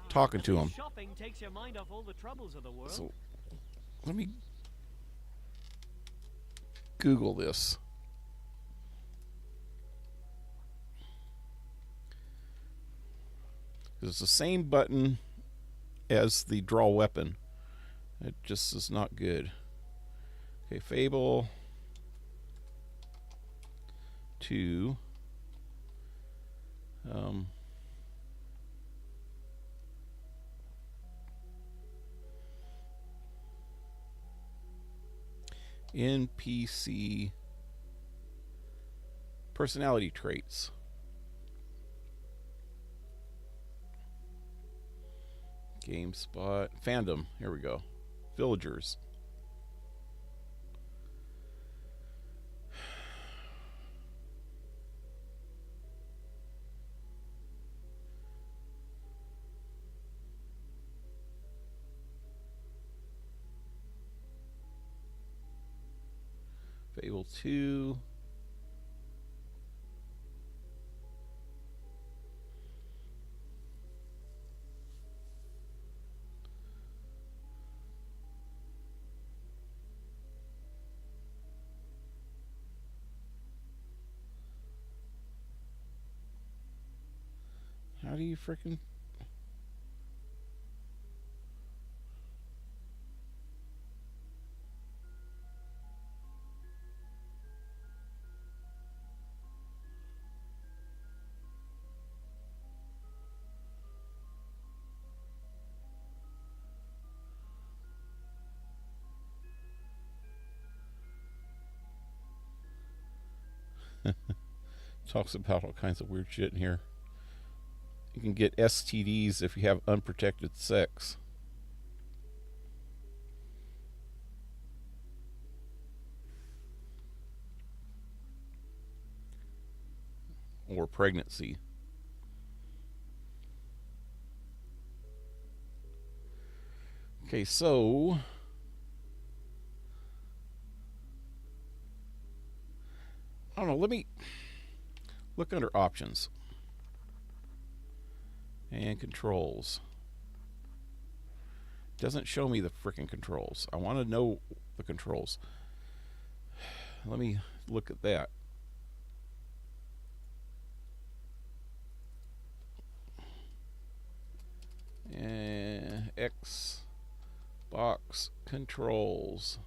A: talking to him.
B: Shopping takes your mind off all the troubles of the world.
A: So let me Google this. It's the same button as the draw weapon. It just is not good. Okay, Fable 2. NPC personality traits. GameSpot. Fandom. Here we go. Villagers. Fable 2. How do you frickin'... Talks about all kinds of weird shit in here. You can get STDs if you have unprotected sex. Or pregnancy. Okay, so I don't know, let me look under options and controls. Doesn't show me the freaking controls. I want to know the controls. Let me look at that. And Xbox controls.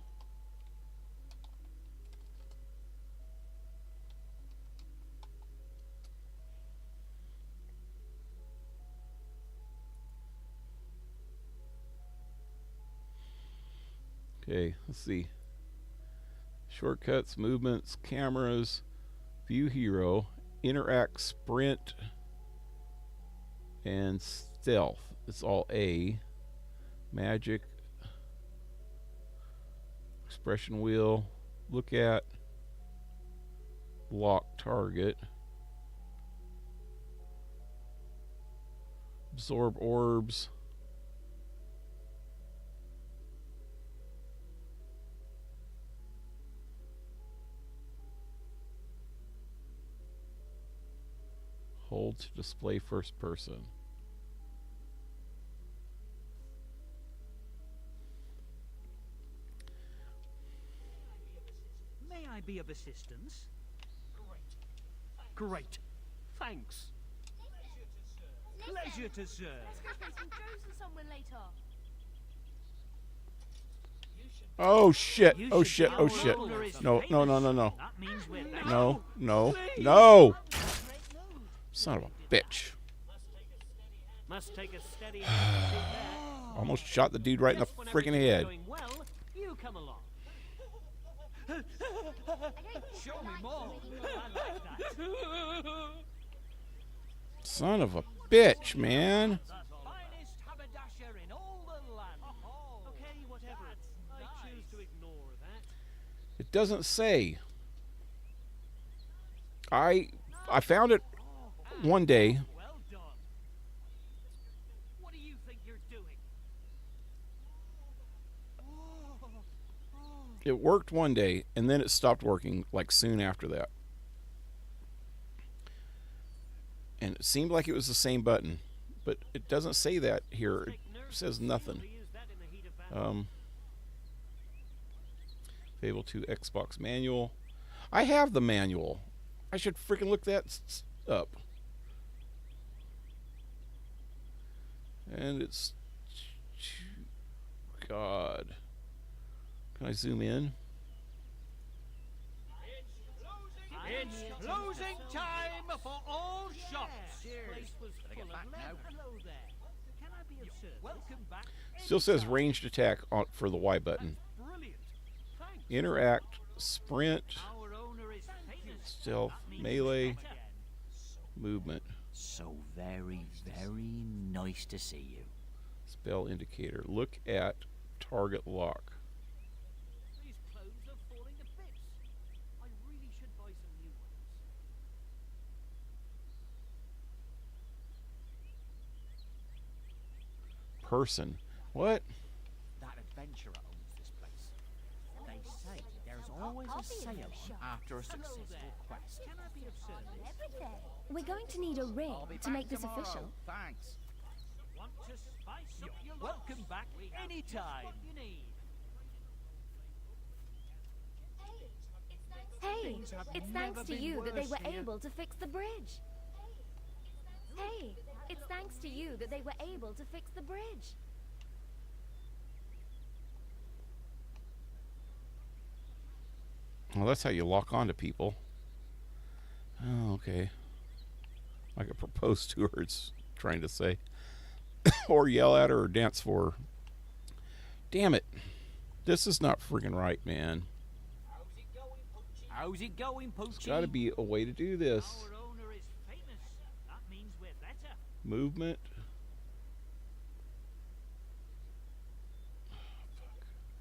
A: Okay, let's see. Shortcuts, movements, cameras, view hero, interact, sprint, and stealth. It's all A. Magic, expression wheel, look at, block, target, absorb orbs, hold to display first person.
B: May I be of assistance? Great. Thanks. Pleasure to serve.
L: Let's go play some Joes somewhere later.
A: Oh shit,
B: You
A: oh
B: should
A: shit,
B: be
A: oh
B: our
A: shit.
B: owner is
A: No, no, no, no, no.
B: That means we're
A: No, no,
B: Please.
A: no! Son of a bitch.
B: Must take a steady hand to do that.
A: Almost shot the dude right in the
B: Just when
A: freaking
B: everything's
A: head.
B: going well, you come along. Show me more. I like that.
A: Son of a bitch, man.
B: Finest haberdasher in all the land. Okay, whatever. I choose to ignore that.
A: It doesn't say. I found it one day.
B: Well done. What do you think you're doing?
A: It worked one day, and then it stopped working, like, soon after that. And it seemed like it was the same button, but it doesn't say that here. It says nothing. Fable 2 Xbox manual. I have the manual. I should freaking look that up. And it's... God. Can I zoom in?
B: It's closing time for all shops. Place was full of lead. Hello there. Can I be of service? Welcome back.
A: Still says ranged attack on for the Y button.
B: Brilliant. Thanks.
A: Interact, sprint,
B: Our owner is famous.
A: stealth,
B: That means
A: melee,
B: better.
A: movement,
G: So very, very nice to see you.
A: spell indicator. Look at target lock.
B: These clothes are falling to bits. I really should buy some new ones.
A: Person. What?
G: That adventurer owns this place. They say there's all always a
D: coffee in
G: sale
D: those shops.
G: after a successful quest.
B: Can I be of service?
D: Everything. We're going to need a ring
G: I'll be
D: to
G: back
D: make this
G: tomorrow.
D: official.
G: Thanks.
B: Want to spice up your
G: Welcome
B: lunch?
G: back
B: We have
G: anytime.
B: just what you need.
D: Hey,
G: Things have
D: it's
G: never
D: thanks to
G: been
D: you that they
G: worse
D: were
G: here.
D: able to fix the bridge. Hey, it's thanks to you that they were able to fix the bridge.
A: Well, that's how you lock on to people. Oh, okay. I could propose to her, it's trying to say. Or yell at her or dance for her. Damn it. This is not freaking right, man.
G: How's it going, Poochie?
A: There's got to be a way to do this.
B: Our owner is famous. That means we're better.
A: Movement.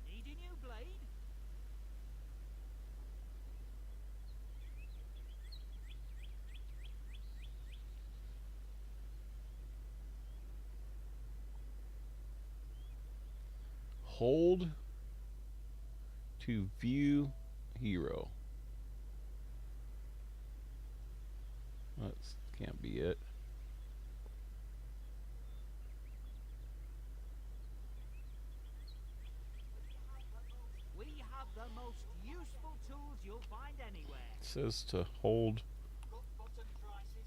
B: Need a new blade?
A: Hold to view hero. That can't be it.
B: We have the most useful tools you'll find anywhere.
A: It says to hold.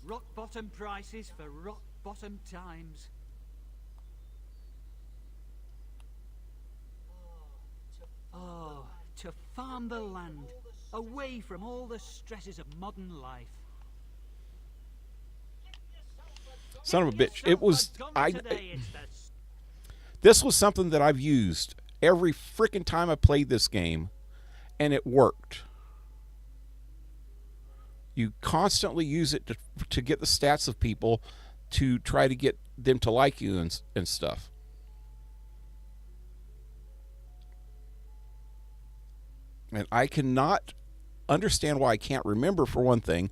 G: Rock bottom prices for rock bottom times. Oh, to farm the land, away from all the stresses of modern life.
A: Son of a bitch. It was
B: Today it's the
A: this was something that I've used every freaking time I played this game, and it worked. You constantly use it to get the stats of people to try to get them to like you and stuff. And I cannot understand why I can't remember, for one thing,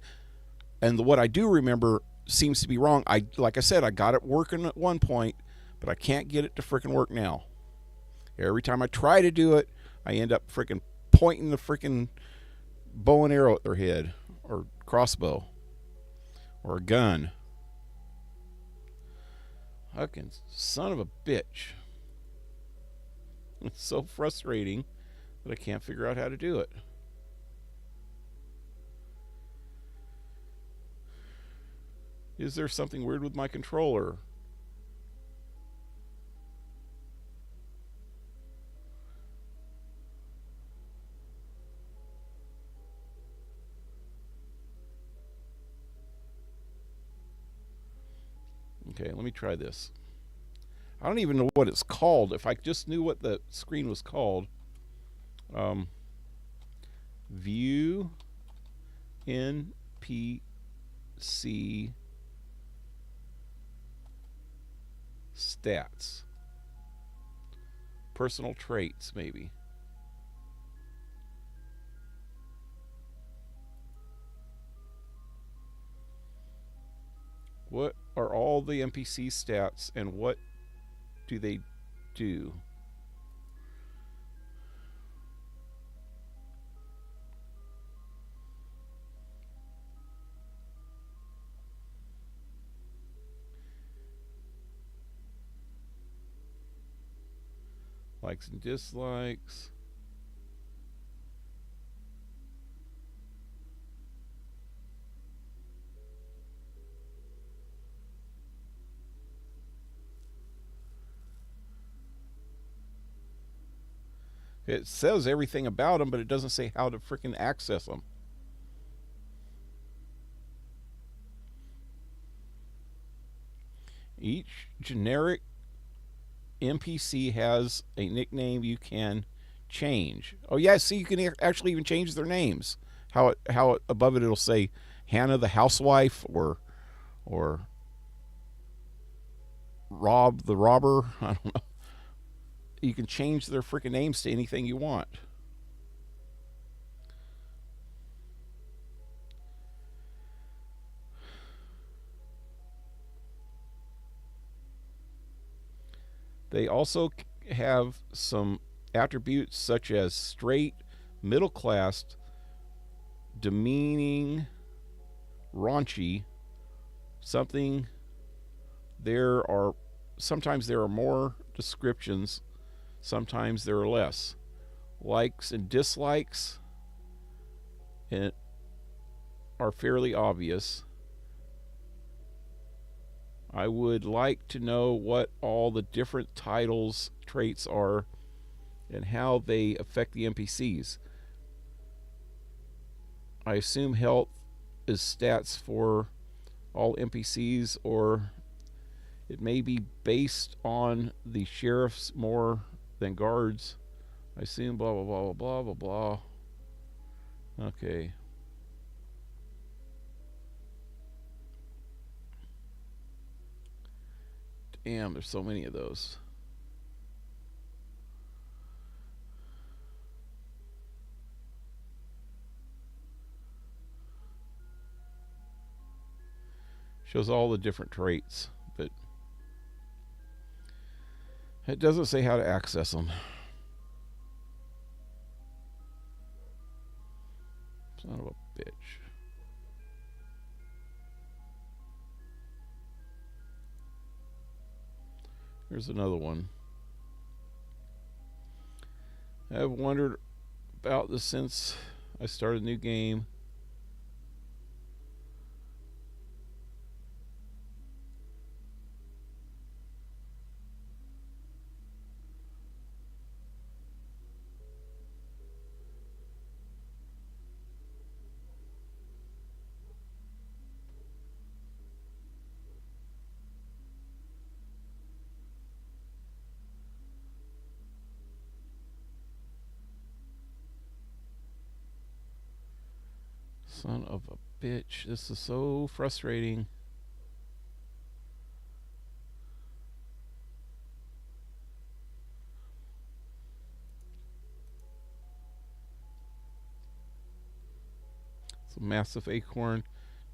A: and what I do remember seems to be wrong. Like I said, I got it working at one point, but I can't get it to freaking work now. Every time I try to do it, I end up freaking pointing the freaking bow and arrow at their head, or crossbow, or a gun. Fucking son of a bitch. It's so frustrating that I can't figure out how to do it. Is there something weird with my controller? Okay, let me try this. I don't even know what it's called. If I just knew what the screen was called. View NPC stats. Personal traits, maybe. What are all the NPC stats and what do they do? Likes and dislikes. It says everything about them, but it doesn't say how to freaking access them. Each generic NPC has a nickname you can change. Oh yeah, see, you can actually even change their names. How it above it'll say Hannah the housewife or Rob the robber. I don't know. You can change their freaking names to anything you want. They also have some attributes such as straight, middle class, demeaning, raunchy, something. Sometimes there are more descriptions, sometimes there are less. Likes and dislikes are fairly obvious. I would like to know what all the different titles, traits are, and how they affect the NPCs. I assume health is stats for all NPCs, or it may be based on the sheriffs more than guards. I assume blah, blah, blah, blah, blah, blah, blah. Okay. Damn, there's so many of those. Shows all the different traits, but it doesn't say how to access them. Son of a bitch. Here's another one. I've wondered about this since I started a new game. Son of a bitch. This is so frustrating. It's a massive acorn.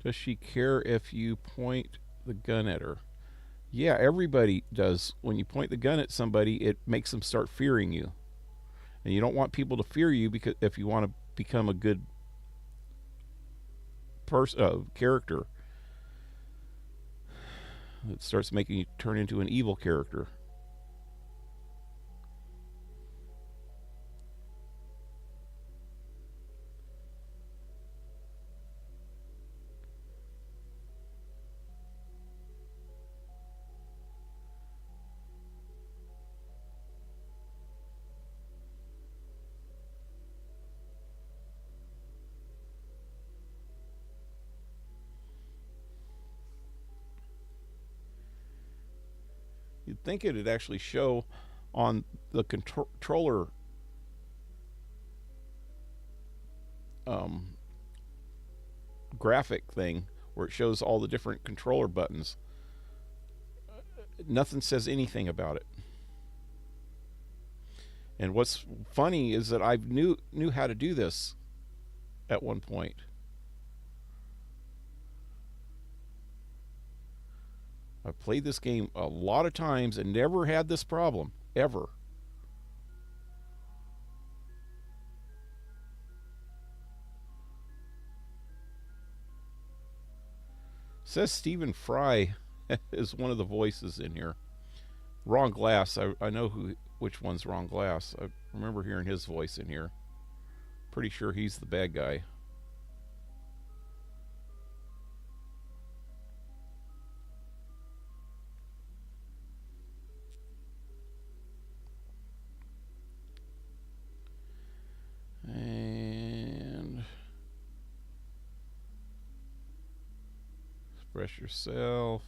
A: Does she care if you point the gun at her? Yeah, everybody does. When you point the gun at somebody, it makes them start fearing you. And you don't want people to fear you, because if you want to become a good character, it starts making you turn into an evil character. You'd think it'd actually show on the controller graphic thing where it shows all the different controller buttons. Nothing says anything about it. And what's funny is that I knew how to do this at one point. I've played this game a lot of times and never had this problem, ever. Says Stephen Fry is one of the voices in here. Wrong Glass, I know which one's Wrong Glass. I remember hearing his voice in here. Pretty sure he's the bad guy. And express yourself,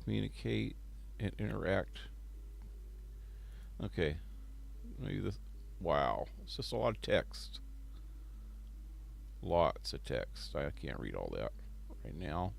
A: communicate, and interact. Okay, maybe this. Wow, it's just a lot of text. Lots of text. I can't read all that right now.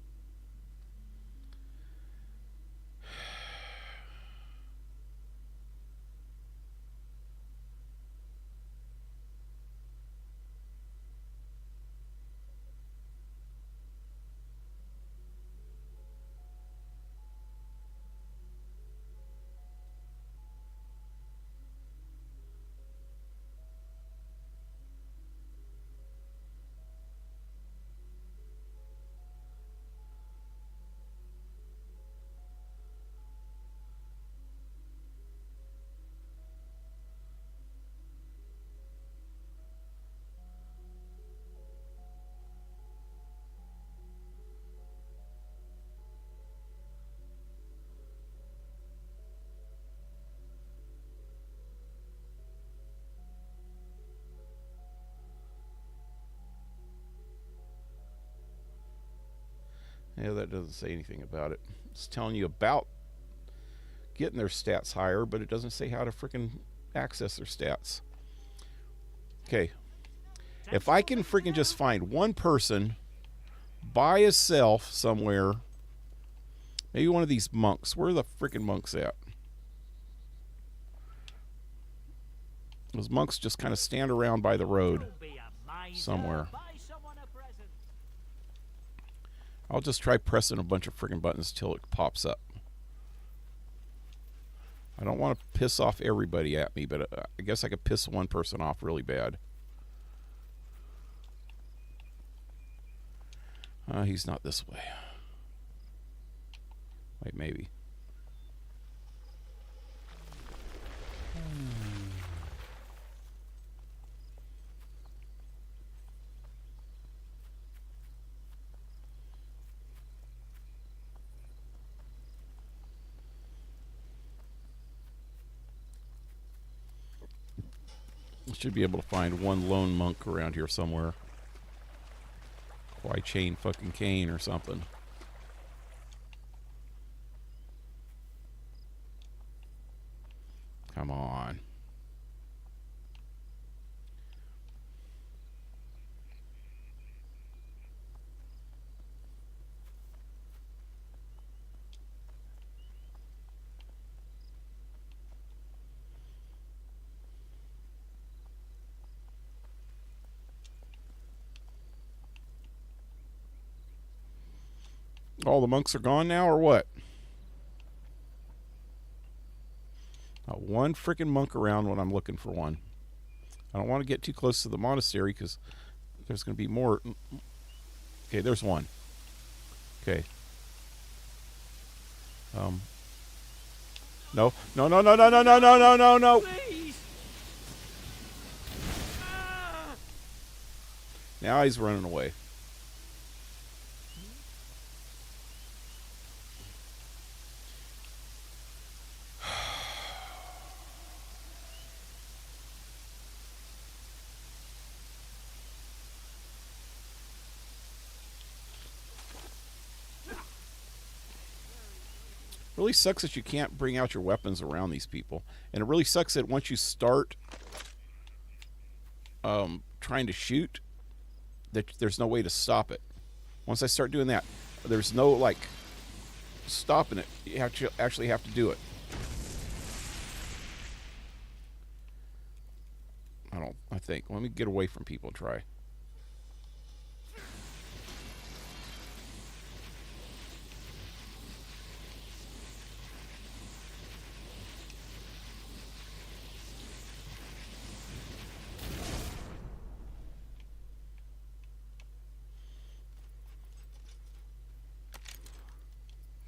A: Yeah, that doesn't say anything about it. It's telling you about getting their stats higher, but it doesn't say how to freaking access their stats. Okay. If I can freaking just find one person by himself somewhere, maybe one of these monks. Where are the freaking monks at? Those monks just kind of stand around by the road somewhere. I'll just try pressing a bunch of freaking buttons till it pops up. I don't want to piss off everybody at me, but I guess I could piss one person off really bad. He's not this way. Wait, maybe. Should be able to find one lone monk around here somewhere. Why chain fucking cane or something. Come on. All the monks are gone now, or what? Not one freaking monk around when I'm looking for one. I don't want to get too close to the monastery because there's going to be more. Okay, there's one. Okay. No. No, no, no, no, no, no, no, no, no, no. Now he's running away. Really sucks that you can't bring out your weapons around these people, and it really sucks that once you start trying to shoot, that there's no way to stop it. Once I start doing that, there's no like stopping it. You have to actually have to do it. I think. Let me get away from people and try.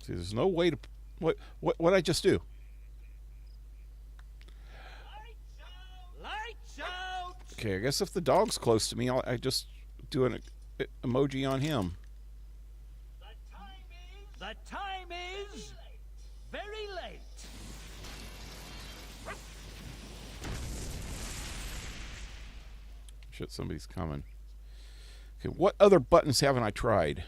A: See, there's no way to... What'd I just do? Okay, I guess if the dog's close to me, I just do an emoji on him.
B: The time is very late.
A: Shit, somebody's coming. Okay, what other buttons haven't I tried?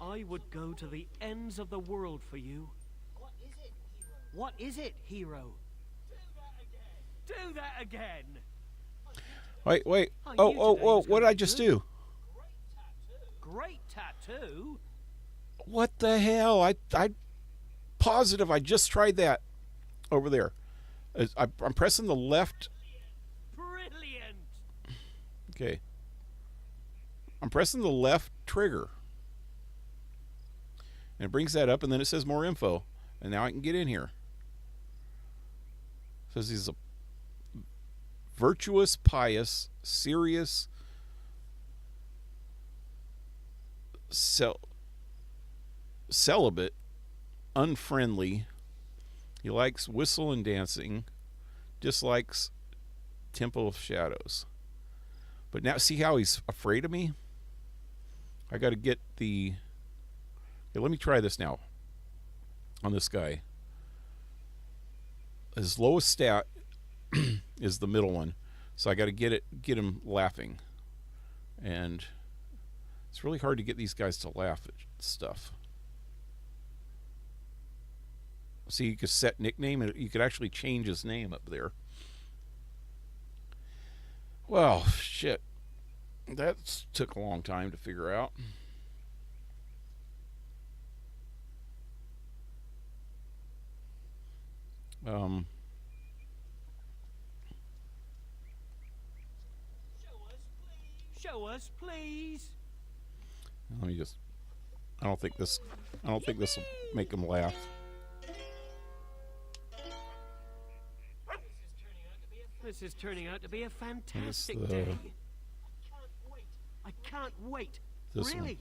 B: I would go to the ends of the world for you. What is it, hero? Do that again.
A: Wait. Oh, what did I just do?
B: Great tattoo?
A: What the hell? I'm positive I just tried that over there. I'm pressing the left.
B: Brilliant.
A: Okay. I'm pressing the left trigger. And it brings that up, and then it says more info. And now I can get in here. It says he's a virtuous, pious, serious, celibate, unfriendly. He likes whistle and dancing. Dislikes Temple of Shadows. But now, see how he's afraid of me? I got to get the... Okay, let me try this now. on this guy. His lowest stat is the middle one, so I got to get him laughing, and it's really hard to get these guys to laugh at stuff. See, you could set nickname, and you could actually change his name up there. Well, shit, that took a long time to figure out.
B: Show us, please.
A: Let me just. I don't think this will make them laugh.
B: This is turning out to be a fantastic day. I can't wait.
A: This
B: Really?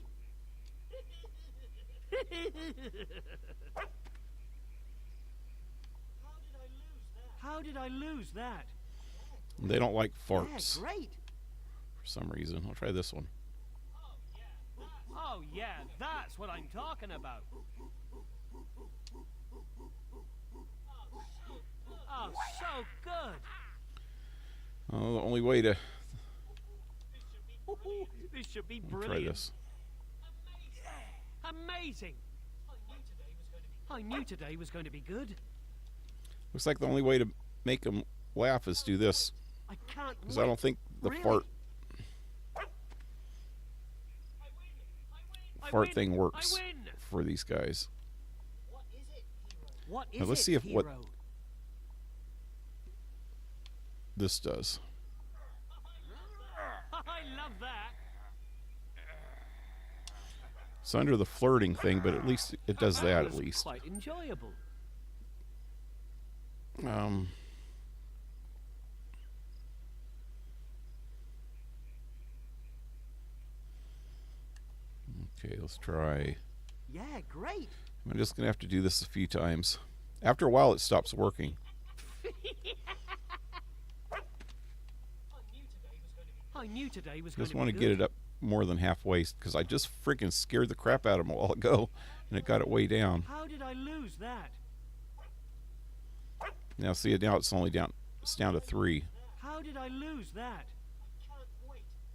B: How did I lose that?
A: They don't like farts
B: Yeah, great.
A: for some reason. I'll try this one.
B: Oh yeah, that's what I'm talking about. Oh, so good.
A: Oh, the only way to
B: This should be
A: I'll
B: brilliant.
A: try this.
B: Amazing. I knew today was going to be good.
A: Looks like the only way to make them laugh is do this,
B: I can't
A: because
B: wait.
A: I don't think the
B: Really?
A: fart
B: win.
A: thing works
B: I win.
A: for these guys.
B: What is
A: Now, let's
B: it,
A: see if what
B: hero?
A: this does.
B: I love that.
A: It's under the flirting thing, but at least it does that at
B: was
A: least.
B: Quite enjoyable.
A: Okay, let's try.
B: Yeah, great.
A: I'm just gonna have to do this a few times. After a while, it stops working.
B: I knew today was going
A: Just
B: to
A: want
B: be
A: to
B: good.
A: get it up more than halfway, because I just freaking scared the crap out of him a while ago, and it got it way down.
B: How did I lose that?
A: Now see, now it's only down. It's down to 3.
B: How did I lose that?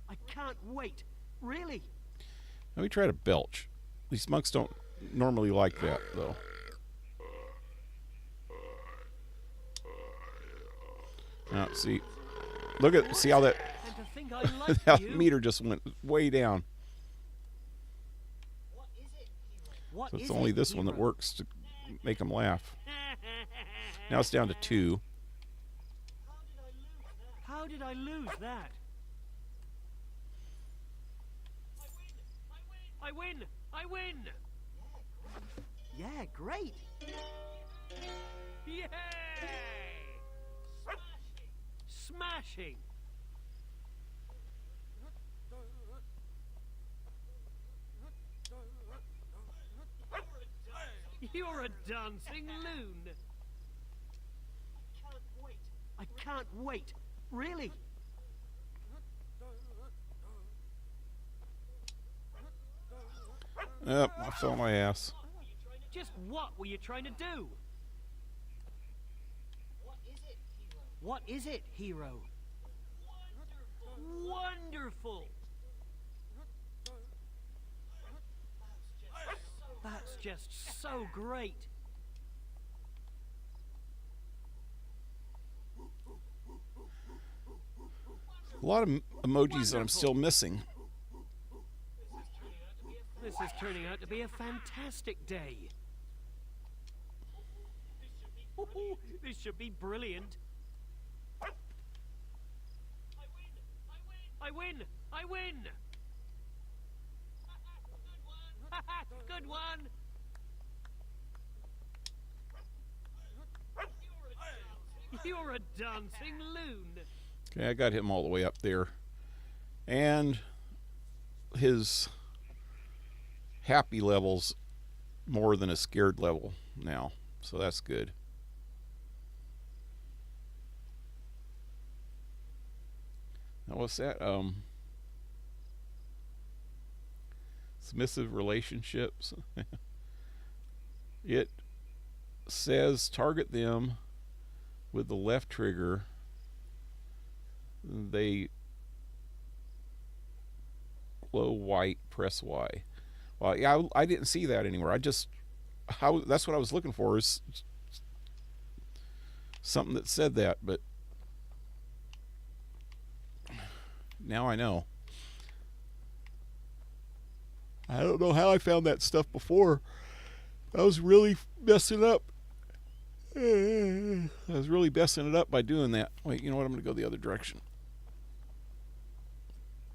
B: I can't wait. Really?
A: Let me try to belch. These monks don't normally like that, though. Now, see, see how that
B: And to think I like
A: that
B: you.
A: meter just went way down.
B: What
A: So it's
B: is
A: only
B: it,
A: this one that
B: hero?
A: works to make them laugh. Now it's down to 2.
B: How did I lose that? I win! I win! Yeah, great! Yay! Smashing! You're a dancing loon! I can't wait! Really?
A: Yep, I fell on my ass.
B: Just what were you trying to do? What is it, hero? Wonderful! That's just so great.
A: A lot of emojis that I'm still missing.
B: This is turning out to be a fantastic day. Ooh, this should be brilliant. I win! I win! Good one! You're a dancing loon!
A: Okay, I got him all the way up there. And his happy level's more than a scared level now. So that's good. Now what's that? Submissive relationships. It says target them with the left trigger. They glow white. Press Y. Well, yeah, I didn't see that anywhere. That's what I was looking for, is something that said that, but now I know. I don't know how I found that stuff before. I was really messing up. I was really messing it up by doing that. Wait, you know what? I'm going to go the other direction.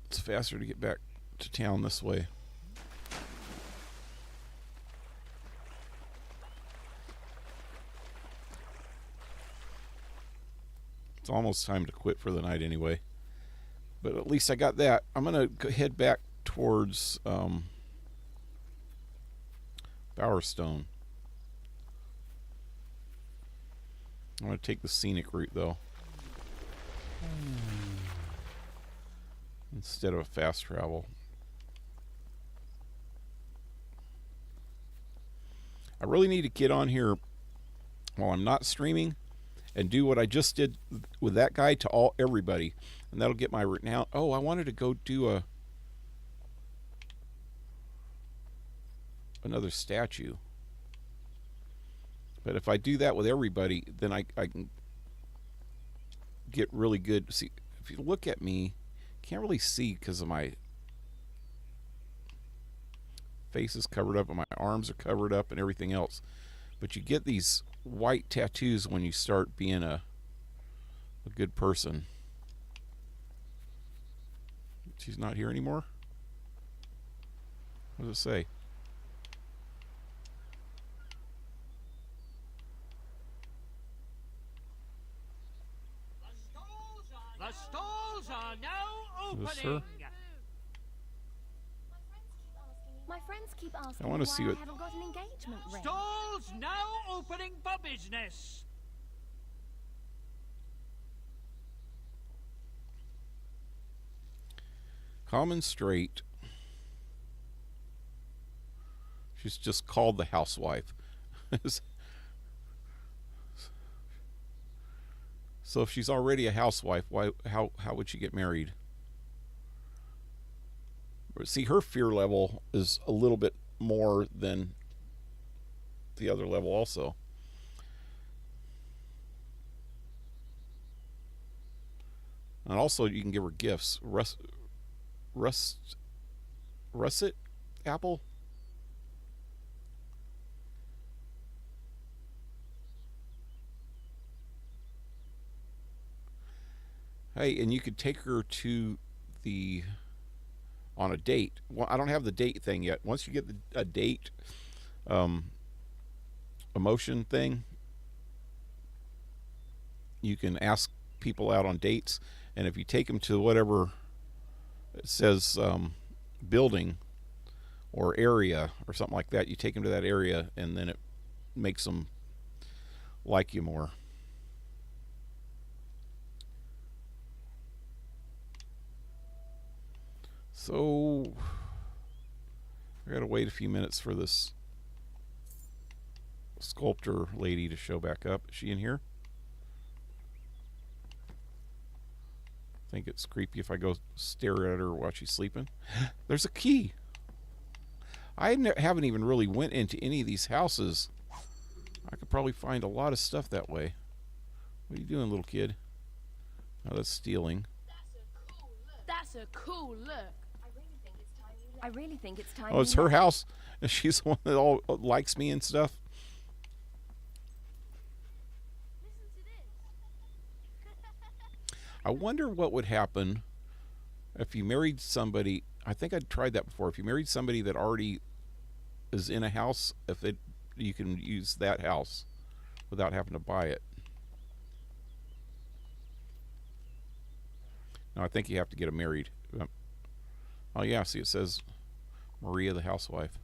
A: It's faster to get back to town this way. It's almost time to quit for the night anyway. But at least I got that. I'm going to head back towards Bowerstone. I'm going to take the scenic route, though, instead of fast travel. I really need to get on here while I'm not streaming and do what I just did with that guy to everybody, and that'll get my renown. Oh, I wanted to go do another statue, but if I do that with everybody, then I can get really good. See, if you look at me, can't really see because of my face is covered up and my arms are covered up and everything else, but you get these white tattoos when you start being a good person. She's not here anymore? What does it say?
G: The stalls are now opening.
A: Is this her?
D: My friends keep asking
A: I want to see
D: why
A: what...
D: I haven't got an engagement ring.
G: Stalls now opening for business.
A: Common straight. She's just called the housewife. So if she's already a housewife, how would she get married? See, her fear level is a little bit more than the other level also. And also you can give her gifts. Russet apple? Hey, and you could take her to on a date. Well, I don't have the date thing yet. Once you get a date emotion thing, you can ask people out on dates, and if you take them to whatever it says building or area or something like that, you take them to that area, and then it makes them like you more. So I gotta wait a few minutes for this sculptor lady to show back up. Is she in here? I think it's creepy if I go stare at her while she's sleeping. There's a key. I haven't even really went into any of these houses. I could probably find a lot of stuff that way. What are you doing, little kid? Oh, that's stealing.
L: That's a cool look.
D: I really think it's time.
A: Oh, it's her house. She's the one that all likes me and stuff. I wonder what would happen if you married somebody. I think I'd tried that before. If you married somebody that already is in a house, you can use that house without having to buy it. No, I think you have to get them married. Oh yeah, see, it says Maria the housewife.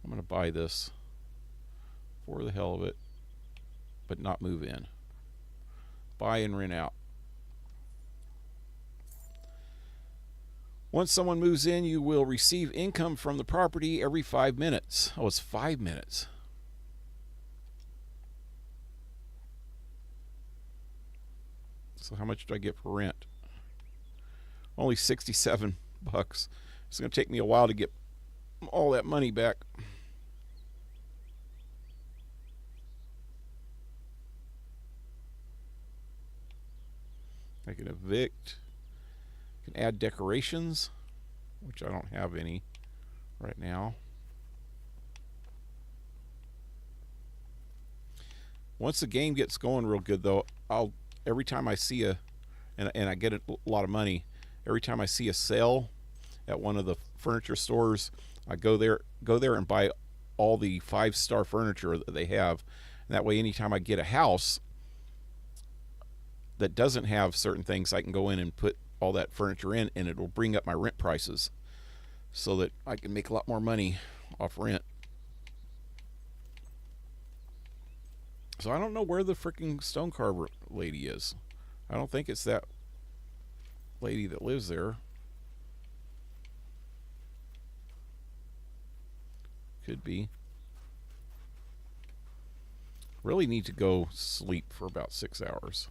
A: I'm going to buy this for the hell of it, but not move in. Buy and rent out. Once someone moves in, you will receive income from the property every 5 minutes. Oh, it's 5 minutes. So how much do I get for rent? Only $67. It's going to take me a while to get all that money back. I can evict. I can add decorations, which I don't have any right now. Once the game gets going real good, though, every time I see and I get a lot of money, every time I see a sale at one of the furniture stores, I go there and buy all the 5-star furniture that they have. And that way, anytime I get a house that doesn't have certain things, I can go in and put all that furniture in, and it will bring up my rent prices so that I can make a lot more money off rent. So I don't know where the freaking stone carver lady is. I don't think it's that lady that lives there. Could be. Really need to go sleep for about 6 hours.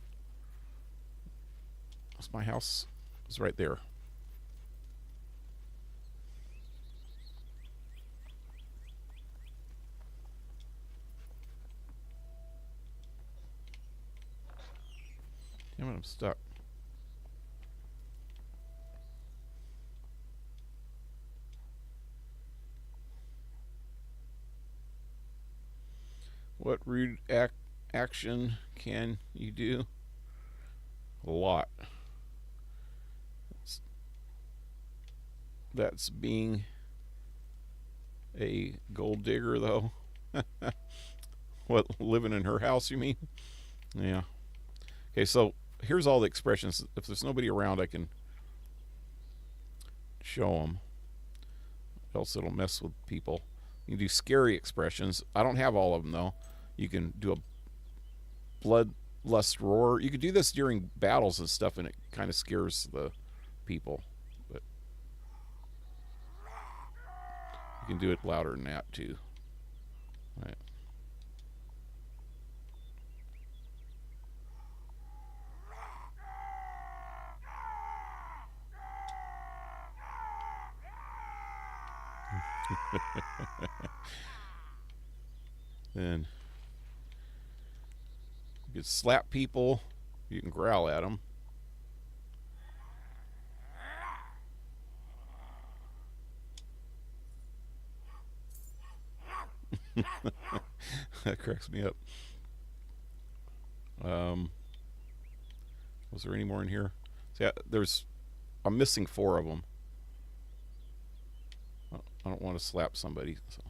A: My house is right there. Damn it, I'm stuck. What rude action can you do? A lot. That's being a gold digger, though. What, living in her house, you mean? Yeah. Okay, so here's all the expressions. If there's nobody around, I can show them. Else it'll mess with people. You can do scary expressions. I don't have all of them, though. You can do a bloodlust roar. You could do this during battles and stuff, and it kind of scares the people. But you can do it louder than that, too. All right. Then you can slap people. You can growl at them. That cracks me up. Was there any more in here? So yeah, I'm missing 4 of them. I don't want to slap somebody. So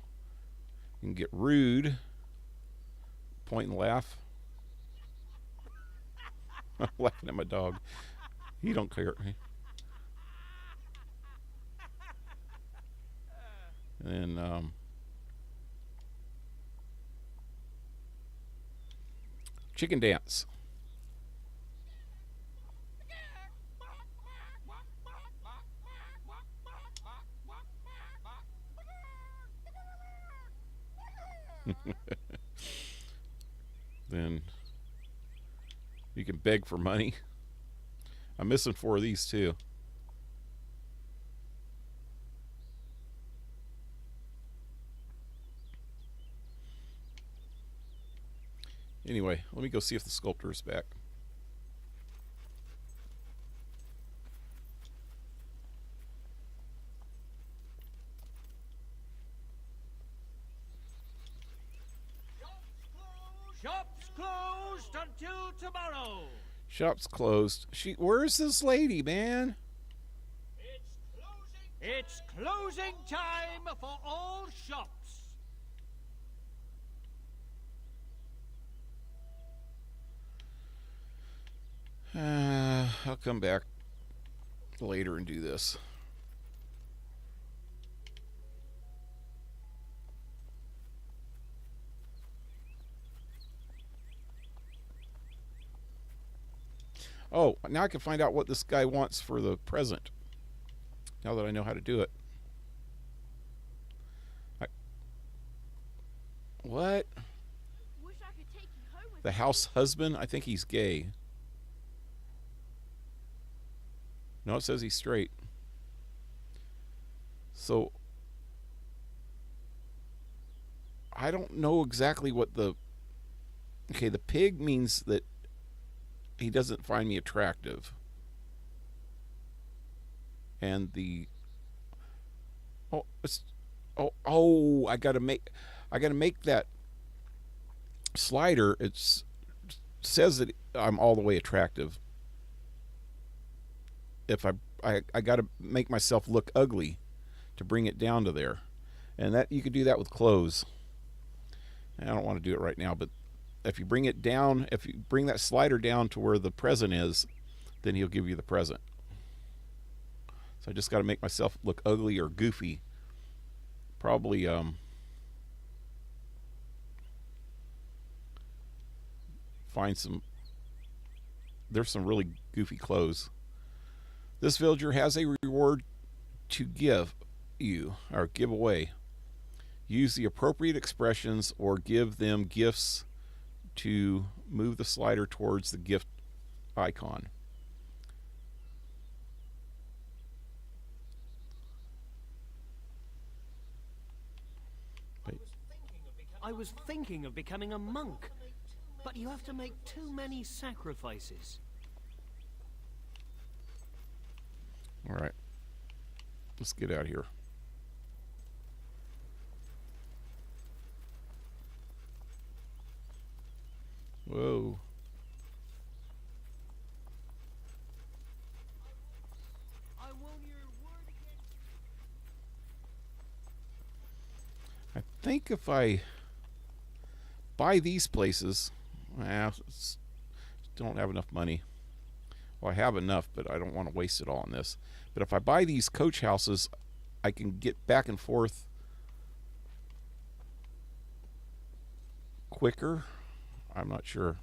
A: you can get rude. Point and laugh. I'm laughing at my dog. He don't care. And then chicken dance. Then you can beg for money. I'm missing 4 of these too. Anyway, let me go see if the sculptor is back.
B: Shop's closed until tomorrow.
A: Shop's closed. Where is this lady, man?
B: It's closing time for all shops.
A: I'll come back later and do this. Oh, now I can find out what this guy wants for the present. Now that I know how to do it. What?
L: Wish I could take you home with
A: The
L: me.
A: house husband? I think he's gay. No, it says he's straight. So, I don't know exactly what the... Okay, the pig means that he doesn't find me attractive. And the... Oh, it's... Oh, I gotta make that slider. It says that I'm all the way attractive. If I got to make myself look ugly to bring it down to there, and that you could do that with clothes. I don't want to do it right now, but if you bring it down, if you bring that slider down to where the present is, then he'll give you the present. So I just got to make myself look ugly or goofy. Probably find some. There's some really goofy clothes. This villager has a reward to give you, or give away. Use the appropriate expressions or give them gifts to move the slider towards the gift icon.
B: I was thinking of becoming a monk, but you have to make too many sacrifices.
A: All right, let's get out of here. Whoa.
B: I want your word again.
A: I think if I buy these places, don't have enough money. Well, I have enough, but I don't want to waste it all on this. But if I buy these coach houses, I can get back and forth quicker. I'm not sure.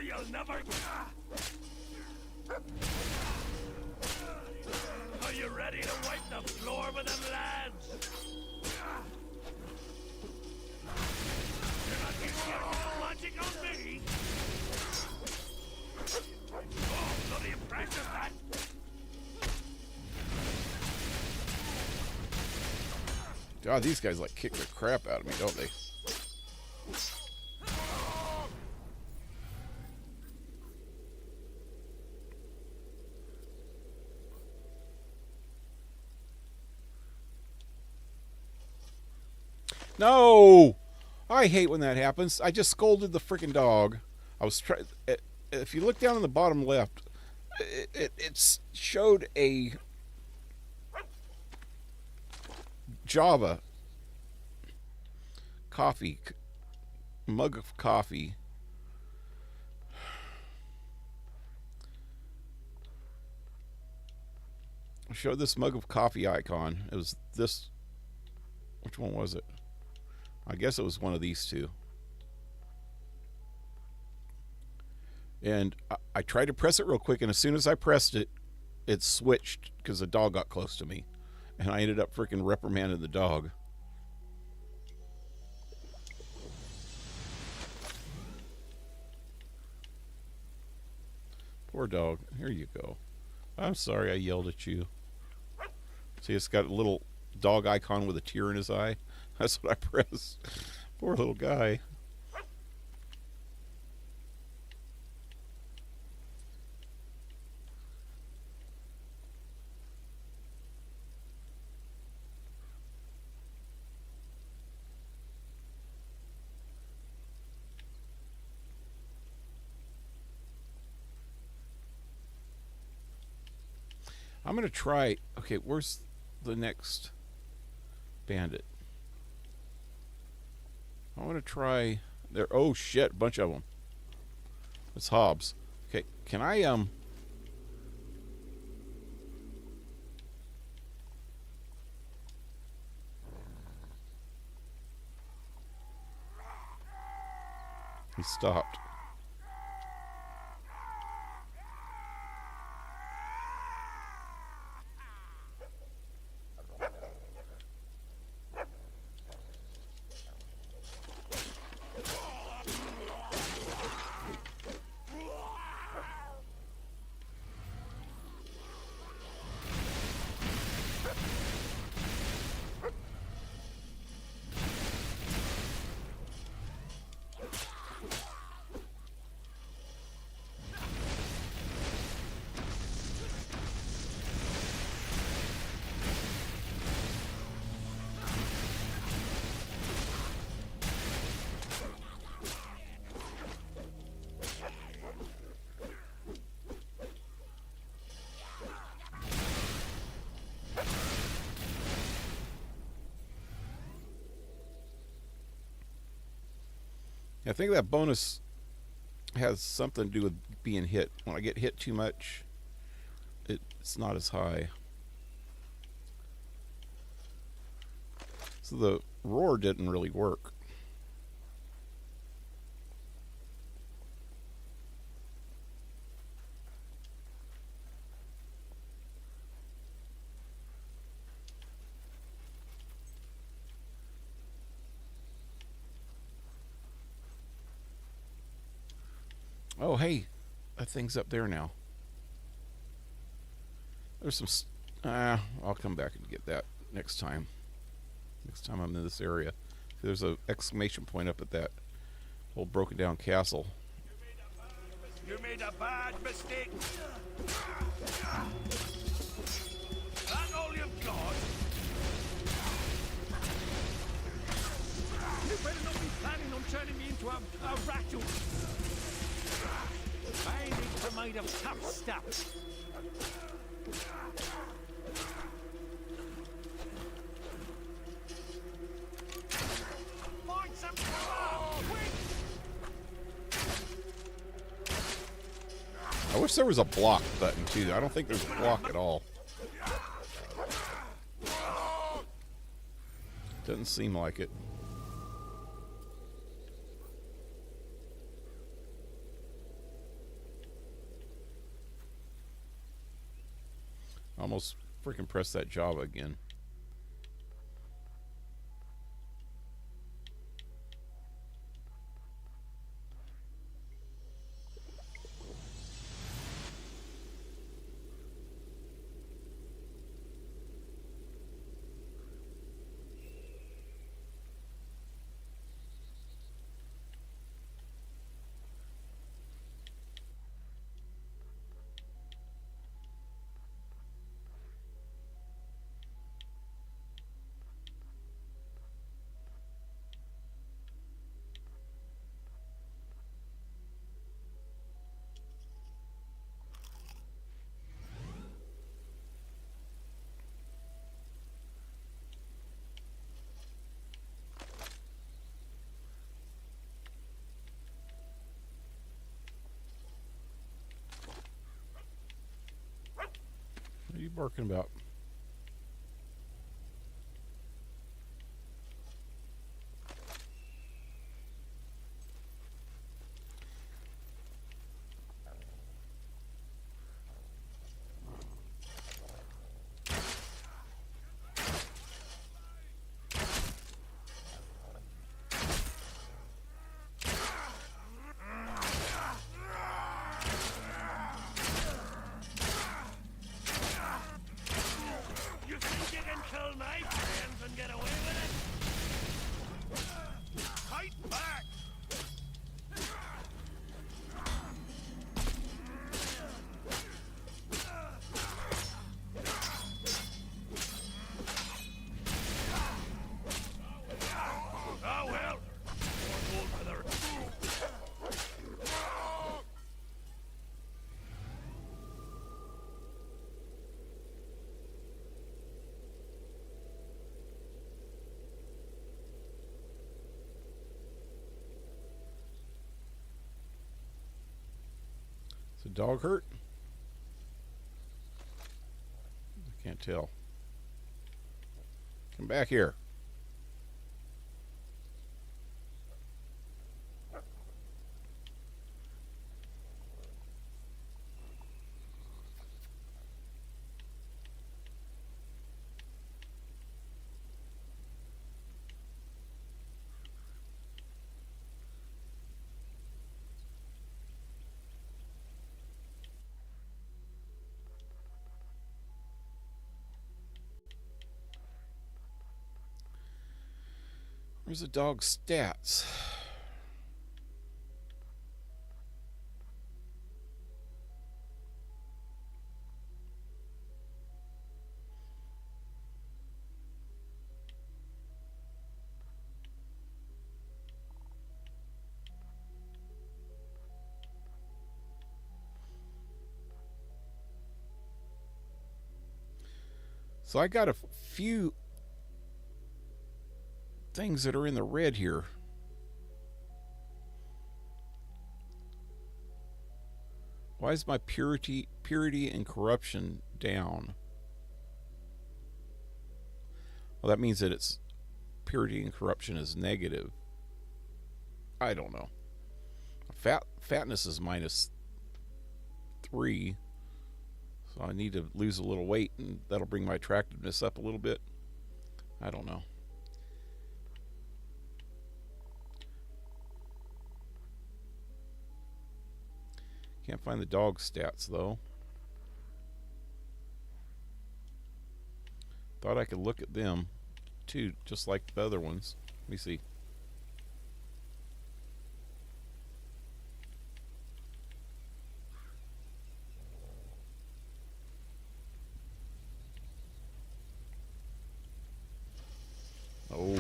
I: You'll never... Are you ready to wipe the floor with them lads? You're not using your whole magic on me? Oh, bloody impressive, that!
A: God, these guys like kick the crap out of me, don't they? No! I hate when that happens. I just scolded the freaking dog. I was trying. If you look down in the bottom left, it showed a Java coffee mug of coffee. I showed this mug of coffee icon. It was this. Which one was it? I guess it was one of these two. And I tried to press it real quick, and as soon as I pressed it, it switched because the dog got close to me. And I ended up freaking reprimanding the dog. Poor dog. Here you go. I'm sorry I yelled at you. See, it's got a little dog icon with a tear in his eye. That's what I pressed. Poor little guy. I'm going to try... Okay, where's the next bandit? I want to try... There. Oh, shit. A bunch of them. It's Hobbs. Okay, can I, He stopped. I think that bonus has something to do with being hit. When I get hit too much, it's not as high. So the roar didn't really work. Oh, hey, that thing's up there now. There's some... I'll come back and get that next time. Next time I'm in this area. There's an exclamation point up at that old broken down castle.
I: You made a bad mistake. That all you've got?
B: You better not be planning on turning me into a rattle. Bandits are made of tough stuff. Find some cover! Quick!
A: I wish there was a block button too. I don't think there's a block at all. Doesn't seem like it. Almost freaking press that Java again. What are you barking about? Is the dog hurt? I can't tell. Come back here. Where's the dog's stats? So I got a few things that are in the red here. Why is my purity and corruption down? Well, that means that its purity and corruption is negative. I don't know. Fatness is -3. So I need to lose a little weight, and that'll bring my attractiveness up a little bit. I don't know. Can't find the dog stats, though. Thought I could look at them, too, just like the other ones. Let me see. Oh.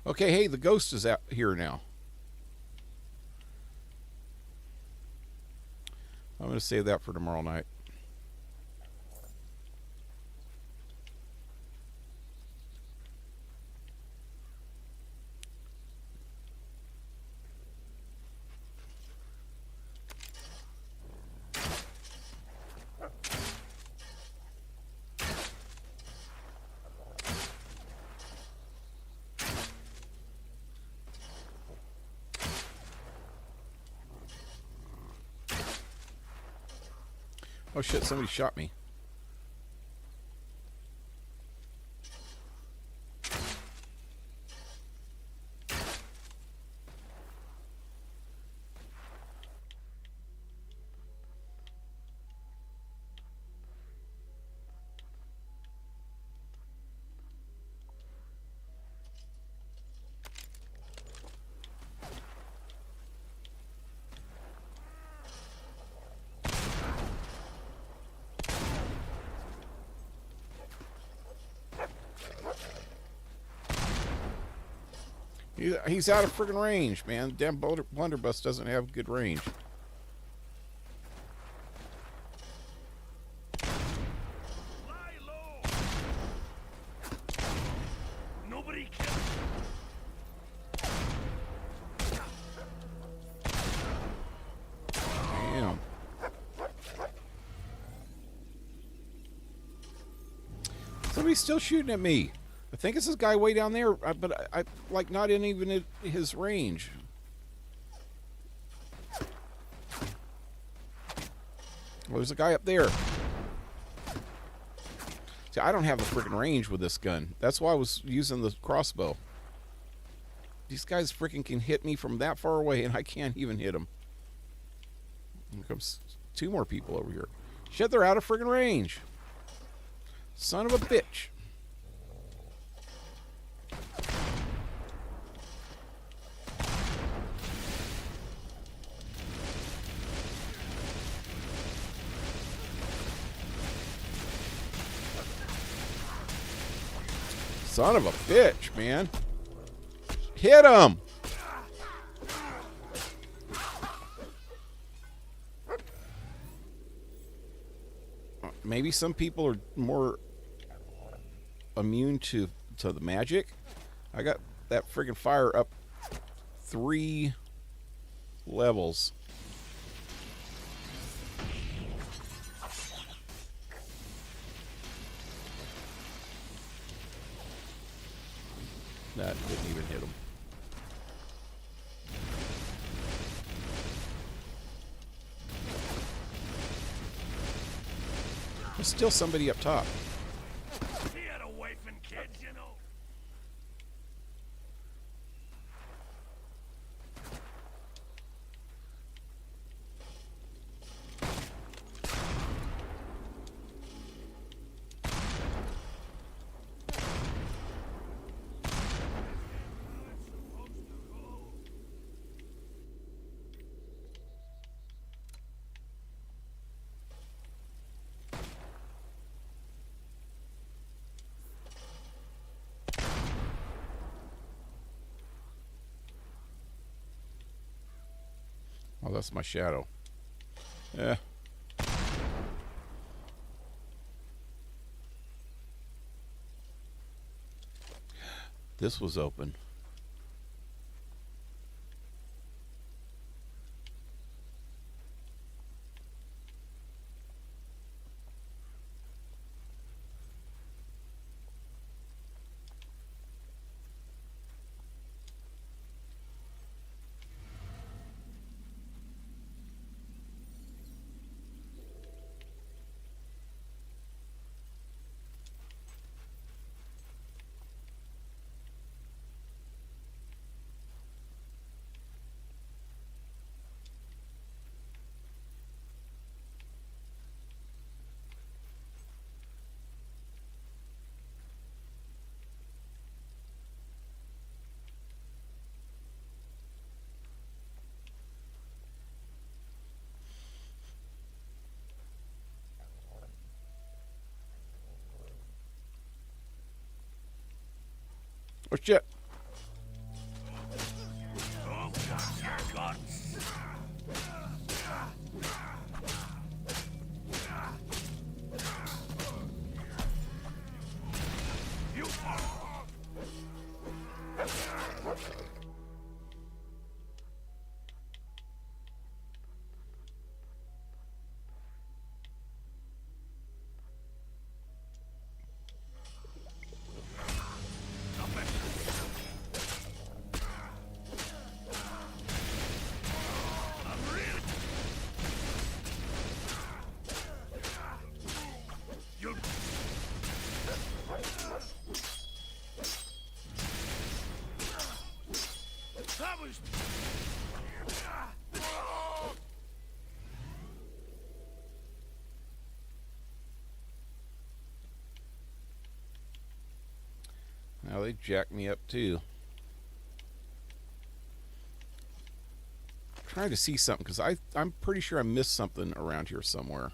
A: Okay, hey, the ghost is out here now. I'm going to save that for tomorrow night. Oh shit, somebody shot me. He's out of friggin' range, man. Damn blunderbuss doesn't have good range.
M: Nobody can.
A: Damn. Somebody's still shooting at me. I think it's this guy way down there, but I like not in even his range. Well, there's a guy up there. See, I don't have the freaking range with this gun. That's why I was using the crossbow. These guys freaking can hit me from that far away, and I can't even hit them. Here comes 2 more people over here. Shit, they're out of freaking range. Son of a bitch. Son of a bitch, man. Hit him! Maybe some people are more immune to the magic. I got that friggin' fire up 3 levels. That didn't even hit him. There's still somebody up top.
M: He had a wife and kids, you know.
A: Oh, that's my shadow. Yeah. This was open. Oh shit.
M: Oh, God. You. That was.
A: Now they jacked me up too. I'm trying to see something because I'm pretty sure I missed something around here somewhere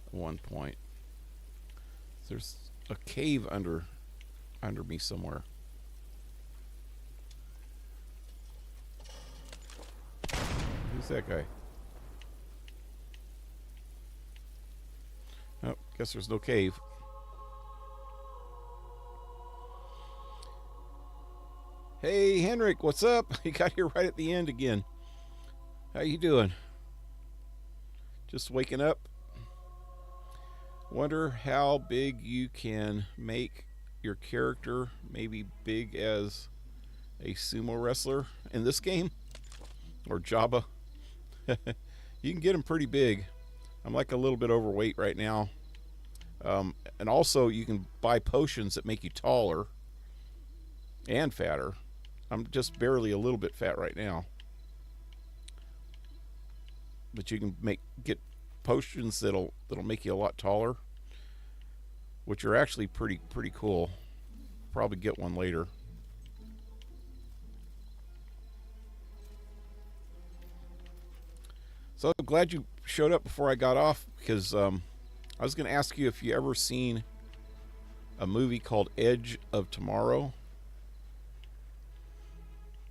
A: at one point. There's a cave under me somewhere. Who's that guy? Oh, guess there's no cave. Hey, Henrik, what's up? You got here right at the end again. How you doing? Just waking up? Wonder how big you can make your character, maybe big as a sumo wrestler in this game? Or Jabba? You can get him pretty big. I'm like a little bit overweight right now. And also you can buy potions that make you taller and fatter. I'm just barely a little bit fat right now. But you can get potions that'll make you a lot taller, which are actually pretty cool. Probably get one later. So I'm glad you showed up before I got off, because I was going to ask you if you ever seen a movie called Edge of Tomorrow.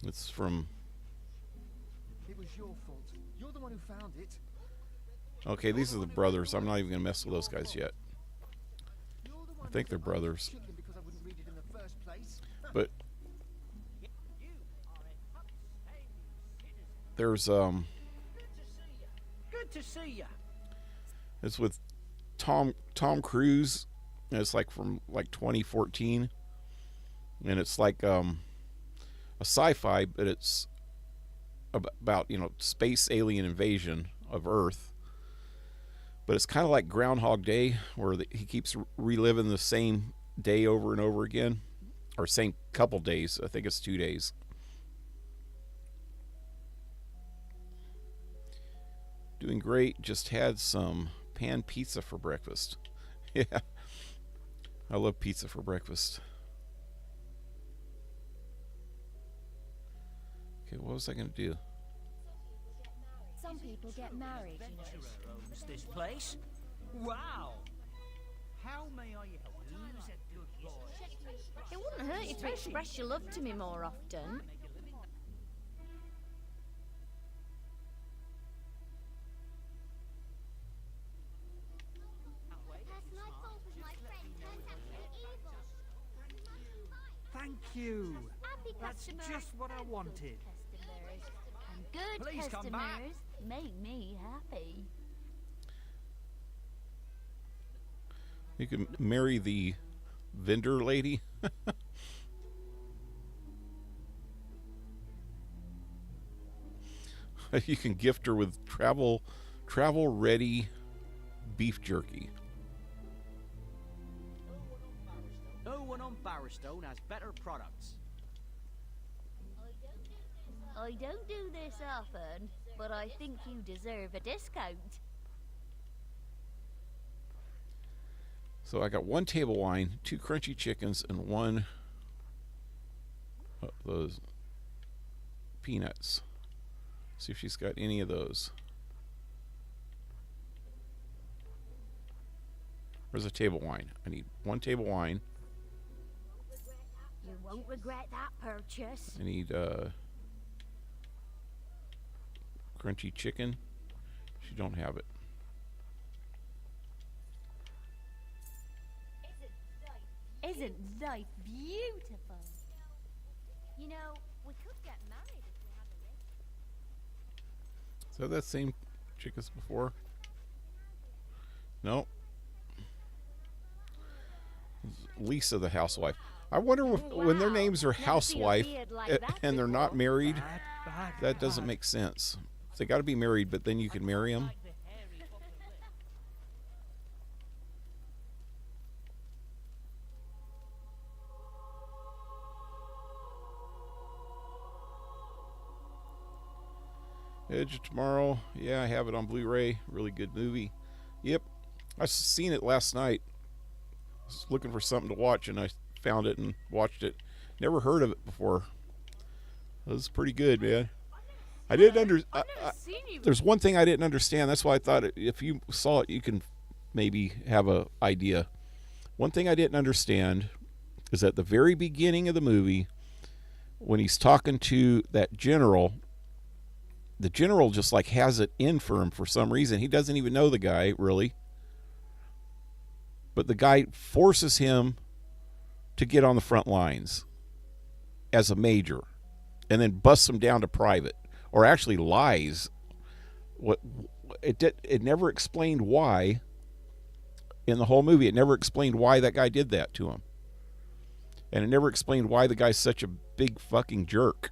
A: It's from...
N: It was your fault. You're the one who found it.
A: Okay, these are the brothers. I'm not even going to mess with those guys yet. I think they're brothers. But there's
G: Good to see you.
A: it's with Tom Cruise, and it's like from like 2014, and it's like a sci-fi, but it's about, you know, space alien invasion of Earth. But it's kind of like Groundhog Day, where he keeps reliving the same day over and over again, or same couple days. I think it's 2 days. Doing great. Just had some pan pizza for breakfast. Yeah, I love pizza for breakfast. Okay, what was I going to do?
D: Some people get married, you know.
G: Owns this place? Wow! How may I help? Who's a good boy?
J: It wouldn't hurt you to express your love to me more often.
G: Thank you.
J: Happy
G: That's
J: customers.
G: just what I wanted.
J: And good
G: Please come
J: customers
G: back.
J: make me happy.
A: You can marry the vendor lady. You can gift her with travel ready beef jerky.
G: No one on Barrowstone has better products.
J: I don't do this often, but I think you deserve a discount.
A: So I got 1 table wine, 2 crunchy chickens, and 1 of those peanuts. See if she's got any of those. Where's the table wine? I need 1 table wine.
J: You won't regret that purchase.
A: I need crunchy chicken. She don't have it.
J: Isn't life beautiful? You know, we could get married if we had a ring.
A: Is that that same chick as before? No. Lisa the housewife. I wonder if, when their names are housewife and they're not married, that doesn't make sense. They got to be married, but then you can marry them. Edge of Tomorrow. Yeah, I have it on Blu-ray. Really good movie. Yep. I seen it last night. I was looking for something to watch, and I found it and watched it. Never heard of it before. It was pretty good, man. I didn't there's one thing I didn't understand. That's why I thought if you saw it, you can maybe have a idea. One thing I didn't understand is at the very beginning of the movie, when he's talking to that general, the general just like has it in for him for some reason. He doesn't even know the guy, really. But the guy forces him to get on the front lines as a major and then busts him down to private, or actually lies. It never explained why in the whole movie. It never explained why that guy did that to him. And it never explained why the guy's such a big fucking jerk.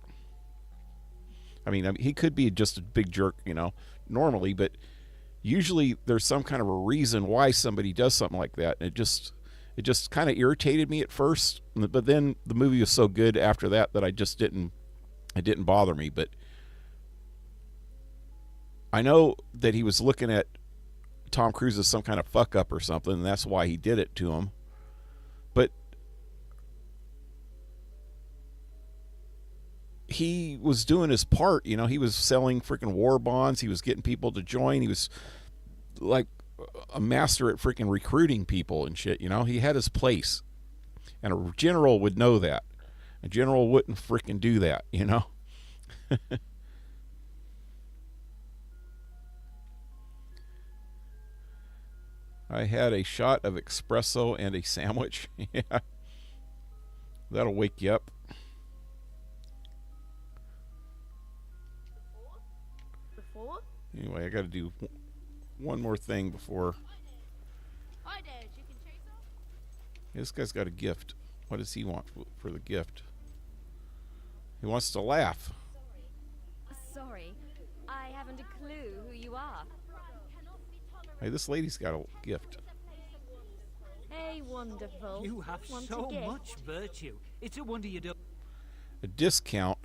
A: I mean, he could be just a big jerk, you know, normally, but usually there's some kind of a reason why somebody does something like that. And it just kind of irritated me at first, but then the movie was so good after that that it didn't bother me. But I know that he was looking at Tom Cruise as some kind of fuck up or something, and that's why he did it to him. But he was doing his part, you know. He was selling freaking war bonds. He was getting people to join. He was like a master at freaking recruiting people and shit, you know. He had his place. And a general would know that. A general wouldn't freaking do that, you know? I had a shot of espresso and a sandwich. Yeah. That'll wake you up.
L: Before?
A: Anyway, I got to do one more thing before.
L: Hi there, chicken chaser.
A: This guy's got a gift. What does he want for the gift? He wants to laugh.
D: Sorry, I haven't a clue who you are.
A: Hey, this lady's got a gift.
D: Hey, wonderful.
G: You have
D: Want
G: so
D: a gift?
G: much virtue. It's a wonder you don't.
A: A discount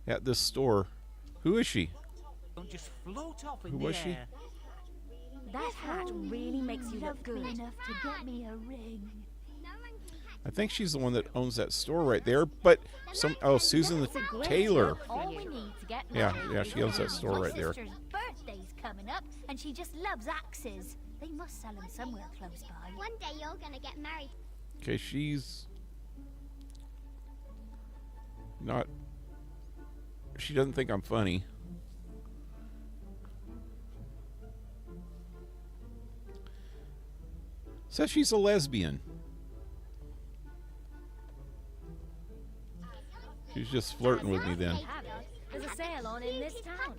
A: at this store. Who is she?
G: Don't just float off in
A: Who
G: the
A: was she?
G: air.
D: That hat really makes you look good.
L: enough to get me a ring.
A: I think she's the one that owns that store right there. But Susan the Taylor.
L: All we need to get
A: Yeah,
L: married.
A: yeah, she owns that store
L: My
A: right there.
L: sister's birthday's coming up, and she just loves axes. They must sell them somewhere close by.
O: One day you're gonna get married.
A: Okay, she's not. She doesn't think I'm funny. Says she's a lesbian. She's just flirting with me then.
D: There's a sale on in this town.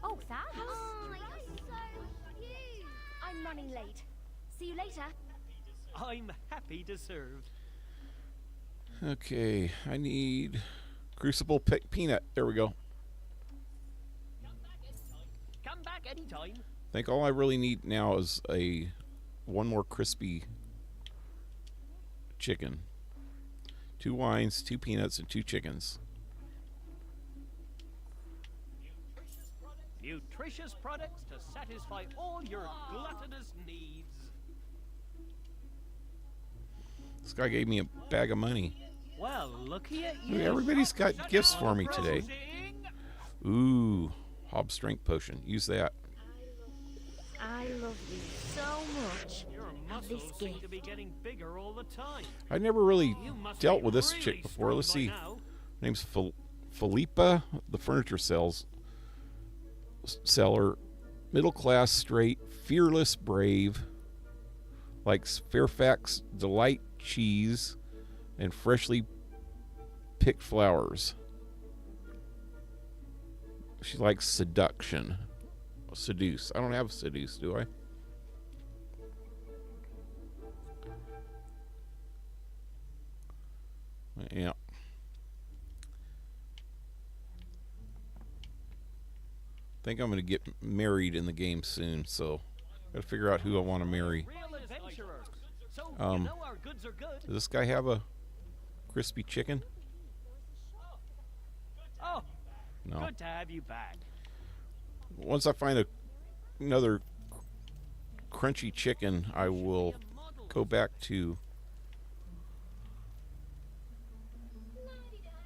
L: Oh, thanks.
O: Oh, you're so cute.
D: I'm running late. See you later.
B: I'm happy to serve.
A: Okay, I need Crucible Peanut. There we go.
B: Come back anytime.
A: I think all I really need now is one more crispy chicken. 2 wines, 2 peanuts, and 2 chickens.
B: Nutritious products to satisfy all your gluttonous needs.
A: This guy gave me a bag of money.
B: Well, looky at you.
A: Look, everybody's got gifts for me today. Ooh, Hob Strength Potion. Use that.
D: I love you so much.
B: Your muscles seem to be getting bigger all the time.
A: I never really
B: You must
A: dealt
B: be
A: with this
B: really
A: chick before. Let's
B: strong
A: see.
B: by now.
A: Name's Philippa, the furniture seller. Middle class, straight, fearless, brave. Likes Fairfax Delight cheese and freshly picked flowers. She likes seduction. Seduce. I don't have seduce, do I? Yeah. I think I'm going to get married in the game soon, so got to figure out who I want to marry.
B: Real adventurer. So you know our goods are good.
A: Does this guy have a crispy chicken?
B: Oh,
A: No.
B: good to have you back.
A: Once I find another crunchy chicken, I will go back to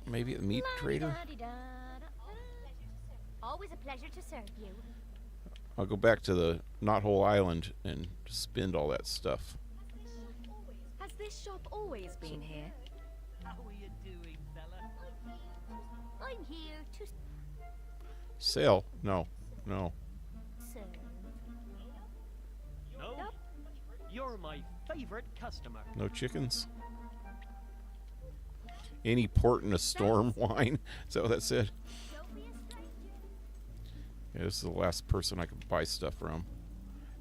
A: maybe the meat trader.
L: Always a pleasure to serve you.
A: I'll go back to the Knothole Island and spend all that stuff.
D: Has this shop always been here?
B: How are you doing, fella?
L: I'm here to
A: Sale? No.
L: serve.
B: No? You're my favorite customer.
A: No chickens? Any port in a storm wine? Is that what that said? Yeah, this is the last person I could buy stuff from.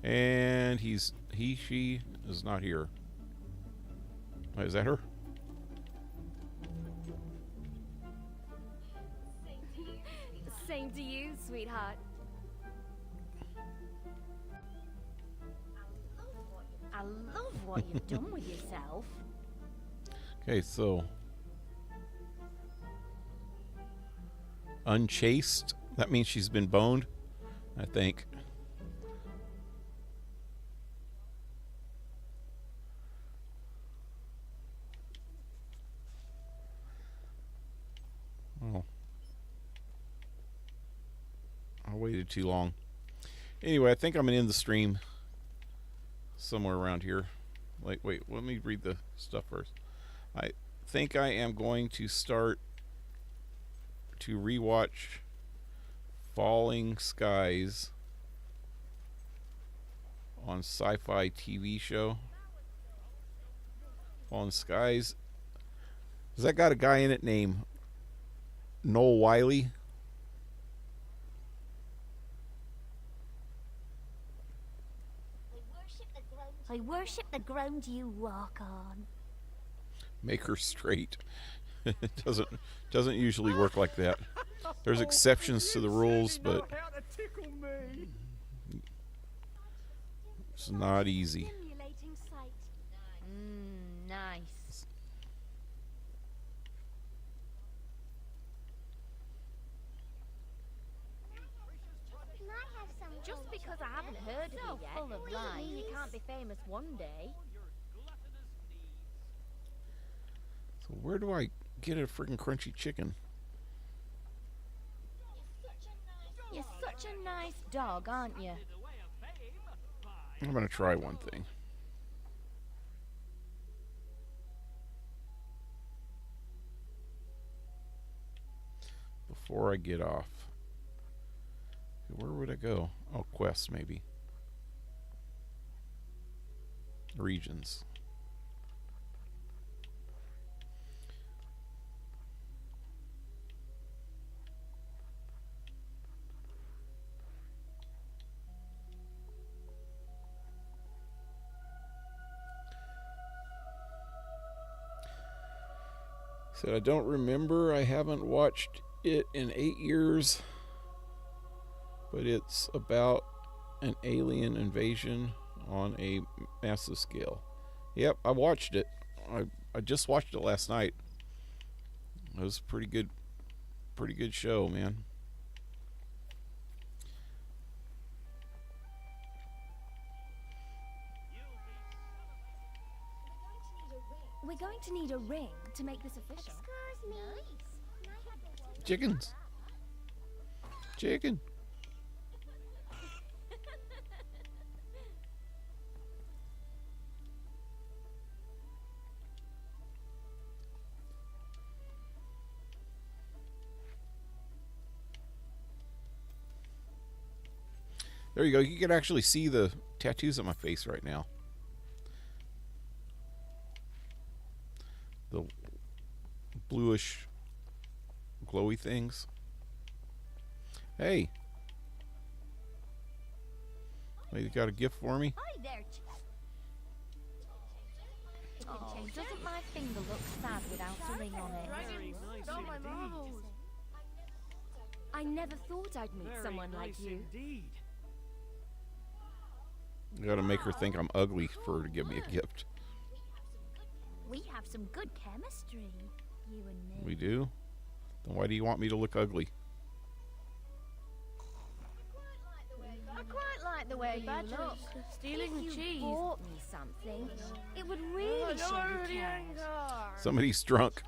A: And she is not here. Wait, is that her?
D: Same to you, sweetheart.
L: I love what you've done with yourself.
A: Okay, so unchaste. That means she's been boned, I think. Oh. I waited too long. Anyway, I think I'm going to end the stream. somewhere around here. Like, wait, let me read the stuff first. I think I am going to start to rewatch Falling Skies on Sci-Fi TV show. Falling Skies. Has that got a guy in it named Noel Wiley?
L: I worship the ground you walk on.
A: Make her straight. It doesn't usually work like that. There's exceptions to the rules, but it's not easy.
D: Nice. Just because I haven't heard of you yet, full of lies, you can't be famous one day.
A: So where do I get a freaking crunchy chicken?
D: You're such a nice dog, aren't you?
A: I'm gonna try one thing. Before I get off. Where would I go? Oh, quest maybe. Regions. Said I don't remember. I haven't watched it in 8 years. But it's about an alien invasion on a massive scale. Yep, I watched it. I just watched it last night. It was pretty good show, man.
D: We're going to need a ring to make this official.
O: Excuse me.
A: Chickens. Chicken. There you go. You can actually see the tattoos on my face right now. The bluish, glowy things. Hey. Well, you got a gift for me?
L: Hi there.
D: Oh, doesn't my finger look sad without a ring on it?
B: Stole my marbles.
D: I never thought I'd meet someone like you.
B: Indeed.
A: You gotta make her think I'm ugly for her to give me a gift.
L: We have some good chemistry, you and me.
A: We do? Then why do you want me to look ugly?
D: I quite like the way you look.
J: Stealing the
D: If
J: cheese.
D: you bought me something, it would really show you cared.
A: Somebody's drunk.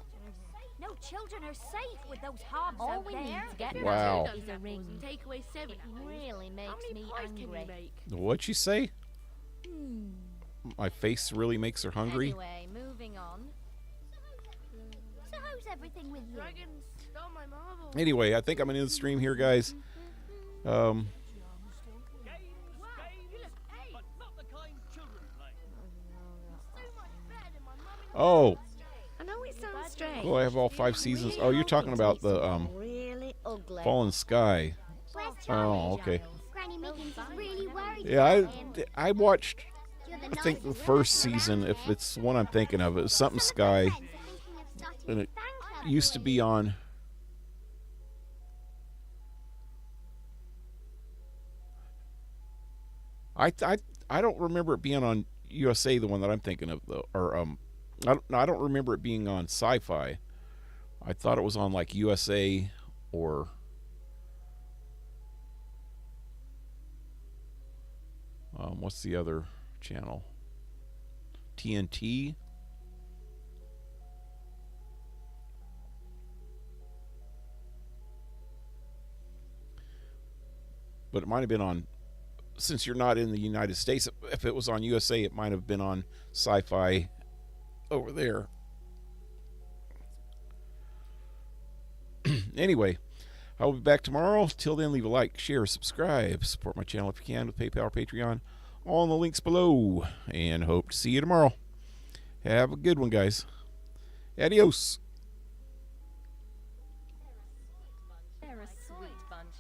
L: No children are safe with those hobs
D: All
L: out
D: we
L: there.
D: need to get
A: Wow.
D: is a ring.
J: Take away 7
D: It
J: apples.
D: really makes
J: How many
D: me
J: pies can you
D: angry.
J: make?
A: What'd she say? My face really makes her hungry?
D: Anyway, moving on.
L: So how's everything with you?
J: Dragons stole my marbles.
A: Anyway, I think I'm gonna end the stream here, guys.
B: Games, but not the kind children play.
A: Oh,
J: I know it sounds strange.
A: cool. I have all 5 seasons. Oh, you're talking about the
D: Really ugly.
A: Fallen Sky.
O: Where's Charlie?
A: Oh, okay.
O: Granny Meekins is really worried
A: Yeah,
O: about him.
A: I watched.
O: You're the
A: I think the
O: nicest
A: first
O: person
A: season,
O: around
A: if
O: here.
A: it's the one I'm thinking of, it was something Sky,
O: Friends are thinking of starting
A: and
O: a
A: it
O: fan club
A: used to
O: for
A: be
O: you.
A: on. I don't remember it being on USA, the one that I'm thinking of, though, or I don't remember it being on Sci-Fi. I thought it was on like USA or what's the other channel? TNT. But it might have been on since you're not in the United States, if it was on USA, it might have been on Sci-Fi over there. Anyway, I will be back tomorrow. Till then, leave a like, share, subscribe, support my channel if you can with PayPal or Patreon. All in the links below. And hope to see you tomorrow. Have a good one, guys. Adios.
D: They're a sweet bunch.